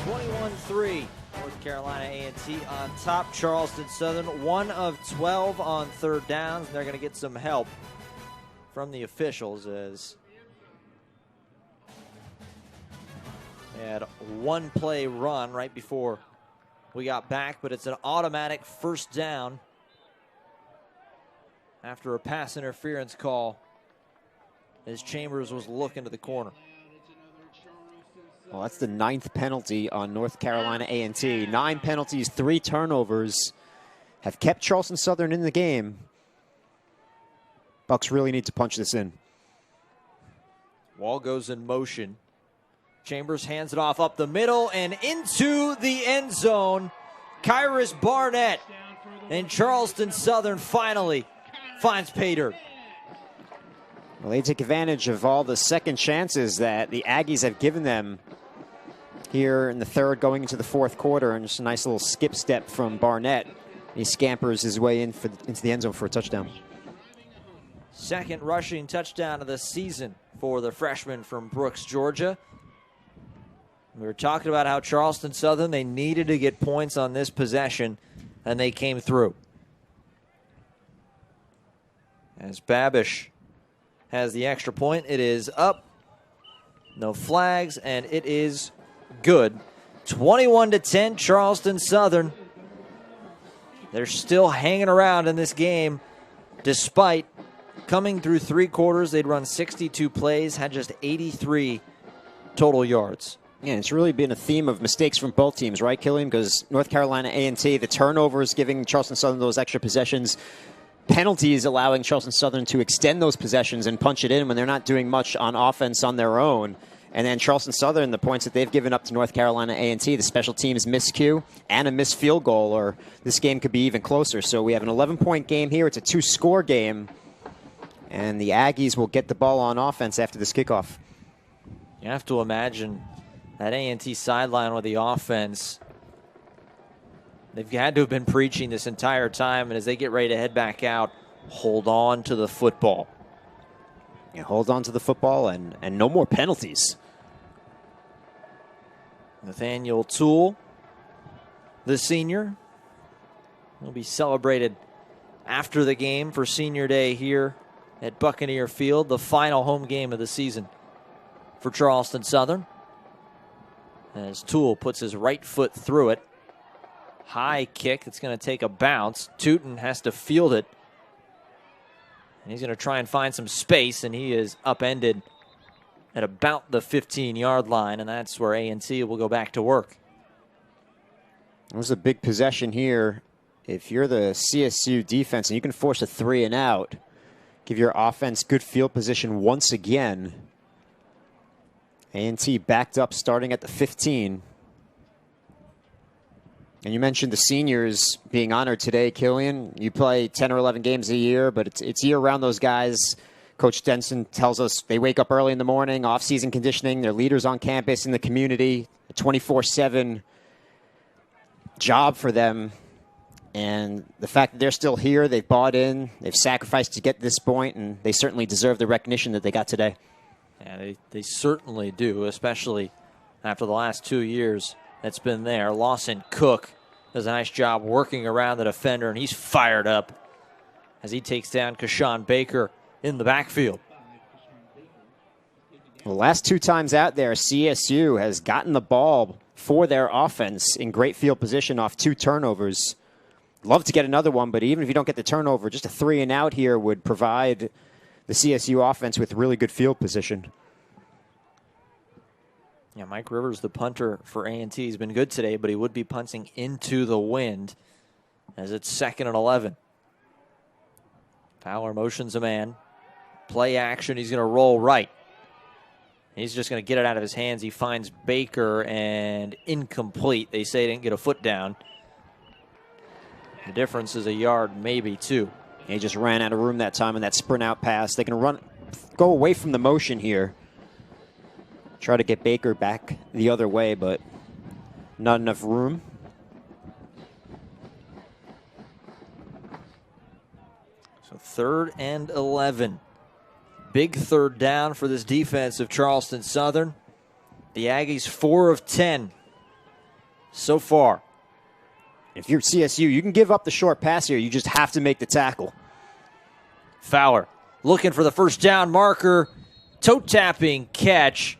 21-3, North Carolina A&T on top. Charleston Southern, 1 of 12 on 3rd downs. They're going to get some help from the officials as they had 1 play run right before we got back, but it's an automatic 1st down after a pass interference call as Chambers was looking to the corner. Well, that's the 9th penalty on North Carolina A&T. 9 penalties, 3 turnovers have kept Charleston Southern in the game. Bucks really need to punch this in. Ball goes in motion. Chambers hands it off up the middle and into the end zone. Kyrus Barnett, and Charleston Southern finally finds pay dirt. Well, they take advantage of all the second chances that the Aggies have given them here in the 3rd going into the 4th quarter, and just a nice little skip step from Barnett. He scampers his way into the end zone for a touchdown. 2nd rushing touchdown of the season for the freshman from Brooks, Georgia. We were talking about how Charleston Southern, they needed to get points on this possession, and they came through. As Babish has the extra point, it is up. No flags, and it is good. 21-10, Charleston Southern. They're still hanging around in this game, despite coming through 3 quarters. They'd run 62 plays, had just 83 total yards. Yeah, it's really been a theme of mistakes from both teams, right, Killian? Because North Carolina A&T, the turnovers giving Charleston Southern those extra possessions, penalties allowing Charleston Southern to extend those possessions and punch it in when they're not doing much on offense on their own. And then Charleston Southern, the points that they've given up to North Carolina A&T, the special teams miscue and a missed field goal, or this game could be even closer. So we have an 11-point game here. It's a 2-score game. And the Aggies will get the ball on offense after this kickoff. You have to imagine that A&T sideline with the offense, they've had to have been preaching this entire time, and as they get ready to head back out, hold on to the football. Yeah, hold on to the football and no more penalties. Nathaniel Toole, the senior, will be celebrated after the game for Senior Day here at Buccaneer Field, the final home game of the season for Charleston Southern. As Toole puts his right foot through it. High kick. It's going to take a bounce. Tootin has to field it. And he's going to try and find some space, and he is upended at about the 15-yard line, and that's where A&T will go back to work. It was a big possession here. If you're the CSU defense and you can force a 3-and-out, give your offense good field position once again. A&T backed up starting at the 15. And you mentioned the seniors being honored today, Killian. You play 10 or 11 games a year, but it's year-round those guys. Coach Denson tells us they wake up early in the morning, off-season conditioning. They're leaders on campus in the community, a 24/7 job for them. And the fact that they're still here, they've bought in, they've sacrificed to get to this point, and they certainly deserve the recognition that they got today. Yeah, they certainly do, especially after the last 2 years that's been there. Lawson Cook does a nice job working around the defender, and he's fired up as he takes down Kashawn Baker in the backfield. The last 2 times out there, CSU has gotten the ball for their offense in great field position off 2 turnovers. Love to get another one, but even if you don't get the turnover, just a 3 and out here would provide the CSU offense with really good field position. Yeah, Mike Rivers, the punter for A&T, has been good today, but he would be punting into the wind as it's 2nd and 11. Fowler motions a man. Play action. He's going to roll right. He's just going to get it out of his hands. He finds Baker and incomplete. They say he didn't get a foot down. The difference is a yard, maybe 2. He just ran out of room that time in that sprint out pass. They can go away from the motion here. Try to get Baker back the other way, but not enough room. So 3rd and 11. Big 3rd down for this defense of Charleston Southern. The Aggies 4 of 10 so far. If you're CSU, you can give up the short pass here. You just have to make the tackle. Fowler looking for the first down marker. Toe-tapping catch.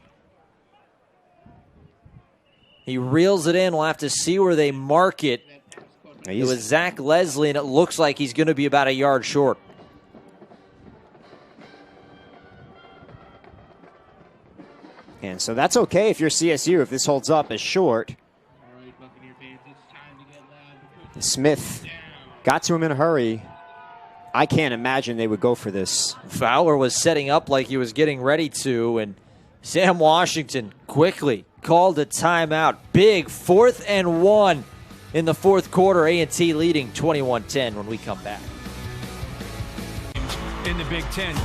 He reels it in. We'll have to see where they mark it. It was Zach Leslie, and it looks like he's going to be about a yard short. And so that's okay if you're CSU, if this holds up as short. Smith got to him in a hurry. I can't imagine they would go for this. Fowler was setting up like he was getting ready to, and Sam Washington quickly called a timeout. Big 4th and 1 in the 4th quarter. A&T leading 21-10 when we come back. In the Big Ten.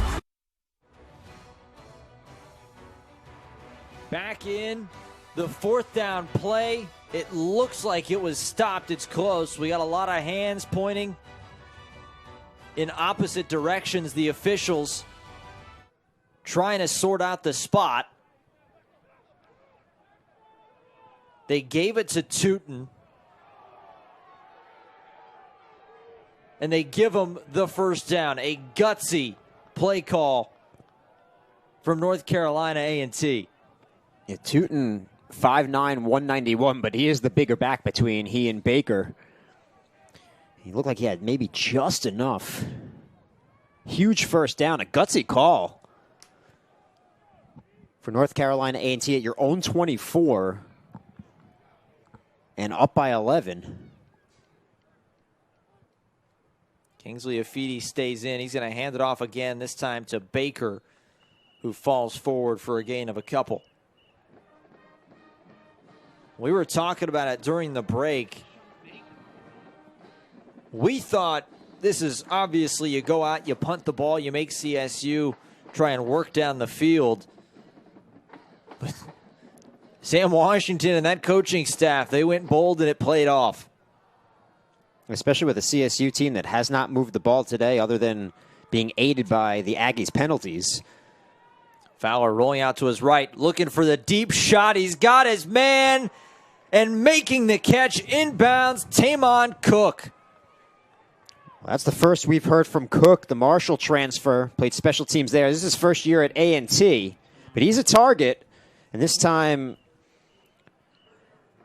Back in the 4th down play. It looks like it was stopped. It's close. We got a lot of hands pointing in opposite directions. The officials trying to sort out the spot. They gave it to Tootin. And they give him the first down. A gutsy play call from North Carolina A&T. Yeah, Tootin, 5'9", 191, but he is the bigger back between he and Baker. He looked like he had maybe just enough. Huge first down, a gutsy call for North Carolina A&T at your own 24 and up by 11. Kingsley Afidi stays in. He's going to hand it off again, this time to Baker, who falls forward for a gain of a couple. We were talking about it during the break. We thought this is obviously you go out, you punt the ball, you make CSU try and work down the field. But Sam Washington and that coaching staff, they went bold and it played off. Especially with a CSU team that has not moved the ball today other than being aided by the Aggies' penalties. Fowler rolling out to his right, looking for the deep shot. He's got his man and making the catch inbounds, Tamon Cook. Well, that's the first we've heard from Cook, the Marshall transfer. Played special teams there. This is his first year at A&T, but he's a target. And this time,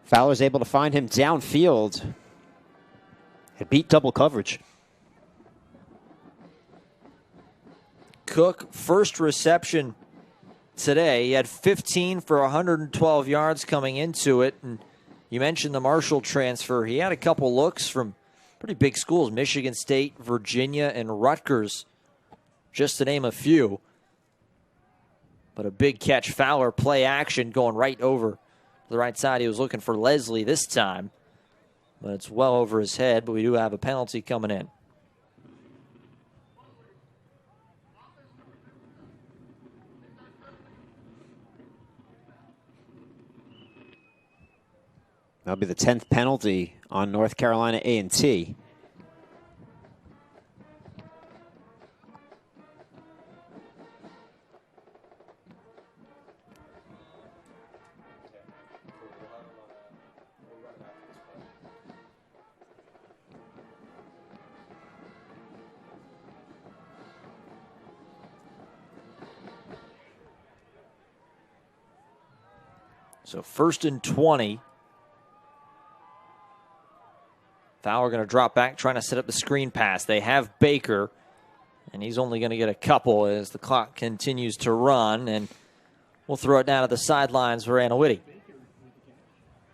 Fowler's able to find him downfield. It beat double coverage. Cook, first reception today. He had 15 for 112 yards coming into it. And you mentioned the Marshall transfer. He had a couple looks from pretty big schools, Michigan State, Virginia, and Rutgers, just to name a few. But a big catch. Fowler play action going right over the right side. He was looking for Leslie this time, but it's well over his head. But we do have a penalty coming in. That'll be the 10th penalty on North Carolina A&T. So 1st and 20. Fowler going to drop back, trying to set up the screen pass. They have Baker, and he's only going to get a couple as the clock continues to run, and we'll throw it down to the sidelines for Anna Whitty.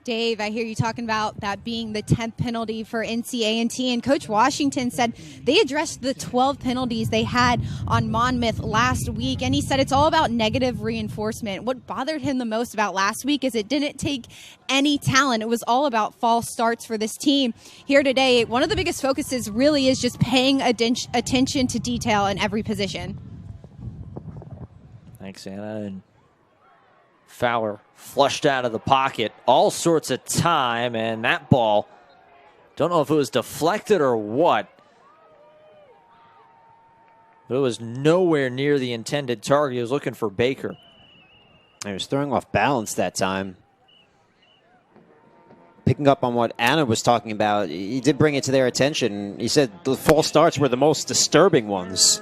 Dave, I hear you talking about that being the 10th penalty for NC A&T, and Coach Washington said they addressed the 12 penalties they had on Monmouth last week, and he said it's all about negative reinforcement. What bothered him the most about last week is it didn't take any talent. It was all about false starts for this team. Here today, one of the biggest focuses really is just paying attention to detail in every position. Thanks, Anna. And Fowler flushed out of the pocket, all sorts of time, and that ball, don't know if it was deflected or what, but it was nowhere near the intended target. He was looking for Baker. He was throwing off balance that time. Picking up on what Anna was talking about, he did bring it to their attention. He said the false starts were the most disturbing ones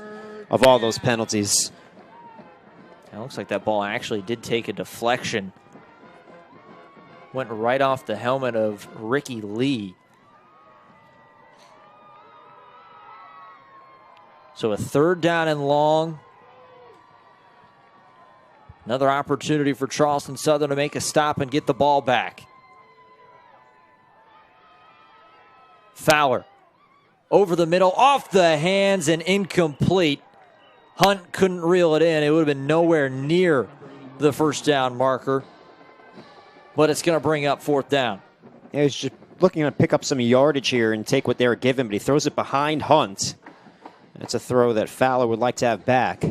of all those penalties. It looks like that ball actually did take a deflection. Went right off the helmet of Ricky Lee. So a 3rd down and long. Another opportunity for Charleston Southern to make a stop and get the ball back. Fowler over the middle, off the hands, and incomplete. Hunt couldn't reel it in. It would have been nowhere near the 1st down marker, but it's going to bring up 4th down. He was just looking to pick up some yardage here and take what they were given, but he throws it behind Hunt. That's a throw that Fowler would like to have back.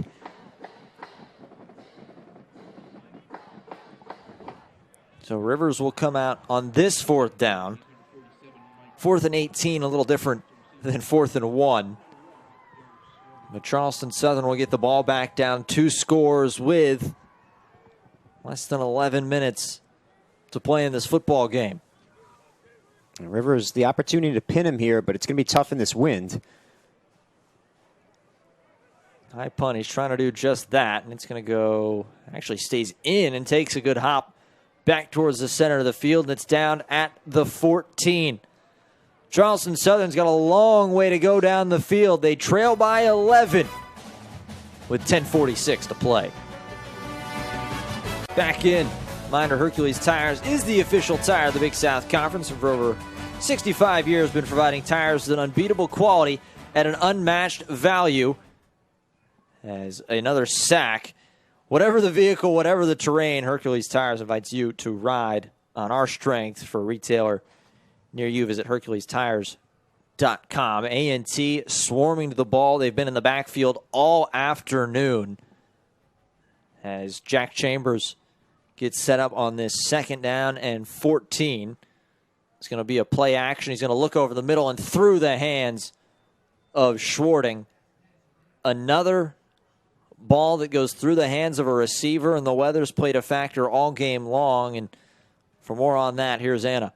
So Rivers will come out on this 4th down. 4th and 18, a little different than 4th and 1. But Charleston Southern will get the ball back down 2 scores with less than 11 minutes to play in this football game. And Rivers, the opportunity to pin him here, but it's going to be tough in this wind. High punt, he's trying to do just that, and it's going to go, actually stays in and takes a good hop back towards the center of the field, and it's down at the 14. Charleston Southern's got a long way to go down the field. They trail by 11 with 10:46 to play. Back in, reminder, Hercules Tires is the official tire of the Big South Conference, and for over 65 years been providing tires with an unbeatable quality at an unmatched value. As another sack, whatever the vehicle, whatever the terrain, Hercules Tires invites you to ride on our strength. For a retailer near you, visit HerculesTires.com. A&T swarming to the ball. They've been in the backfield all afternoon as Jack Chambers gets set up on this 2nd down and 14. It's going to be a play action. He's going to look over the middle and through the hands of Schwarting. Another ball that goes through the hands of a receiver, and the weather's played a factor all game long. And for more on that, here's Anna.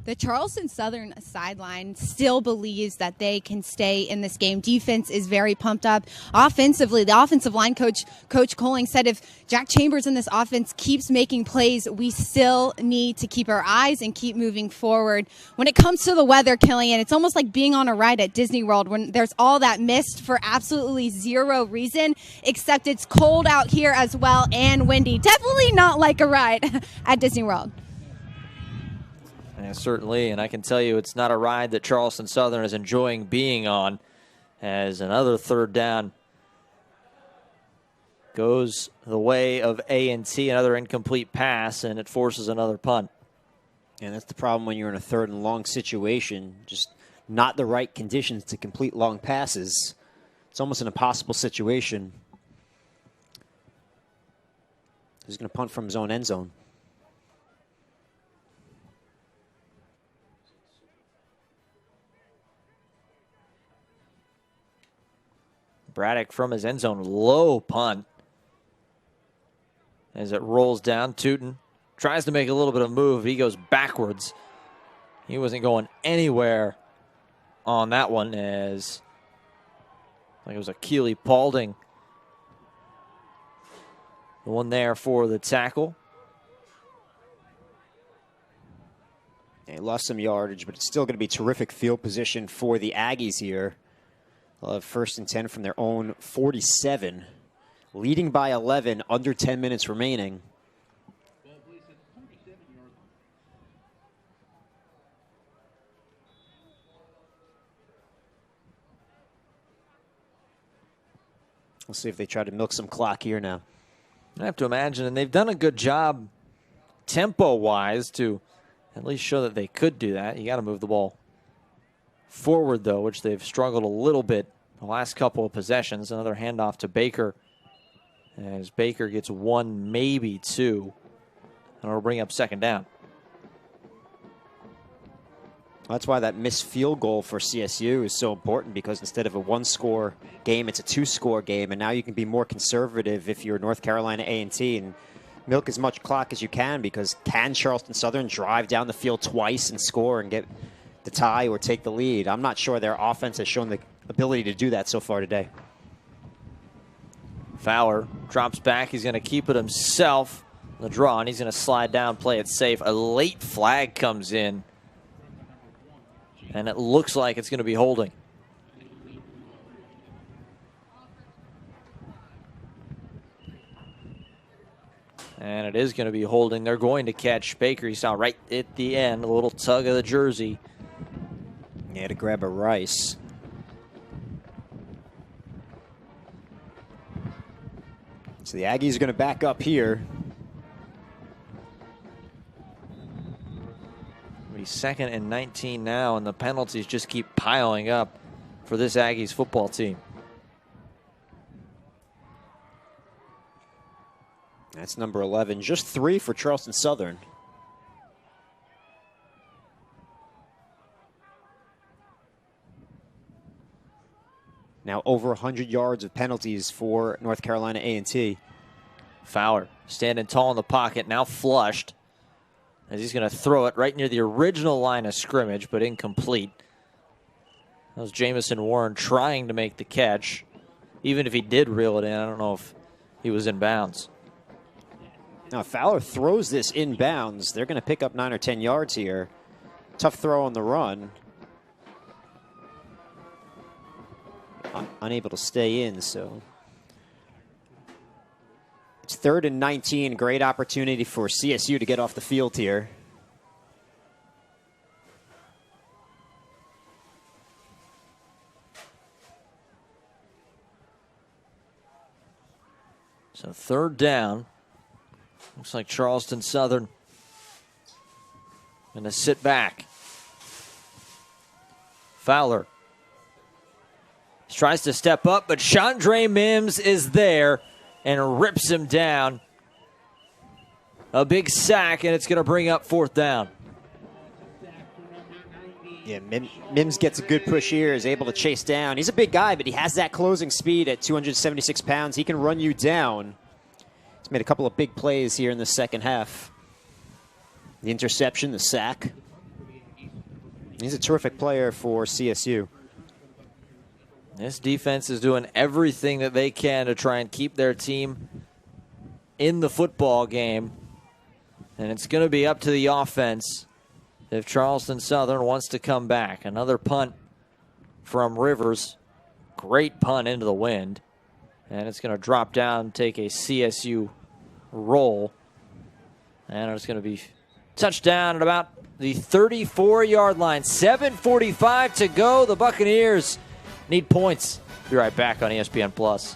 The Charleston Southern sideline still believes that they can stay in this game. Defense is very pumped up. Offensively, the offensive line coach, Coach Coling, said if Jack Chambers in this offense keeps making plays, we still need to keep our eyes and keep moving forward. When it comes to the weather, Killian, it's almost like being on a ride at Disney World when there's all that mist for absolutely zero reason, except it's cold out here as well and windy. Definitely not like a ride at Disney World. Yeah, certainly, and I can tell you it's not a ride that Charleston Southern is enjoying being on, as another 3rd down goes the way of A&T, another incomplete pass, and it forces another punt. And that's the problem when you're in a 3rd and long situation, just not the right conditions to complete long passes. It's almost an impossible situation. He's going to punt from his own end zone. Braddock from his end zone, low punt. As it rolls down, Tootin tries to make a little bit of move. He goes backwards. He wasn't going anywhere on that one, as I think it was Akili Paulding. The one there for the tackle. They lost some yardage, but it's still going to be terrific field position for the Aggies here. They'll have 1st and 10 from their own 47. Leading by 11, under 10 minutes remaining. We'll see if they try to milk some clock here now. I have to imagine, and they've done a good job tempo-wise to at least show that they could do that. You got to move the ball forward, though, which they've struggled a little bit the last couple of possessions. Another handoff to Baker, as Baker gets 1, maybe 2, and it'll bring up 2nd down. That's why that missed field goal for CSU is so important, because instead of a 1-score game, it's a 2-score game, and now you can be more conservative if you're North Carolina A&T and milk as much clock as you can, because can Charleston Southern drive down the field twice and score and get the tie or take the lead? I'm not sure their offense has shown the ability to do that so far today. Fowler drops back. He's going to keep it himself. The draw, and he's going to slide down, play it safe. A late flag comes in, and it looks like it's going to be holding. And it is going to be holding. They're going to catch Baker. You saw right at the end, a little tug of the jersey. Yeah, to grab a Rice. So the Aggies are going to back up here. He's 2nd and 19 now, and the penalties just keep piling up for this Aggies football team. That's number 11. Just 3 for Charleston Southern. Now over 100 yards of penalties for North Carolina A&T. Fowler standing tall in the pocket, now flushed, as he's going to throw it right near the original line of scrimmage, but incomplete. That was Jamison Warren trying to make the catch. Even if he did reel it in, I don't know if he was in bounds. Now, if Fowler throws this inbounds, they're going to pick up 9 or 10 yards here. Tough throw on the run. Unable to stay in, so. It's 3rd and 19. Great opportunity for CSU to get off the field here. So 3rd down. Looks like Charleston Southern going to sit back. Fowler tries to step up, but Chandre Mims is there and rips him down. A big sack, and it's going to bring up 4th down. Yeah, Mims gets a good push here, is able to chase down. He's a big guy, but he has that closing speed at 276 pounds. He can run you down. He's made a couple of big plays here in the second half. The interception, the sack. He's a terrific player for CSU. This defense is doing everything that they can to try and keep their team in the football game. And it's going to be up to the offense if Charleston Southern wants to come back. Another punt from Rivers. Great punt into the wind. And it's going to drop down and take a CSU roll. And it's going to be touchdown at about the 34-yard line. 7:45 to go. The Buccaneers need points. Be right back on ESPN Plus.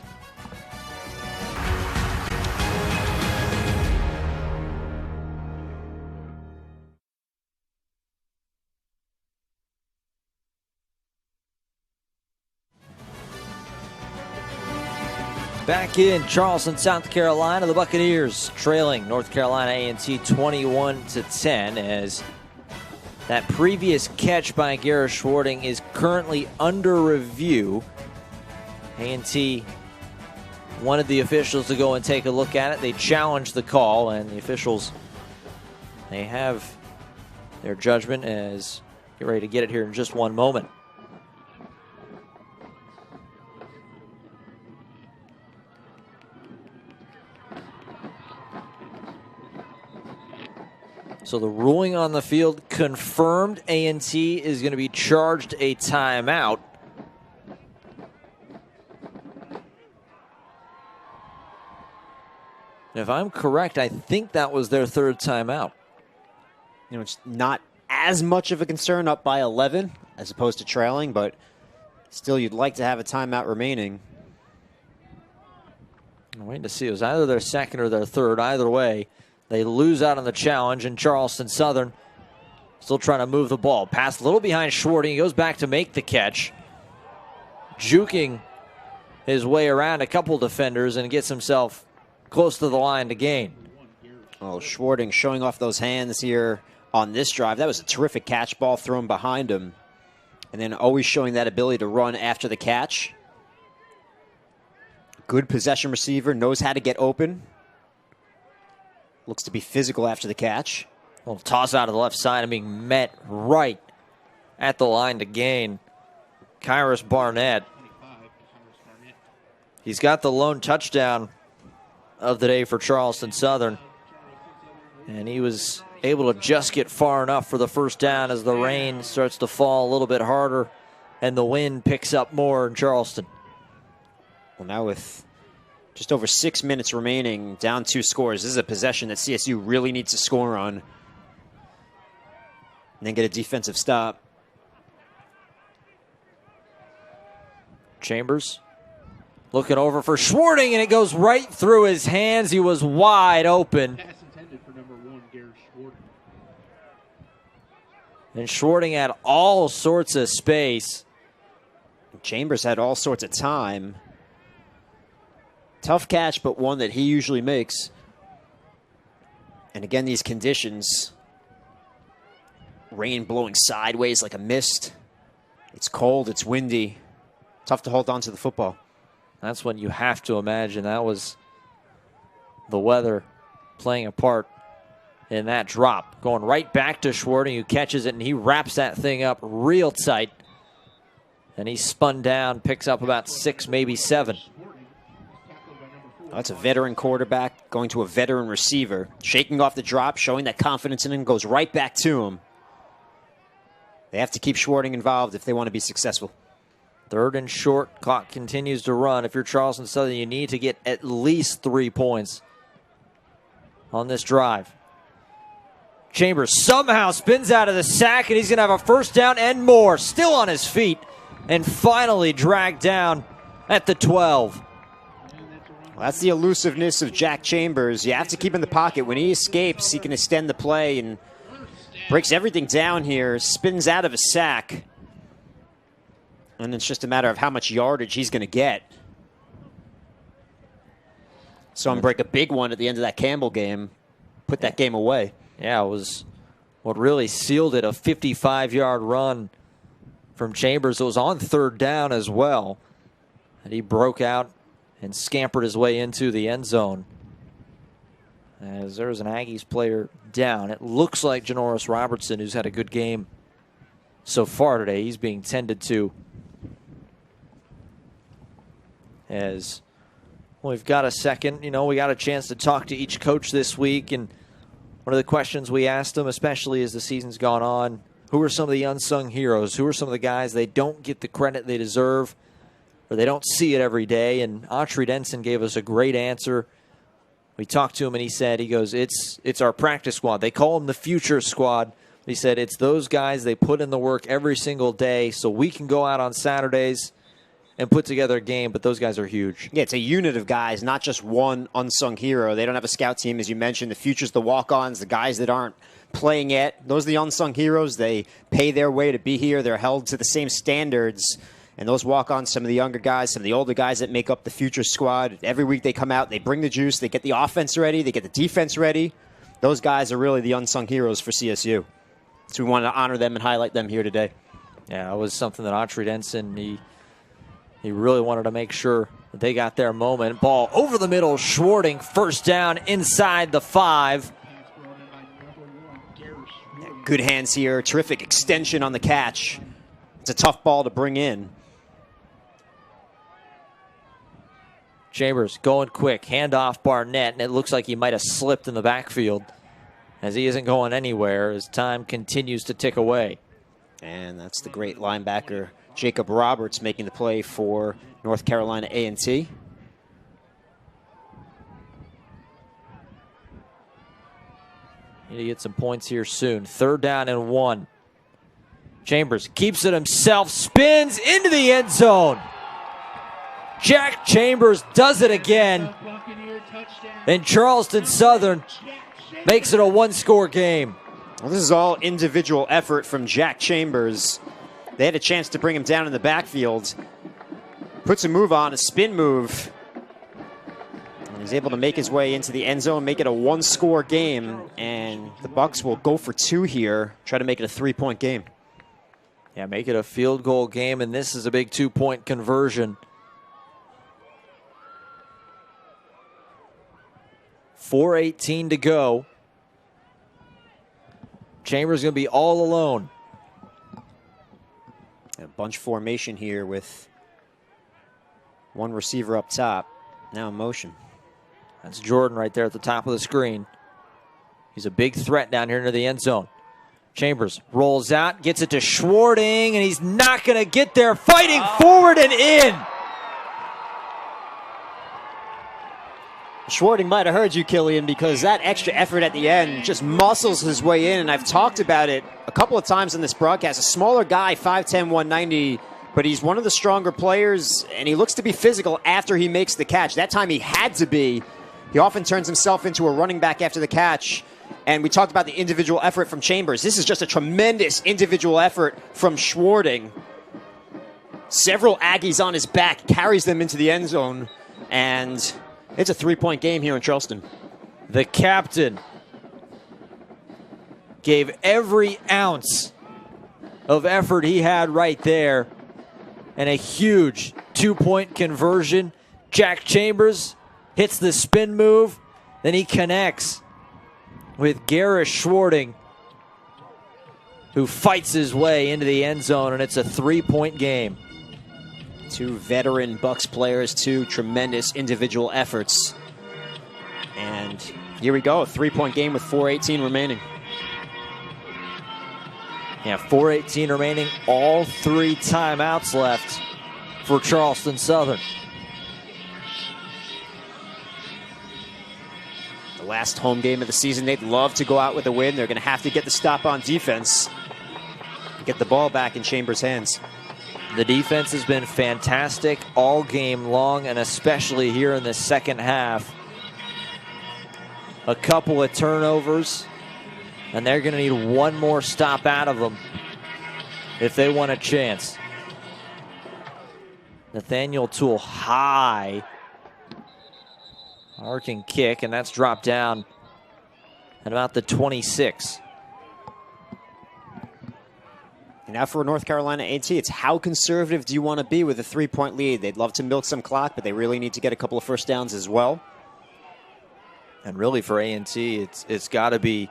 Back in Charleston, South Carolina, the Buccaneers trailing North Carolina A&T 21-10 as that previous catch by Garrett Schwarting is currently under review. A&T wanted the officials to go and take a look at it. They challenged the call, and the officials, they have their judgment as get ready to get it here in just one moment. So the ruling on the field confirmed. A&T is going to be charged a timeout. If I'm correct, I think that was their third timeout. You know, it's not as much of a concern up by 11 as opposed to trailing, but still you'd like to have a timeout remaining. I'm waiting to see. It was either their second or their third. Either way, they lose out on the challenge, and Charleston Southern still trying to move the ball. Pass a little behind Schwarting. He goes back to make the catch. Juking his way around a couple defenders and gets himself close to the line to gain. Oh, Schwarting showing off those hands here on this drive. That was a terrific catch, ball thrown behind him. And then always showing that ability to run after the catch. Good possession receiver, knows how to get open. Looks to be physical after the catch. A little toss out of the left side and being met right at the line to gain. Kyrus Barnett. He's got the lone touchdown of the day for Charleston Southern. And he was able to just get far enough for the first down as the rain starts to fall a little bit harder and the wind picks up more in Charleston. Well, now with just over 6 minutes remaining, down 2 scores, this is a possession that CSU really needs to score on. And then get a defensive stop. Chambers looking over for Schwarting, and it goes right through his hands. He was wide open. Pass intended for number 1, Garrett Schwarting. And Schwarting had all sorts of space. Chambers had all sorts of time. Tough catch, but one that he usually makes. And again, these conditions. Rain blowing sideways like a mist. It's cold, it's windy. Tough to hold on to the football. That's when you have to imagine that was the weather playing a part in that drop. Going right back to Schwarting, who catches it, and he wraps that thing up real tight. And he spun down, picks up about 6, maybe 7. That's a veteran quarterback going to a veteran receiver. Shaking off the drop, showing that confidence in him, goes right back to him. They have to keep Schwarting involved if they want to be successful. 3rd and short, clock continues to run. If you're Charleston Southern, you need to get at least 3 points on this drive. Chambers somehow spins out of the sack, and he's going to have a first down and more. Still on his feet, and finally dragged down at the 12. Well, that's the elusiveness of Jack Chambers. You have to keep in the pocket. When he escapes, he can extend the play and breaks everything down here, spins out of a sack. And it's just a matter of how much yardage he's going to get. Saw him break a big one at the end of that Campbell game. Put that game away. Yeah, it was what really sealed it, a 55-yard run from Chambers. It was on 3rd down as well. And he broke out and scampered his way into the end zone. As there's an Aggies player down. It looks like Janoris Robertson, who's had a good game so far today. He's being tended to. As we've got a second, we got a chance to talk to each coach this week, and one of the questions we asked them, especially as the season's gone on, who are some of the unsung heroes? Who are some of the guys they don't get the credit they deserve, or they don't see it every day? And Autry Denson gave us a great answer. We talked to him, and he said, it's our practice squad. They call them the future squad. He said it's those guys, they put in the work every single day so we can go out on Saturdays and put together a game, but those guys are huge. Yeah, it's a unit of guys, not just one unsung hero. They don't have a scout team, as you mentioned. The future's the walk-ons, the guys that aren't playing yet. Those are the unsung heroes. They pay their way to be here. They're held to the same standards. And those walk-ons, some of the younger guys, some of the older guys that make up the future squad, every week they come out, they bring the juice, they get the offense ready, they get the defense ready. Those guys are really the unsung heroes for CSU. So we wanted to honor them and highlight them here today. Yeah, it was something that Autry Denson, he really wanted to make sure that they got their moment. Ball over the middle, Schwarting, first down inside the 5. Good hands here, terrific extension on the catch. It's a tough ball to bring in. Chambers going quick, handoff Barnett, and it looks like he might have slipped in the backfield as he isn't going anywhere as time continues to tick away. And that's the great linebacker Jacob Roberts making the play for North Carolina A&T. Need to get some points here soon. 3rd down and 1. Chambers keeps it himself, spins into the end zone. Jack Chambers does it again. And Charleston Southern makes it a 1-score game. Well, this is all individual effort from Jack Chambers. They had a chance to bring him down in the backfield. Puts a move on, a spin move. And he's able to make his way into the end zone, make it a 1-score game. And the Bucs will go for 2 here, try to make it a 3-point game. Yeah, make it a field goal game, and this is a big 2-point conversion. 4:18 to go. Chambers going to be all alone. A bunch formation here with one receiver up top. Now in motion. That's Jordan right there at the top of the screen. He's a big threat down here into the end zone. Chambers rolls out, gets it to Schwarting, and he's not going to get there. Fighting forward and in. Schwarting might have heard you, Killian, because that extra effort at the end just muscles his way in. And I've talked about it a couple of times in this broadcast. A smaller guy, 5'10", 190, but he's one of the stronger players, and he looks to be physical after he makes the catch. That time he had to be. He often turns himself into a running back after the catch. And we talked about the individual effort from Chambers. This is just a tremendous individual effort from Schwarting. Several Aggies on his back, carries them into the end zone, and it's a 3-point game here in Charleston. The captain gave every ounce of effort he had right there, and a huge 2-point conversion. Jack Chambers hits the spin move, then he connects with Garish Schwarting, who fights his way into the end zone, and it's a 3-point game. 2 veteran Bucs players, 2 tremendous individual efforts. And here we go, a 3-point game with 4:18 remaining. Yeah, 4:18 remaining, all 3 timeouts left for Charleston Southern. The last home game of the season, they'd love to go out with a win. They're going to have to get the stop on defense and get the ball back in Chambers' hands. The defense has been fantastic all game long, and especially here in the second half. A couple of turnovers, and they're going to need one more stop out of them if they want a chance. Nathaniel Toole high. Arcing kick, and that's dropped down at about the 26. And now for North Carolina A&T, it's how conservative do you want to be with a 3-point lead? They'd love to milk some clock, but they really need to get a couple of first downs as well. And really for A&T, it's got to be,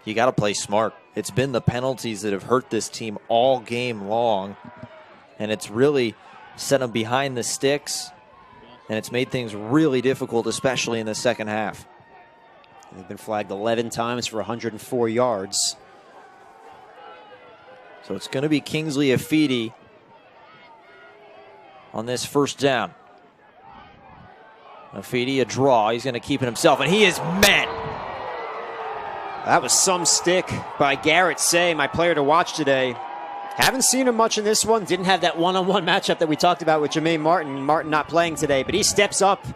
you got to play smart. It's been the penalties that have hurt this team all game long, and it's really set them behind the sticks, and it's made things really difficult, especially in the second half. They've been flagged 11 times for 104 yards. So it's going to be Kingsley Afidi on this first down. Afidi a draw. He's going to keep it himself, and he is met. That was some stick by Garrett Say, my player to watch today. Haven't seen him much in this one. Didn't have that one-on-one matchup that we talked about with Jermaine Martin. Martin not playing today, but he steps up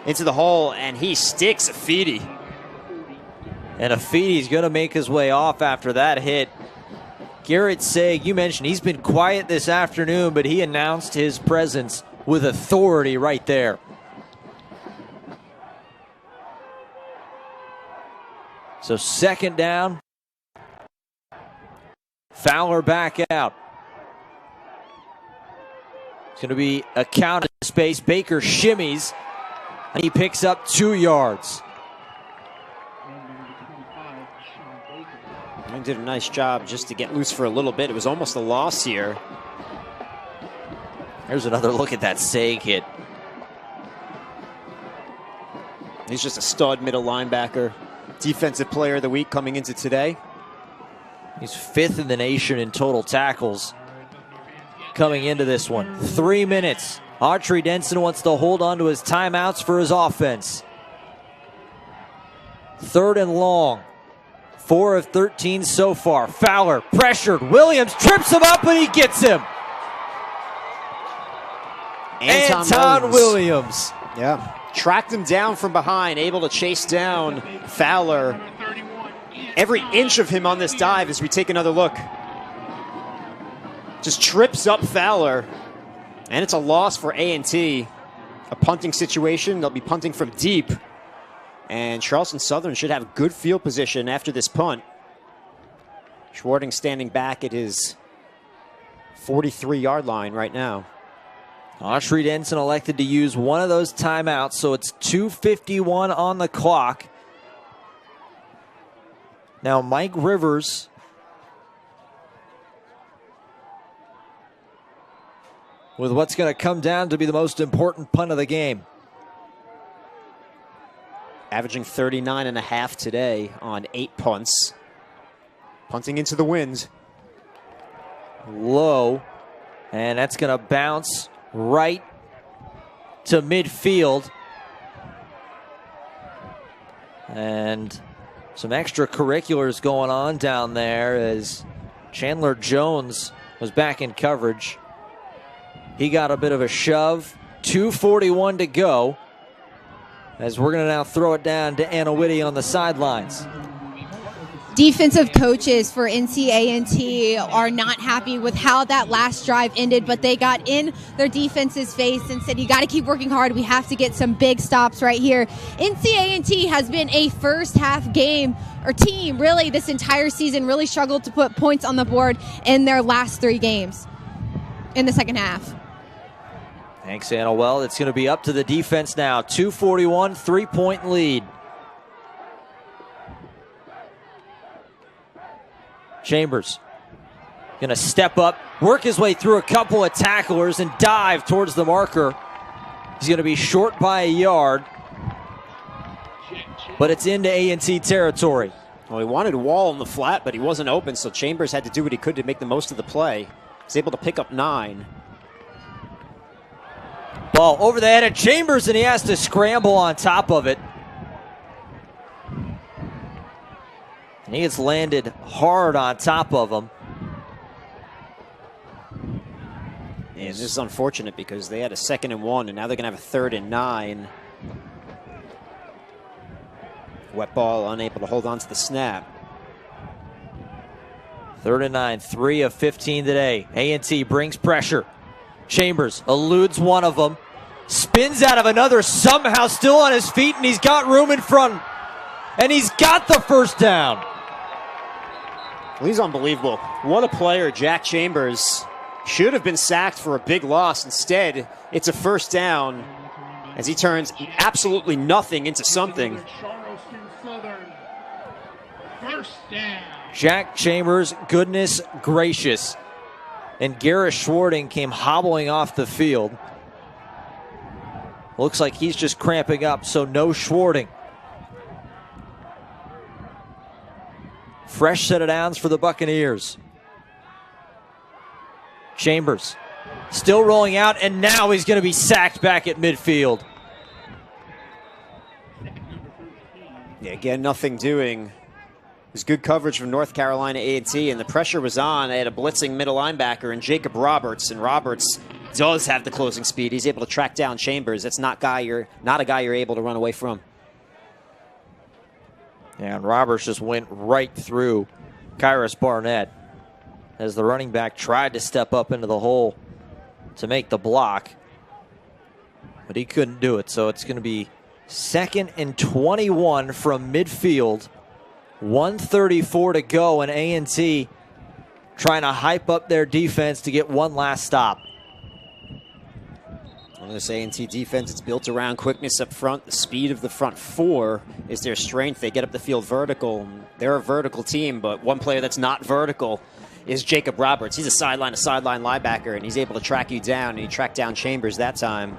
into the hole, and he sticks Afidi. And Afidi's going to make his way off after that hit. Garrett Say, you mentioned he's been quiet this afternoon, but he announced his presence with authority right there. So second down. Fowler back out. It's going to be a count in space. Baker shimmies, and he picks up 2 yards. He did a nice job just to get loose for a little bit. It was almost a loss here. Here's another look at that Sag hit. He's just a stud middle linebacker. Defensive Player of the Week coming into today. He's 5th in the nation in total tackles coming into this one. 3 minutes. Autry Denson wants to hold on to his timeouts for his offense. 3rd and long. 4 of 13 so far. Fowler pressured. Williams trips him up and he gets him. Anton Williams. Yeah. Tracked him down from behind, able to chase down Fowler. Every inch of him on this dive as we take another look. Just trips up Fowler. And it's a loss for A&T. A punting situation. They'll be punting from deep. And Charleston Southern should have good field position after this punt. Schwarting standing back at his 43-yard line right now. Autry Denson elected to use one of those timeouts, so it's 2:51 on the clock. Now Mike Rivers with what's going to come down to be the most important punt of the game. Averaging 39.5 today on 8 punts. Punting into the wind. Low, and that's going to bounce right to midfield. And some extracurriculars going on down there as Chandler Jones was back in coverage. He got a bit of a shove. 2:41 to go as we're going to now throw it down to Anna Whitty on the sidelines. Defensive coaches for NC A&T are not happy with how that last drive ended, but they got in their defense's face and said, you got to keep working hard. We have to get some big stops right here. NC A&T has been a first half game or team really this entire season, really struggled to put points on the board in their last 3 games in the second half. Thanks, Anna. Well, it's going to be up to the defense now. 2:41, 3-point lead. Chambers going to step up, work his way through a couple of tacklers, and dive towards the marker. He's going to be short by a yard, but it's into A&T territory. Well, he wanted Wall on the flat, but he wasn't open, so Chambers had to do what he could to make the most of the play. He's able to pick up 9. Ball over the head of Chambers, and he has to scramble on top of it. And he gets landed hard on top of him. And this is unfortunate because they had a 2nd and 1, and now they're going to have a 3rd and 9. Wet ball, unable to hold on to the snap. 3rd and 9, 3 of 15 today. A&T brings pressure. Chambers eludes one of them. Spins out of another, somehow still on his feet, and he's got room in front. And he's got the first down. Well, he's unbelievable. What a player, Jack Chambers. Should have been sacked for a big loss. Instead, it's a first down as he turns absolutely nothing into something. Charleston Southern. First down. Jack Chambers, goodness gracious. And Garrett Schwarting came hobbling off the field. Looks like he's just cramping up, so no Schwarting. Fresh set of downs for the Buccaneers. Chambers still rolling out, and now he's going to be sacked back at midfield. Yeah, again, nothing doing. It was good coverage from North Carolina A&T, and the pressure was on. They had a blitzing middle linebacker in Jacob Roberts, and Roberts does have the closing speed. He's able to track down Chambers. That's not a guy you're able to run away from. Yeah, and Roberts just went right through Kyrus Barnett as the running back tried to step up into the hole to make the block, but he couldn't do it. So it's going to be 2nd and 21 from midfield. 1:34 to go, and A&T trying to hype up their defense to get one last stop. On this A&T defense, it's built around quickness up front. The speed of the front 4 is their strength. They get up the field vertical. They're a vertical team, but one player that's not vertical is Jacob Roberts. He's a sideline-to-sideline linebacker, and he's able to track you down, and he tracked down Chambers that time.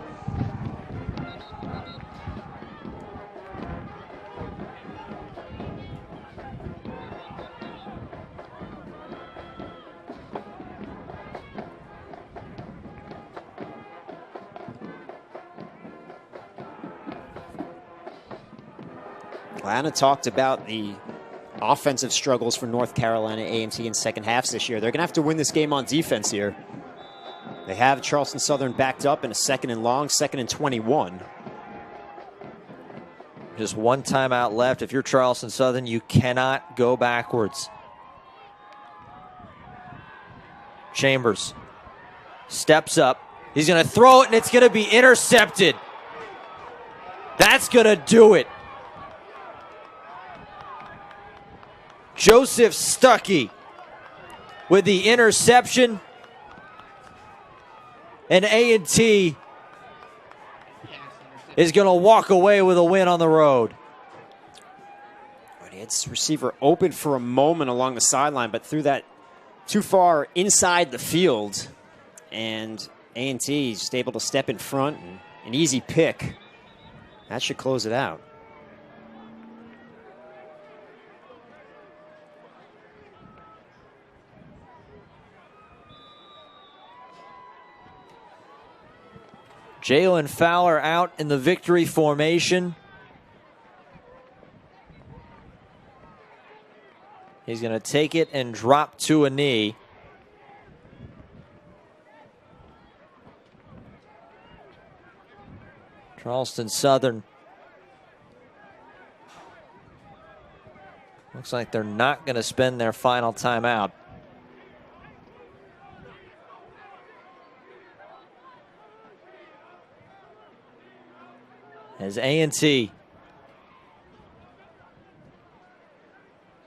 Lana talked about the offensive struggles for North Carolina A&T in second halves this year. They're going to have to win this game on defense here. They have Charleston Southern backed up in a 2nd and long, 2nd and 21. Just one timeout left. If you're Charleston Southern, you cannot go backwards. Chambers steps up. He's going to throw it, and it's going to be intercepted. That's going to do it. Joseph Stuckey with the interception. And A&T is going to walk away with a win on the road. It's receiver open for a moment along the sideline, but threw that too far inside the field. And A&T is just able to step in front. And an easy pick. That should close it out. Jalen Fowler out in the victory formation. He's going to take it and drop to a knee. Charleston Southern. Looks like they're not going to spend their final timeout. As A&T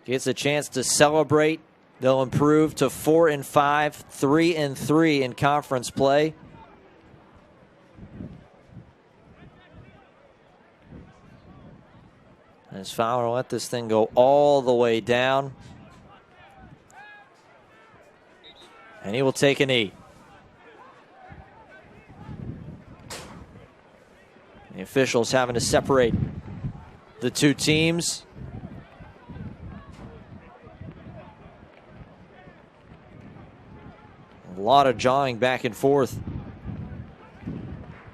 gets a chance to celebrate, they'll improve to 4-5, 3-3 in conference play. As Fowler let this thing go all the way down. And he will take a knee. The officials having to separate the two teams. A lot of jawing back and forth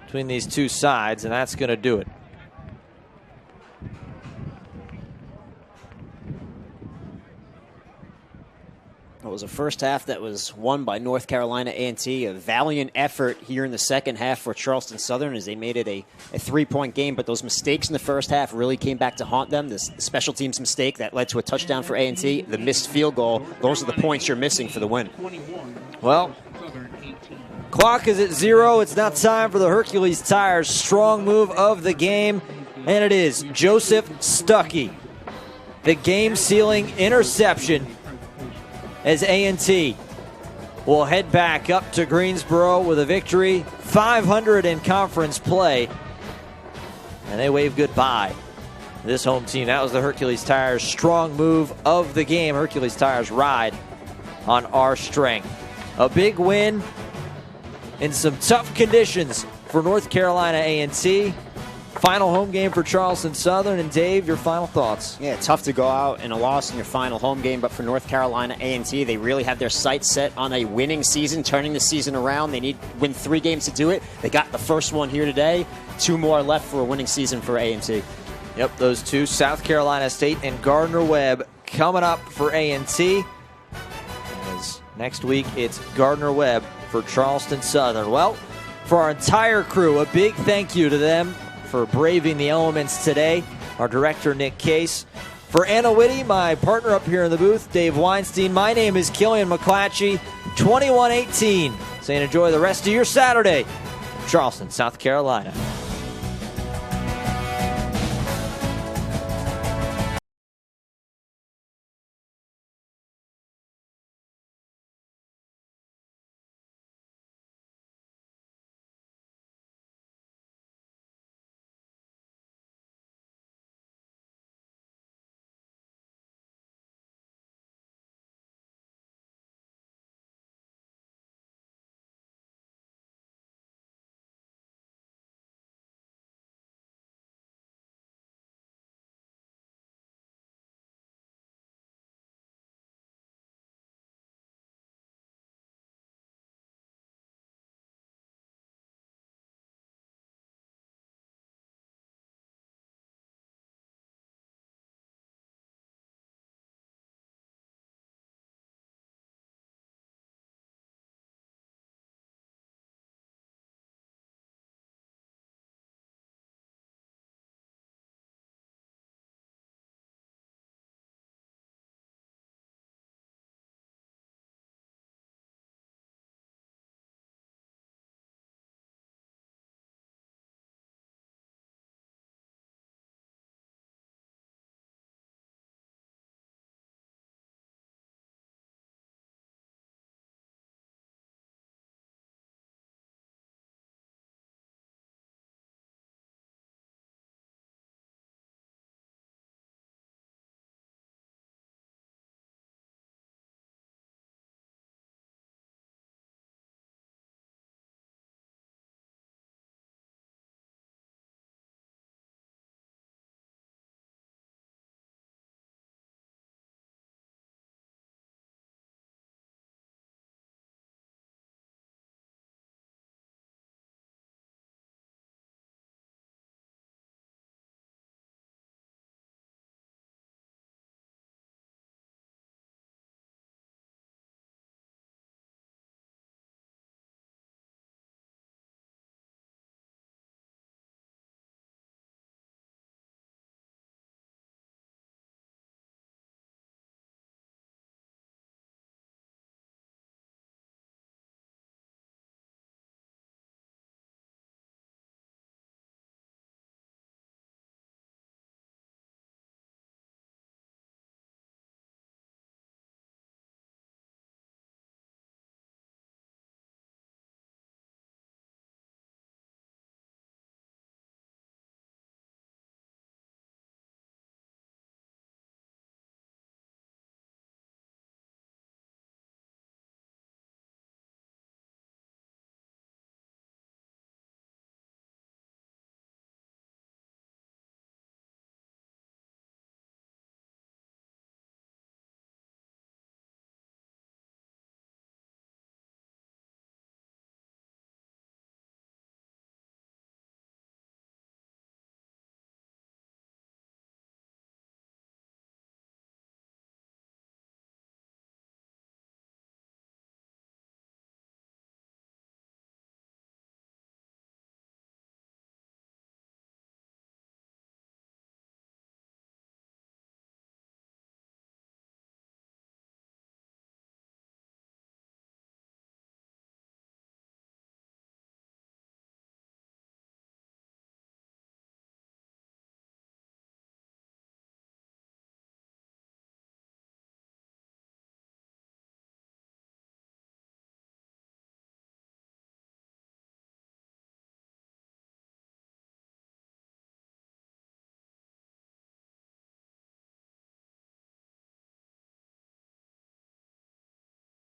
between these two sides, and that's going to do it. It was a first half that was won by North Carolina A&T. A valiant effort here in the second half for Charleston Southern as they made it a 3-point game. But those mistakes in the first half really came back to haunt them. The special teams mistake that led to a touchdown for A&T. The missed field goal. Those are the points you're missing for the win. Well, clock is at 0. It's now time for the Hercules Tires strong move of the game. And it is Joseph Stuckey. The game-sealing interception as A&T will head back up to Greensboro with a victory, 500 in conference play, and they wave goodbye to this home team. That was the Hercules Tires strong move of the game. Hercules Tires ride on our strength. A big win in some tough conditions for North Carolina A&T. Final home game for Charleston Southern. And Dave, your final thoughts? Yeah, tough to go out in a loss in your final home game, but for North Carolina A&T, they really have their sights set on a winning season, turning the season around. They need to win 3 games to do it. They got the first one here today. 2 more left for a winning season for A&T. Yep, those two, South Carolina State and Gardner-Webb, coming up for A&T. As next week, it's Gardner-Webb for Charleston Southern. Well, for our entire crew, a big thank you to them for braving the elements today. Our director, Nick Case. For Anna Whitty, my partner up here in the booth, Dave Weinstein, my name is Killian McClatchy, 21-18. Saying enjoy the rest of your Saturday from Charleston, South Carolina.